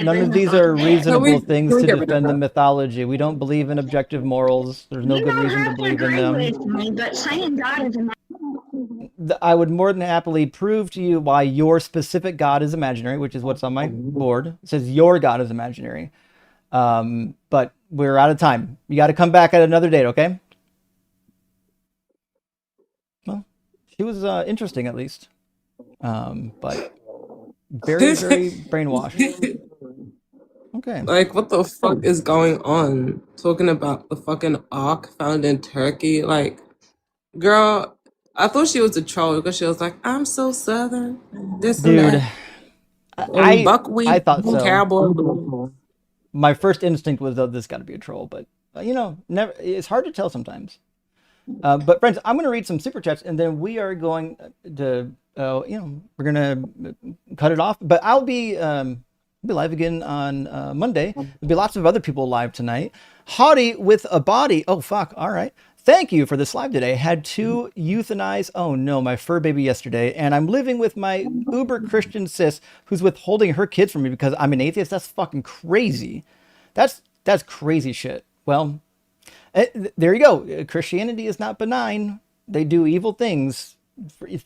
None of these are reasonable things to defend the mythology. We don't believe in objective morals. There's no good reason to believe in them. Me, but saying God is I would more than happily prove to you why your specific God is imaginary, which is what's on my board. It says your God is imaginary. But we're out of time. You got to come back at another date, okay? Well, she was interesting at least. But very brainwashed. Okay. Like, what the fuck is going on? Talking about the fucking ark found in Turkey. Like, girl, I thought she was a troll because she was like, "I'm so southern." This and Dude, that. And buckwheat, I thought so. cowboy. My first instinct was, "Oh, this got to be a troll," but never. It's hard to tell sometimes. But friends, I'm going to read some super chats, and then we are going to, we're going to cut it off. But I'll be live again on Monday. There'll be lots of other people live tonight. Hottie with a body. Oh, fuck. All right. Thank you for this live today. Had to euthanize, oh no, my fur baby yesterday. And I'm living with my uber Christian sis who's withholding her kids from me because I'm an atheist. That's fucking crazy. That's crazy shit. Well, there you go. Christianity is not benign. They do evil things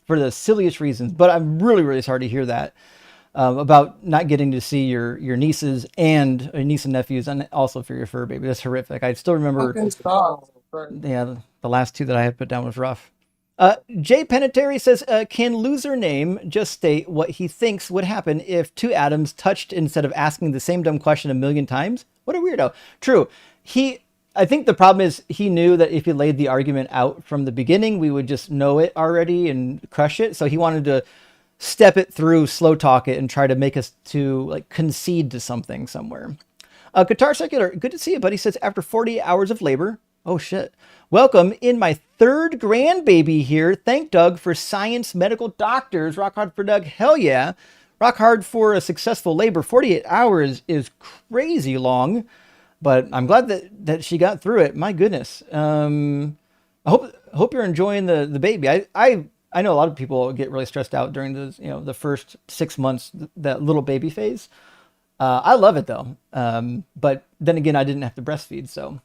for the silliest reasons. But I'm really sorry to hear that. About not getting to see your nieces and niece and nephews, and also for your fur baby. That's horrific. I still remember. Yeah, the last two that I had put down was rough. Jay Penitary says, can loser name just state what he thinks would happen if two atoms touched instead of asking the same dumb question a million times? What a weirdo. True. I think the problem is he knew that if he laid the argument out from the beginning, we would just know it already and crush it. So he wanted to step it through, slow talk it, and try to make us to like concede to something somewhere. Guitar Secular, good to see you, buddy. Says, after 40 hours of labor, oh shit. Welcome in my third grandbaby here. Thank Doug for science medical doctors. Rock hard for Doug. Hell yeah. Rock hard for a successful labor. 48 hours is crazy long, but I'm glad that she got through it. My goodness. I hope you're enjoying the baby. I know a lot of people get really stressed out during the first 6 months, that little baby phase. I love it though. But then again, I didn't have to breastfeed, so.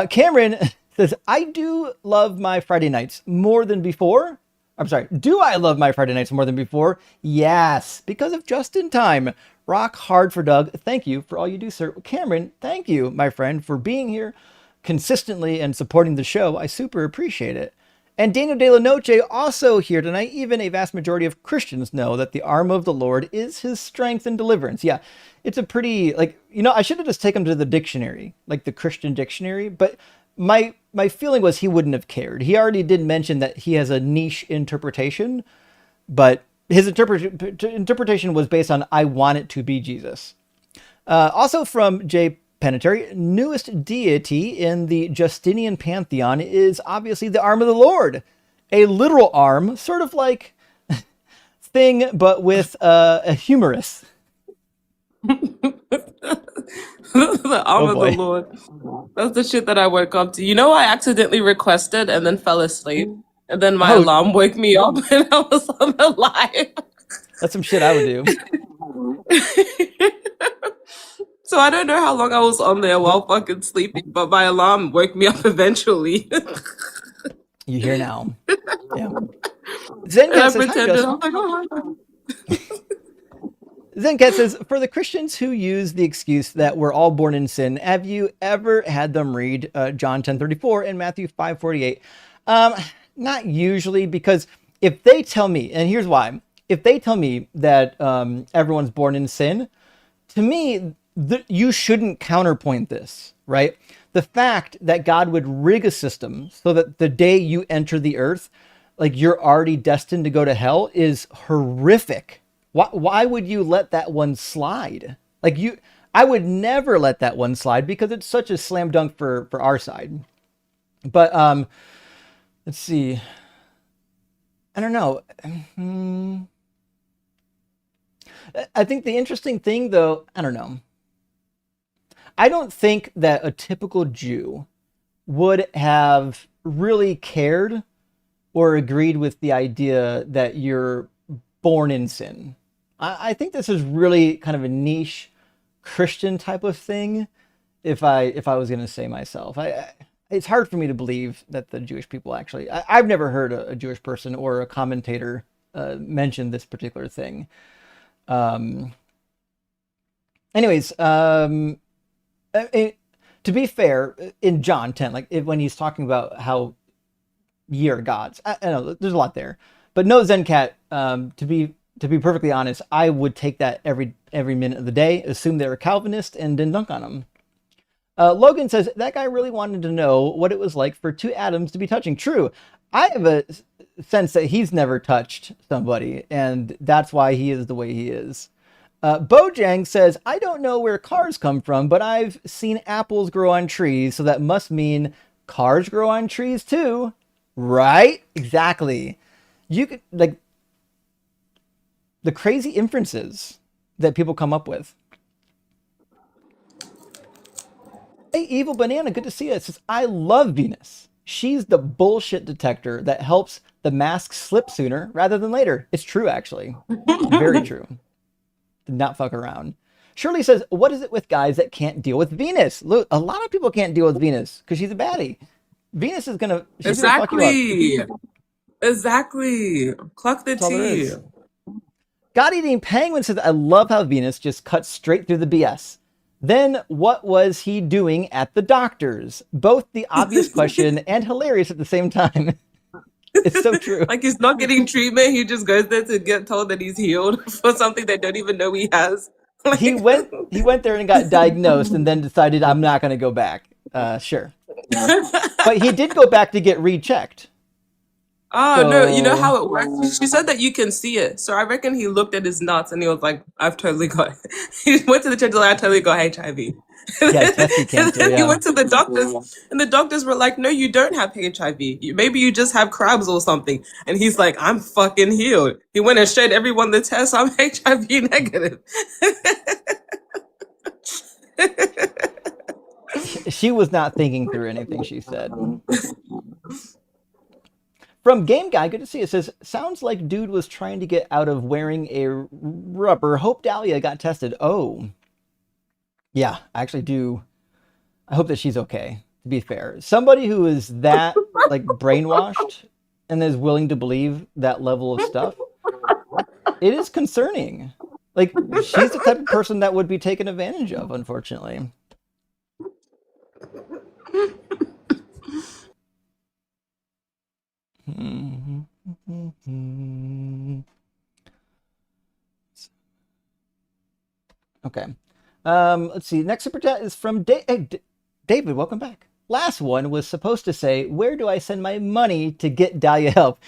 Cameron says, I do love my Friday nights more than before. I'm sorry. Do I love my Friday nights more than before? Yes, because of Just in Time. Rock hard for Doug. Thank you for all you do, sir. Cameron, thank you, my friend, for being here consistently and supporting the show. I super appreciate it. And Daniel De La Noche also here tonight. Even a vast majority of Christians know that the arm of the Lord is his strength and deliverance. Yeah, it's a pretty, I should have just taken him to the dictionary, like the Christian dictionary. But my feeling was he wouldn't have cared. He already did mention that he has a niche interpretation, but his interpretation was based on, I want it to be Jesus. Also from Jay Penitary, newest deity in the Justinian pantheon is obviously the arm of the Lord. A literal arm, sort of like thing, but with a humerus. The arm of the Lord. That's the shit that I woke up to. I accidentally requested and then fell asleep. And then my alarm woke me up and I was on the live. That's some shit I would do. So I don't know how long I was on there while fucking sleeping, but my alarm woke me up eventually. You hear now. Yeah. Zencat says, hi, Justin. Zencat says, for the Christians who use the excuse that we're all born in sin, have you ever had them read John 10:34 and Matthew 5:48? Not usually, because if they tell me, and here's why, if they tell me that everyone's born in sin, to me, you shouldn't counterpoint this, right? The fact that God would rig a system so that the day you enter the earth, like you're already destined to go to hell, is horrific. Why would you let that one slide? I would never let that one slide because it's such a slam dunk for our side. But let's see. I don't know. I think the interesting thing, though, I don't know. I don't think that a typical Jew would have really cared or agreed with the idea that you're born in sin. I think this is really kind of a niche Christian type of thing. If I was going to say myself, it's hard for me to believe that the Jewish people actually. I've never heard a Jewish person or a commentator mention this particular thing. Anyways, to be fair, in John 10, when he's talking about how ye are gods, I know there's a lot there, but no, Zencat, to be perfectly honest, I would take that every minute of the day, assume they were Calvinist, and then dunk on them. Logan says, that guy really wanted to know what it was like for two atoms to be touching. True. I have a sense that he's never touched somebody, and that's why he is the way he is. Bojang says, I don't know where cars come from, but I've seen apples grow on trees, so that must mean cars grow on trees too. Right? Exactly. You could, the crazy inferences that people come up with. Hey, Evil Banana, good to see you. It says, I love Venus. She's the bullshit detector that helps the mask slip sooner rather than later. It's true, actually. Very true. Did not fuck around. Shirley says, what is it with guys that can't deal with Venus? Look, a lot of people can't deal with Venus because she's a baddie. Venus is gonna fuck you up. Exactly. Cluck the tea. God Eating Penguin says, I love how Venus just cuts straight through the BS. Then what was he doing at the doctor's? Both the obvious question and hilarious at the same time. It's so true. Like he's not getting treatment. He just goes there to get told that he's healed for something they don't even know he has. He went there and got diagnosed and then decided I'm not going to go back. Sure. But he did go back to get rechecked. Oh, no, you know how it works? She said that you can see it. So I reckon he looked at his nuts and he was like, I've totally got He went to the church like, I totally got HIV. Yeah, testy And cancer, then he yeah. went to the doctors and the doctors were like, no, you don't have HIV. Maybe you just have crabs or something. And he's like, I'm fucking healed. He went and showed everyone the test. I'm HIV negative. She was not thinking through anything she said. From Game Guy, good to see it. Says, sounds like dude was trying to get out of wearing a rubber. Hope Dahlia got tested. Oh. Yeah, I actually do. I hope that she's okay, to be fair. Somebody who is that, like, brainwashed and is willing to believe that level of stuff, it is concerning. Like, she's the type of person that would be taken advantage of, unfortunately. Okay. Let's see. Next super chat is from David. Welcome back. Last one was supposed to say, where do I send my money to get Dahlia help?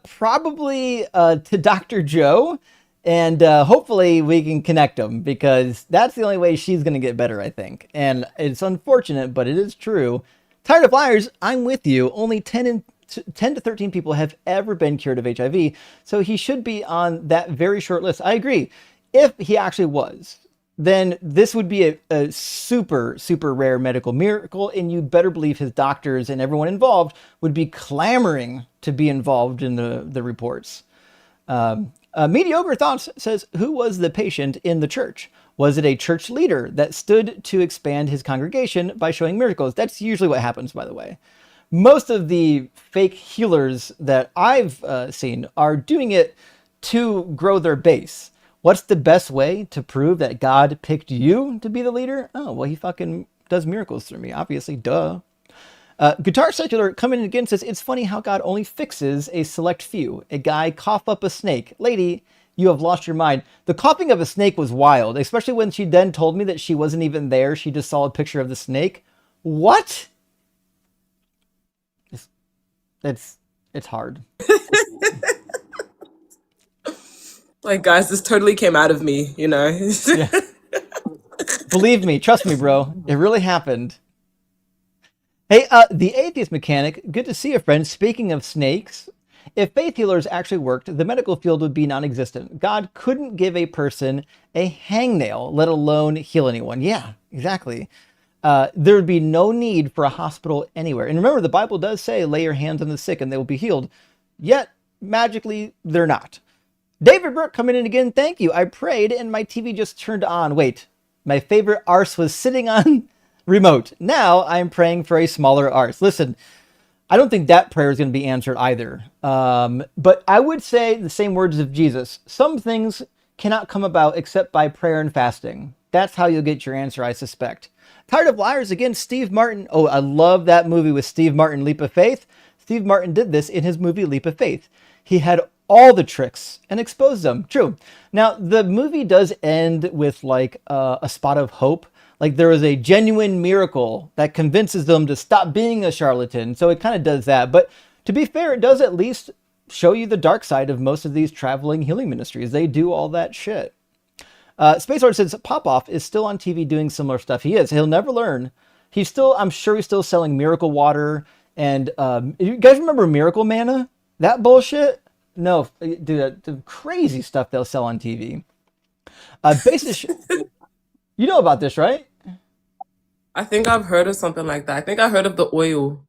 Probably to Dr. Joe. And hopefully we can connect them because that's the only way she's going to get better, I think. And it's unfortunate, but it is true. Tired of liars, I'm with you. Only 10 to 13 people have ever been cured of HIV. So he should be on that very short list. I agree. If he actually was, then this would be a super, super rare medical miracle. And you better believe his doctors and everyone involved would be clamoring to be involved in the reports. Mediocre Thoughts says, who was the patient in the church? Was it a church leader that stood to expand his congregation by showing miracles? That's usually what happens, by the way. Most of the fake healers that I've seen are doing it to grow their base. What's the best way to prove that God picked you to be the leader? Oh, well, he fucking does miracles through me, obviously, duh. Guitar Secular coming in again says, it's funny how God only fixes a select few. A guy cough up a snake. Lady, you have lost your mind. The coughing of a snake was wild, especially when she then told me that she wasn't even there. She just saw a picture of the snake. What? It's hard. Like, guys, this totally came out of me, you know? Yeah. Believe me, trust me, bro. It really happened. Hey, the Atheist Mechanic, good to see you, friend. Speaking of snakes, if faith healers actually worked, the medical field would be non-existent. God couldn't give a person a hangnail, let alone heal anyone. Yeah, exactly. There would be no need for a hospital anywhere. And remember, the Bible does say, lay your hands on the sick and they will be healed. Yet, magically, they're not. David Brooke coming in again. Thank you. I prayed and my TV just turned on. Wait, my favorite arse was sitting on remote. Now I'm praying for a smaller arse. Listen, I don't think that prayer is going to be answered either. But I would say the same words of Jesus. Some things cannot come about except by prayer and fasting. That's how you'll get your answer, I suspect. Tired of liars again, Steve Martin. Oh, I love that movie with Steve Martin, Leap of Faith. Steve Martin did this in his movie Leap of Faith. He had all the tricks and exposed them. True. Now, the movie does end with like a spot of hope. Like there is a genuine miracle that convinces them to stop being a charlatan. So it kind of does that. But to be fair, it does at least show you the dark side of most of these traveling healing ministries. They do all that shit. Space Lord says Popoff is still on TV doing similar stuff. He is. He'll never learn. I'm sure he's still selling miracle water. And you guys remember Miracle Mana? That bullshit? No, dude, the crazy stuff they'll sell on TV. You know about this, right? I think I've heard of something like that. I think I heard of the oil.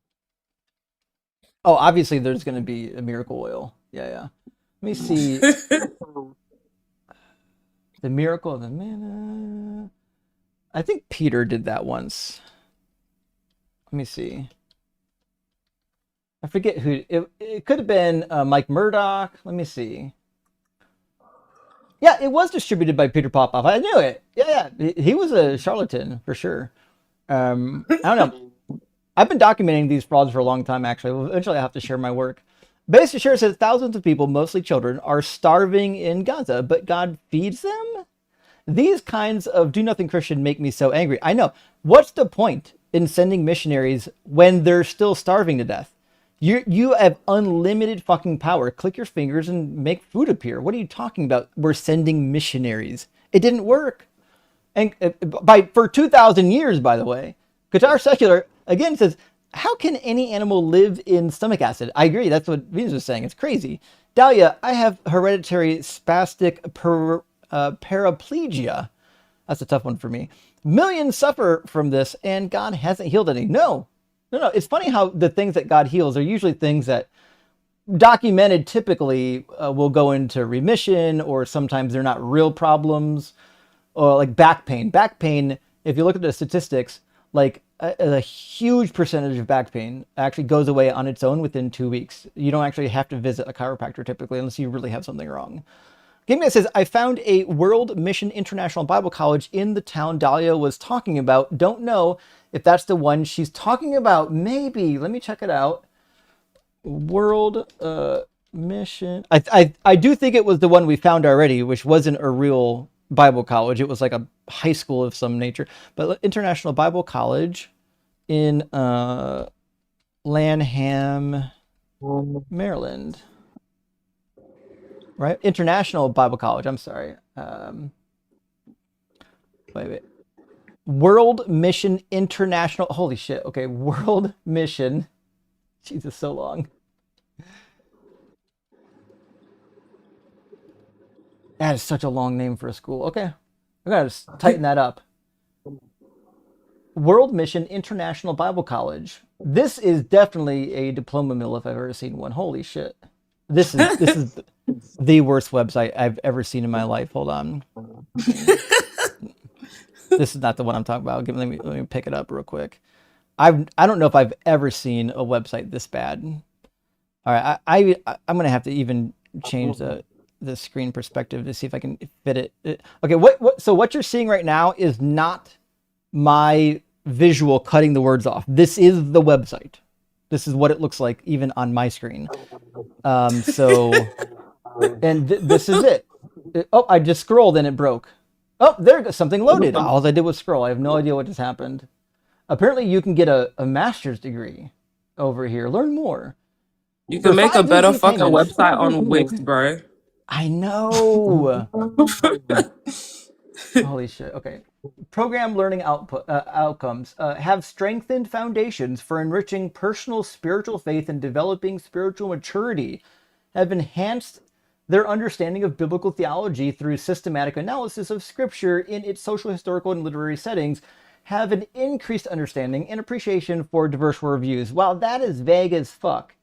Oh, obviously there's going to be a miracle oil. Yeah. Let me see. The miracle of the mana. I think Peter did that once. Let me see. I forget who. It could have been Mike Murdoch. Let me see. Yeah, it was distributed by Peter Popoff. I knew it. Yeah, yeah. He was a charlatan for sure. I don't know. I've been documenting these frauds for a long time, actually. Well, eventually, I have to share my work. Base Assure says thousands of people, mostly children, are starving in Gaza, but God feeds them? These kinds of do nothing Christian make me so angry. I know. What's the point in sending missionaries when they're still starving to death? You have unlimited fucking power. Click your fingers and make food appear. What are you talking about? We're sending missionaries. It didn't work. And for 2,000 years, by the way, Qatar Secular again says, how can any animal live in stomach acid? I agree. That's what Venus was saying. It's crazy. Dahlia, I have hereditary spastic paraplegia. That's a tough one for me. Millions suffer from this, and God hasn't healed any. No. It's funny how the things that God heals are usually things that documented typically will go into remission, or sometimes they're not real problems. Or like back pain. Back pain, if you look at the statistics, like a huge percentage of back pain actually goes away on its own within 2 weeks. You don't actually have to visit a chiropractor typically unless you really have something wrong. Game Guy says, I found a World Mission International Bible College in the town Dahlia was talking about. Don't know if that's the one she's talking about. Maybe. Let me check it out. World Mission. I do think it was the one we found already, which wasn't a real Bible college. It was like a high school of some nature. But International Bible College in Lanham, Maryland. Right? International Bible College. I'm sorry. Wait. World Mission International. Holy shit. Okay. World Mission. Jesus, so long. That is such a long name for a school. Okay. I gotta just tighten that up. World Mission International Bible College. This is definitely a diploma mill if I've ever seen one. Holy shit. This is the worst website I've ever seen in my life. Hold on. This is not the one I'm talking about. Let me pick it up real quick. I don't know if I've ever seen a website this bad. All right, I'm gonna have to even change the screen perspective to see if I can fit it. Okay, so what you're seeing right now is not my visual cutting the words off. This is the website. This is what it looks like even on my screen. So, and this is it. Oh, I just scrolled and it broke. Oh, there goes something loaded. All I did was scroll. I have no idea what just happened. Apparently you can get a master's degree over here. Learn more. You can make a better fucking website on Wix, bro. I know. Holy shit. Okay. Program learning outcomes have strengthened foundations for enriching personal spiritual faith and developing spiritual maturity, have enhanced their understanding of biblical theology through systematic analysis of scripture in its social, historical, and literary settings, have an increased understanding and appreciation for diverse worldviews. Wow, that is vague as fuck.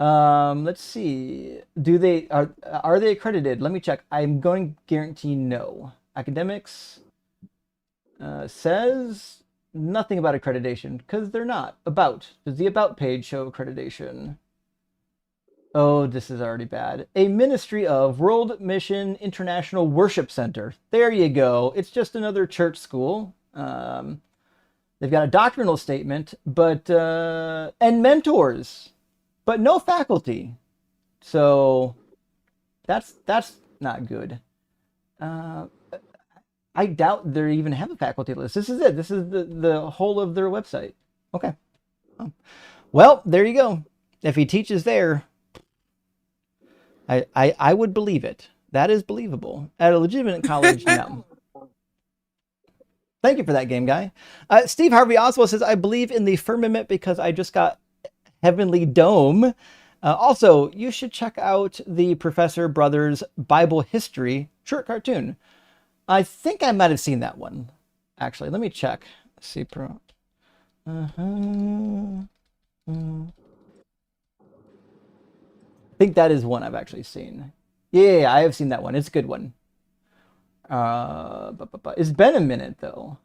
Let's see. Are they accredited? Let me check. I'm going to guarantee no. Academics says nothing about accreditation because they're not. About. Does the about page show accreditation? Oh, this is already bad. A ministry of World Mission International Worship Center. There you go. It's just another church school. They've got a doctrinal statement, but and mentors, but no faculty. So that's not good. I doubt they even have a faculty list. This is it. This is the whole of their website. Okay. Well, there you go. If he teaches there, I would believe it. That is believable. At a legitimate college, no. Thank you for that, Game Guy. Steve Harvey Oswald says, I believe in the firmament because I just got Heavenly Dome. Also, you should check out the Professor Brothers Bible History short cartoon. I think I might have seen that one. Actually, let me check. See, I think that is one I've actually seen. Yeah, I have seen that one. It's a good one. It's been a minute though.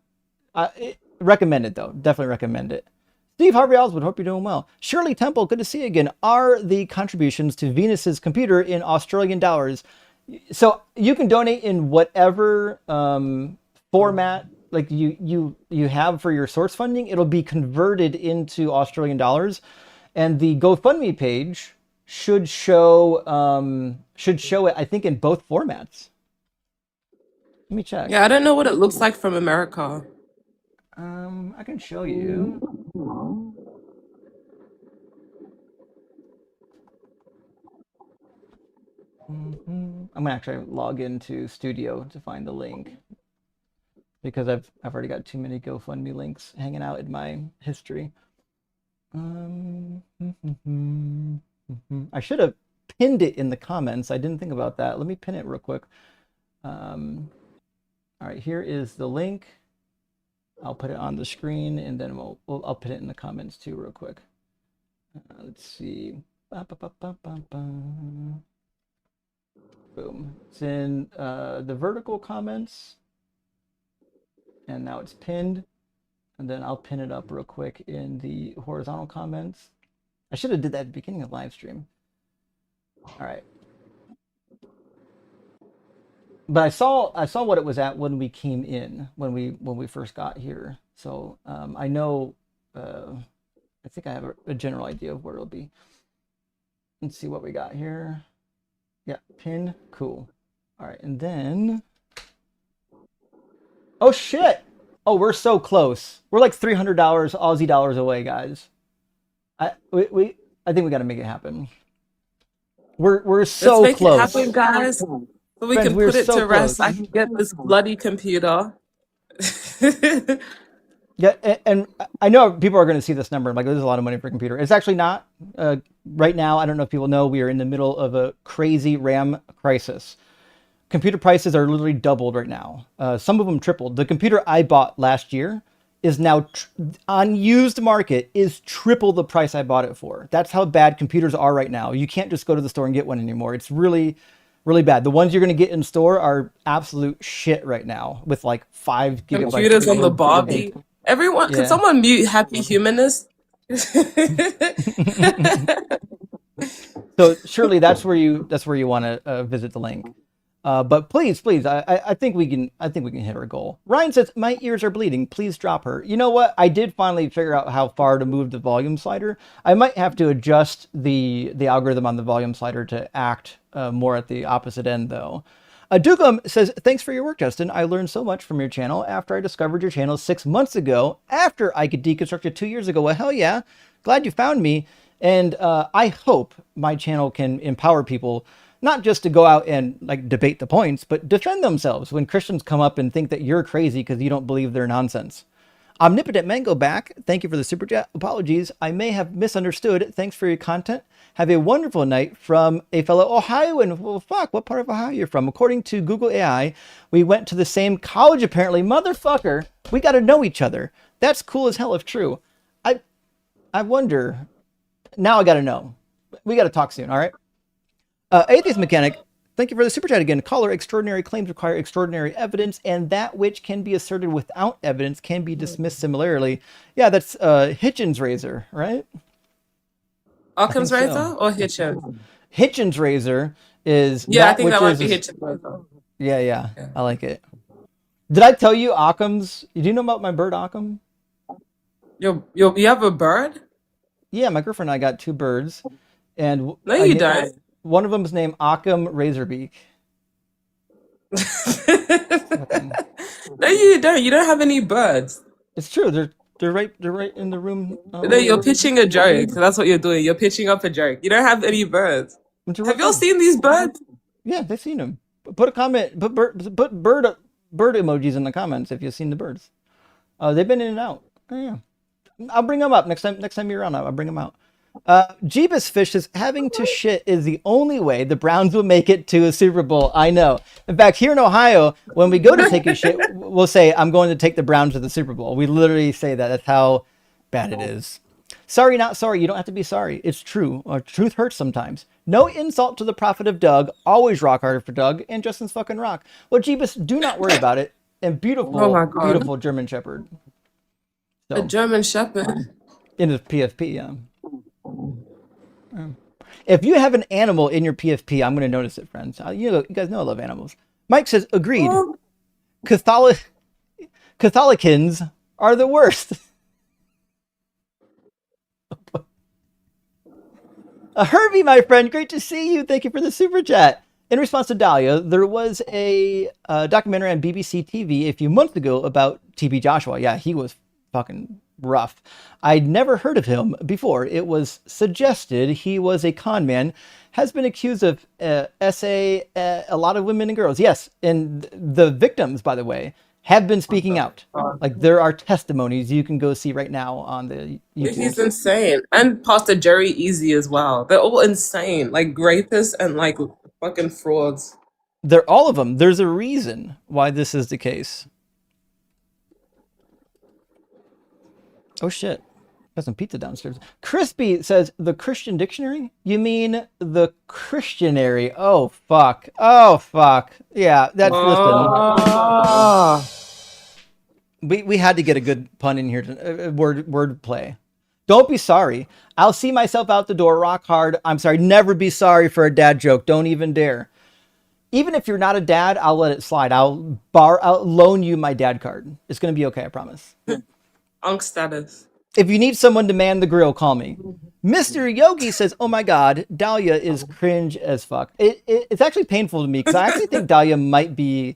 Recommend it though. Definitely recommend it. Steve Harvey Oswald, hope you're doing well. Shirley Temple, good to see you again. Are the contributions to Venus's computer in Australian dollars? So you can donate in whatever format like you have for your source funding. It'll be converted into Australian dollars, and the GoFundMe page should show it, I think, in both formats. Let me check. Yeah, I don't know what it looks like from America. I can show you. I'm gonna actually log into Studio to find the link because I've already got too many GoFundMe links hanging out in my history. I should have pinned it in the comments. I didn't think about that. Let me pin it real quick. All right, here is the link. I'll put it on the screen, and then I'll put it in the comments too, real quick. Let's see. Boom. It's in the vertical comments, and now it's pinned. And then I'll pin it up real quick in the horizontal comments. I should have did that at the beginning of the live stream. All right. But I saw what it was at when we came in, when we first got here. So I know, I think I have a general idea of where it'll be. Let's see what we got here. Yeah, pin, cool. All right, and then, oh shit! Oh, we're so close. We're like $300 Aussie dollars away, guys. I think we got to make it happen. We're so Let's make close. it happen, guys. So we Friends, can we're put it so to rest. close. I can get this bloody computer. Yeah, and I know people are going to see this number and like, this is a lot of money for a computer. It's actually not. Right now, I don't know if people know, we are in the middle of a crazy RAM crisis. Computer prices are literally doubled right now. Some of them tripled. The computer I bought last year is now on used market is triple the price I bought it for. That's how bad computers are right now. You can't just go to the store and get one anymore. It's really, really bad. The ones you're going to get in store are absolute shit right now with like 5 gigabytes. Computers on the Barbie. Everyone, Yeah. could someone mute Happy Humanist? So surely that's where you want to visit the link. But please, I think we can hit our goal. Ryan says my ears are bleeding. Please drop her. You know what? I did finally figure out how far to move the volume slider. I might have to adjust the algorithm on the volume slider to act more at the opposite end, though. Dugum says, thanks for your work, Justin. I learned so much from your channel after I discovered your channel 6 months ago, after I could deconstruct it 2 years ago. Well, hell yeah. Glad you found me. And I hope my channel can empower people, not just to go out and like debate the points, but defend themselves when Christians come up and think that you're crazy because you don't believe their nonsense. Omnipotent Mango back. Thank you for the super chat. Apologies. I may have misunderstood. Thanks for your content. Have a wonderful night from a fellow Ohioan. Well, fuck, what part of Ohio you're from? According to Google AI, we went to the same college apparently. Motherfucker, we got to know each other. That's cool as hell if true. I wonder. Now I got to know. We got to talk soon, all right? Atheist Mechanic, thank you for the super chat again. Caller, extraordinary claims require extraordinary evidence, and that which can be asserted without evidence can be dismissed similarly. Yeah, that's Hitchens' razor, right? Occam's so. razor or Hitchens? Hitchens' razor is I think that might be Hitchens' razor. Yeah, I like it. Did I tell you Occam's? Do you know about my bird Occam? You have a bird? Yeah, my girlfriend and I got 2 birds, and no, you don't. One of them is named Occam Razorbeak. No, you don't. You don't have any birds. It's true. They're right in the room. No, you're pitching a joke. So that's what you're doing. You're pitching up a joke. You don't have any birds. Have y'all seen these birds? Yeah, they've seen them. Put a comment. Put bird emojis in the comments if you've seen the birds. They've been in and out. Oh, yeah. I'll bring them up next time you're around. I'll bring them out. Jeebus Fish says, having to shit is the only way the Browns will make it to a Super Bowl. I know. In fact, here in Ohio, when we go to take a shit, we'll say, I'm going to take the Browns to the Super Bowl. We literally say that. That's how bad it is. Sorry, not sorry. You don't have to be sorry. It's true. Truth hurts sometimes. No insult to the prophet of Doug. Always rock harder for Doug. And Justin's fucking rock. Well, Jeebus, do not worry about it. And beautiful German Shepherd. So, a German Shepherd. In his PSP, yeah. If you have an animal in your PFP, I'm going to notice it, friends. You guys know I love animals. Mike says, agreed. Catholicans are the worst. Herbie, my friend, great to see you. Thank you for the super chat. In response to Dahlia, there was a documentary on BBC TV a few months ago about TB Joshua. Yeah, he was fucking rough. I'd never heard of him before. It was suggested he was a con man, has been accused of SA a lot of women and girls. Yes, and the victims, by the way, have been speaking out. Like there are testimonies you can go see right now on the YouTube. He's insane. And Pastor Jerry Easy as well. They're all insane. Like rapists and like fucking frauds. They're all of them. There's a reason why this is the case. Oh shit. Got some pizza downstairs. Crispy says, the Christian dictionary? You mean the Christianary? Oh fuck. Oh fuck. Yeah, that's listen. We had to get a good pun in here. Word play. Don't be sorry. I'll see myself out the door rock hard. I'm sorry. Never be sorry for a dad joke. Don't even dare. Even if you're not a dad, I'll let it slide. I'll loan you my dad card. It's going to be okay, I promise. Unk status. If you need someone to man the grill, call me. Mr. Yogi says, oh my God, Dahlia is cringe as fuck. It's actually painful to me because I actually think Dahlia might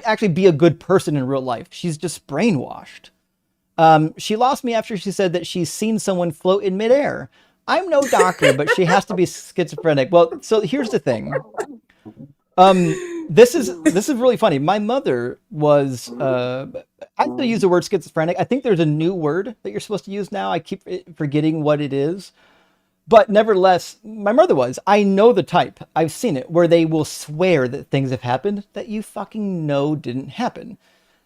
actually be a good person in real life. She's just brainwashed. She lost me after she said that she's seen someone float in midair. I'm no doctor, but she has to be schizophrenic. Well, so here's the thing. This is really funny. My mother was I still use the word schizophrenic. I think there's a new word that you're supposed to use now. I keep forgetting what it is. But nevertheless, my mother was. I know the type. I've seen it where they will swear that things have happened that you fucking know didn't happen.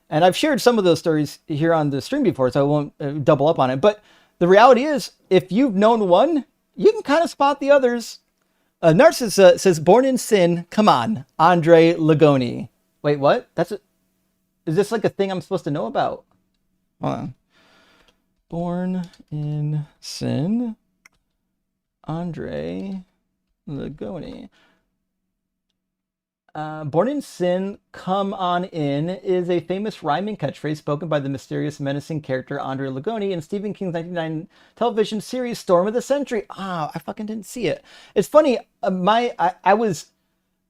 And I've shared some of those stories here on the stream before, so I won't double up on it. But the reality is, if you've known one, you can kind of spot the others. Narcissus says, born in sin. Come on, Andre Lagoni. Wait, what? Is this like a thing I'm supposed to know about? Hold on. Born in sin. Andre Lagoni. Born in sin, come on in is a famous rhyming catchphrase spoken by the mysterious, menacing character Andre Lagoni in Stephen King's 1999 television series Storm of the Century. I fucking didn't see it. It's funny. I was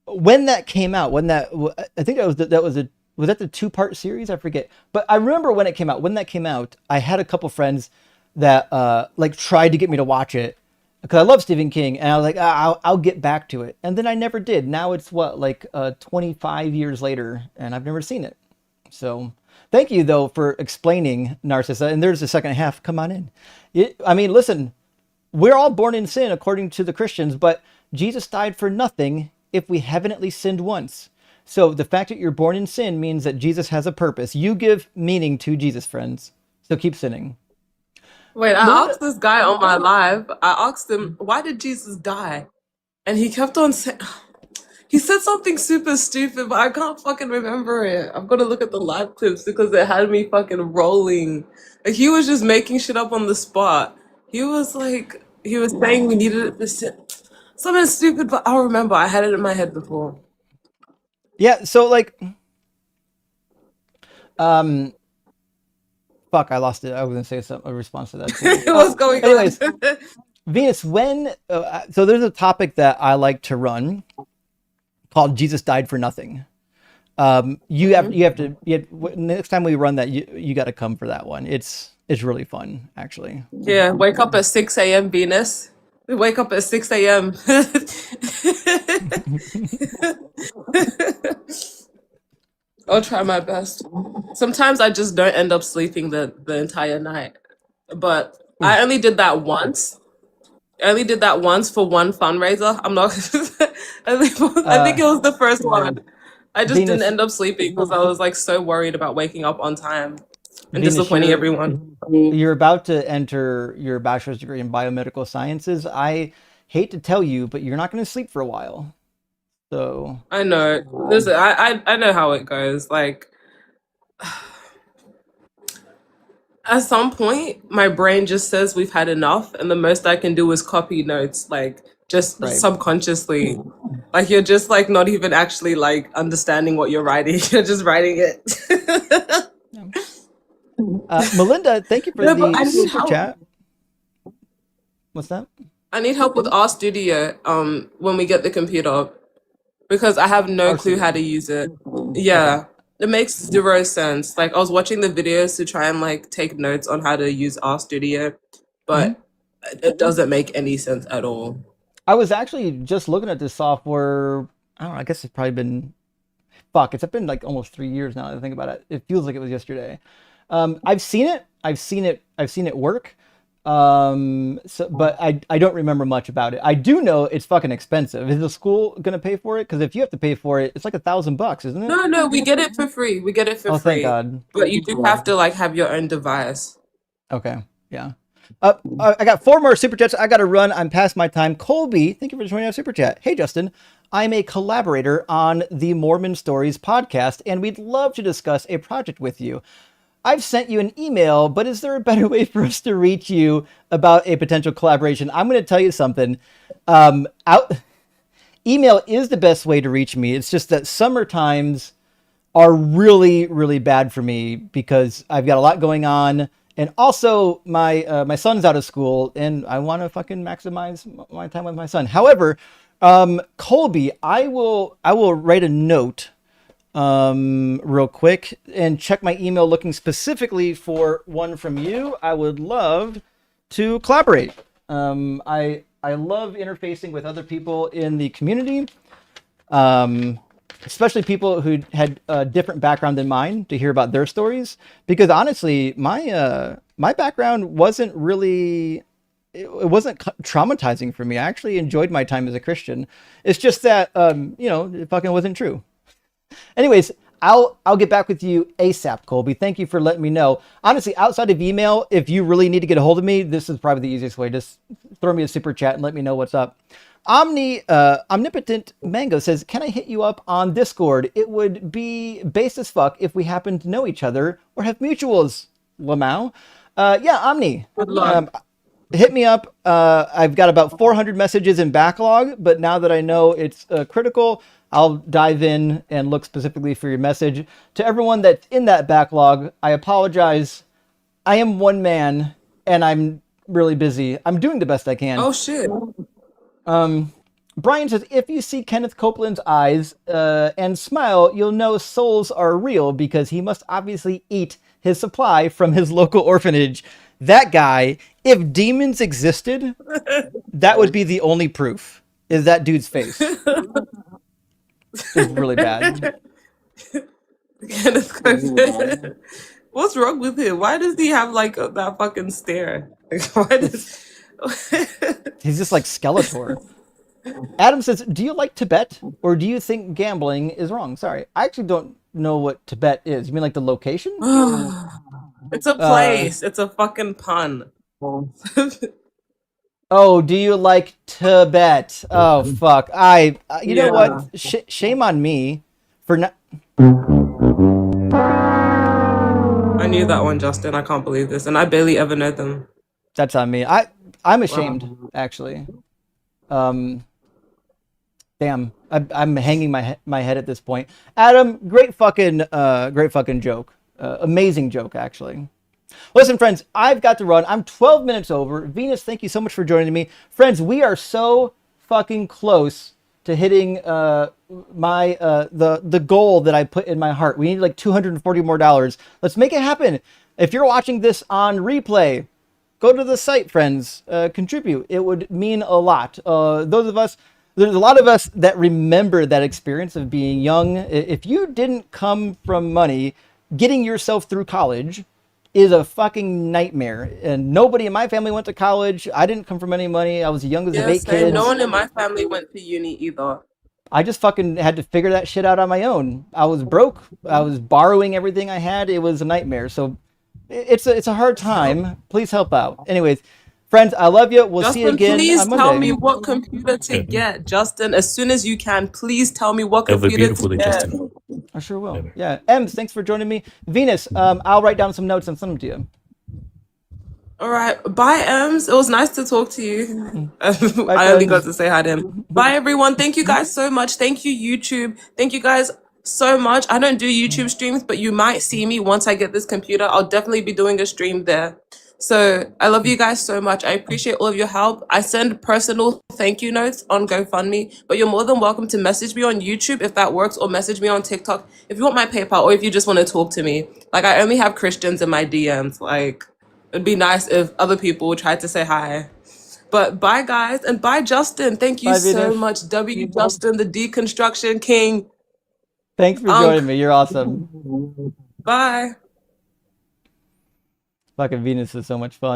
when that came out. I think was that the 2-part series? I forget. But I remember when it came out. When that came out, I had a couple friends that like tried to get me to watch it. Because I love Stephen King, and I was like, I'll get back to it. And then I never did. Now it's 25 years later, and I've never seen it. So thank you, though, for explaining Narcissa. And there's the second half. Come on in. Listen, we're all born in sin, according to the Christians, but Jesus died for nothing if we haven't at least sinned once. So the fact that you're born in sin means that Jesus has a purpose. You give meaning to Jesus, friends. So keep sinning. Wait, I asked this guy on my live, I asked him, why did Jesus die? And he kept on saying, he said something super stupid, but I can't fucking remember it. I'm gonna look at the live clips because it had me fucking rolling. Like, he was just making shit up on the spot. He was saying we needed it for sin. Something stupid, but I'll remember. I had it in my head before. Yeah, so fuck, I lost it. I was gonna say a response to that too. What's going anyways, on? Venus, so there's a topic that I like to run called Jesus died for nothing. You have to next time we run that, you got to come for that one. It's really fun, actually. Yeah, wake up at 6 a.m. Venus. Wake up at 6 a.m. I'll try my best. Sometimes I just don't end up sleeping the entire night. But I only did that once. I only did that once for one fundraiser. I'm not. I think it was the first one. I just Venus, didn't end up sleeping because I was like so worried about waking up on time and Venus, disappointing everyone. You're about to enter your bachelor's degree in biomedical sciences. I hate to tell you, but you're not going to sleep for a while. So I know. Listen, I know how it goes. Like, At some point, my brain just says we've had enough, and the most I can do is copy notes, like just Right. subconsciously. Like you're just like not even actually like understanding what you're writing. You're just writing it. Melinda, thank you for No, but I the need super help. chat. What's that? I need help with our studio when we get the computer because I have no Our clue how studio. to use it. Yeah. It makes zero sense. Like I was watching the videos to try and like take notes on how to use our studio, but it doesn't make any sense at all. I was actually just looking at this software. I don't know. I guess it's probably been it's been like almost 3 years now that I think about it. It feels like it was yesterday. I've seen it. I've seen it work. But I don't remember much about it. I do know it's fucking expensive. Is the school gonna pay for it? Because if you have to pay for it, it's like $1,000, isn't it? No, we get it for free. We get it for Oh, thank free. God. But you do have to like have your own device. Okay. Yeah. I got 4 more super chats. I got to run. I'm past my time. Colby, thank you for joining our super chat. Hey, Justin. I'm a collaborator on the Mormon Stories podcast, and we'd love to discuss a project with you. I've sent you an email, but is there a better way for us to reach you about a potential collaboration? I'm going to tell you something. Email is the best way to reach me. It's just that summer times are really, really bad for me because I've got a lot going on. And also, my son's out of school, and I want to fucking maximize my time with my son. However, Colby, I will write a note real quick and check my email looking specifically for one from you. I would love to collaborate. I love interfacing with other people in the community. Especially people who had a different background than mine to hear about their stories. Because honestly, my background wasn't really, it wasn't traumatizing for me. I actually enjoyed my time as a Christian. It's just that, it fucking wasn't true. Anyways, I'll get back with you ASAP, Colby. Thank you for letting me know. Honestly, outside of email, if you really need to get a hold of me, this is probably the easiest way. Just throw me a super chat and let me know what's up. Omnipotent Mango says, can I hit you up on Discord? It would be base as fuck if we happen to know each other or have mutuals, Lamau. Yeah, Omni. Good luck. Hit me up. I've got about 400 messages in backlog, but now that I know it's critical, I'll dive in and look specifically for your message. To everyone that's in that backlog, I apologize. I am one man, and I'm really busy. I'm doing the best I can. Oh shit. Brian says, if you see Kenneth Copeland's eyes and smile, you'll know souls are real because he must obviously eat his supply from his local orphanage. That guy, if demons existed, that would be the only proof, is that dude's face. It's really bad. What's wrong with him? Why does he have like that fucking stare? Why does... He's just like Skeletor. Adam says, do you like Tibet or do you think gambling is wrong? Sorry, I actually don't know what Tibet is. You mean like the location? It's a place. It's a fucking pun. Oh, do you like Tibet? Oh, fuck. You know what? Shame on me for not... I knew that one, Justin. I can't believe this. And I barely ever know them. That's on me. I'm ashamed, actually. Damn. I'm hanging my head at this point. Adam, great fucking joke. Amazing joke, actually. Listen, friends, I've got to run. I'm 12 minutes over. Venus, thank you so much for joining me. Friends, we are so fucking close to hitting the goal that I put in my heart. We need like $240 more. Let's make it happen. If you're watching this on replay, go to the site, friends. Contribute. It would mean a lot. There's a lot of us that remember that experience of being young. If you didn't come from money, getting yourself through college is a fucking nightmare. And nobody in my family went to college. I didn't come from any money. I was the youngest of 8 kids. No one in my family went to uni either. I just fucking had to figure that shit out on my own. I was broke. I was borrowing everything I had. It was a nightmare. So it's a hard time. Please help out. Anyways, friends, I love you. We'll see you again please on Monday. tell me what computer to get. Justin, as soon as you can, please tell me what Have a computer beautiful to day, get. Justin. I sure will. Yeah. Ems, thanks for joining me. Venus, I'll write down some notes and send them to you. All right. Bye, Ems. It was nice to talk to you. Bye, I only got friends. to say hi to him. Bye, everyone. Thank you guys so much. Thank you, YouTube. Thank you guys so much. I don't do YouTube streams, but you might see me once I get this computer. I'll definitely be doing a stream there. So I love you guys so much. I appreciate all of your help. I send personal thank you notes on GoFundMe, but you're more than welcome to message me on YouTube if that works, or message me on TikTok if you want my PayPal, or if you just want to talk to me. Like, I only have Christians in my DMs. Like, it'd be nice if other people tried to say hi. But bye, guys, and bye, Justin. Thank you Bye, so Venus. much, W. Justin, the deconstruction king. Thanks for joining me. You're awesome. Bye. Fucking Venus is so much fun.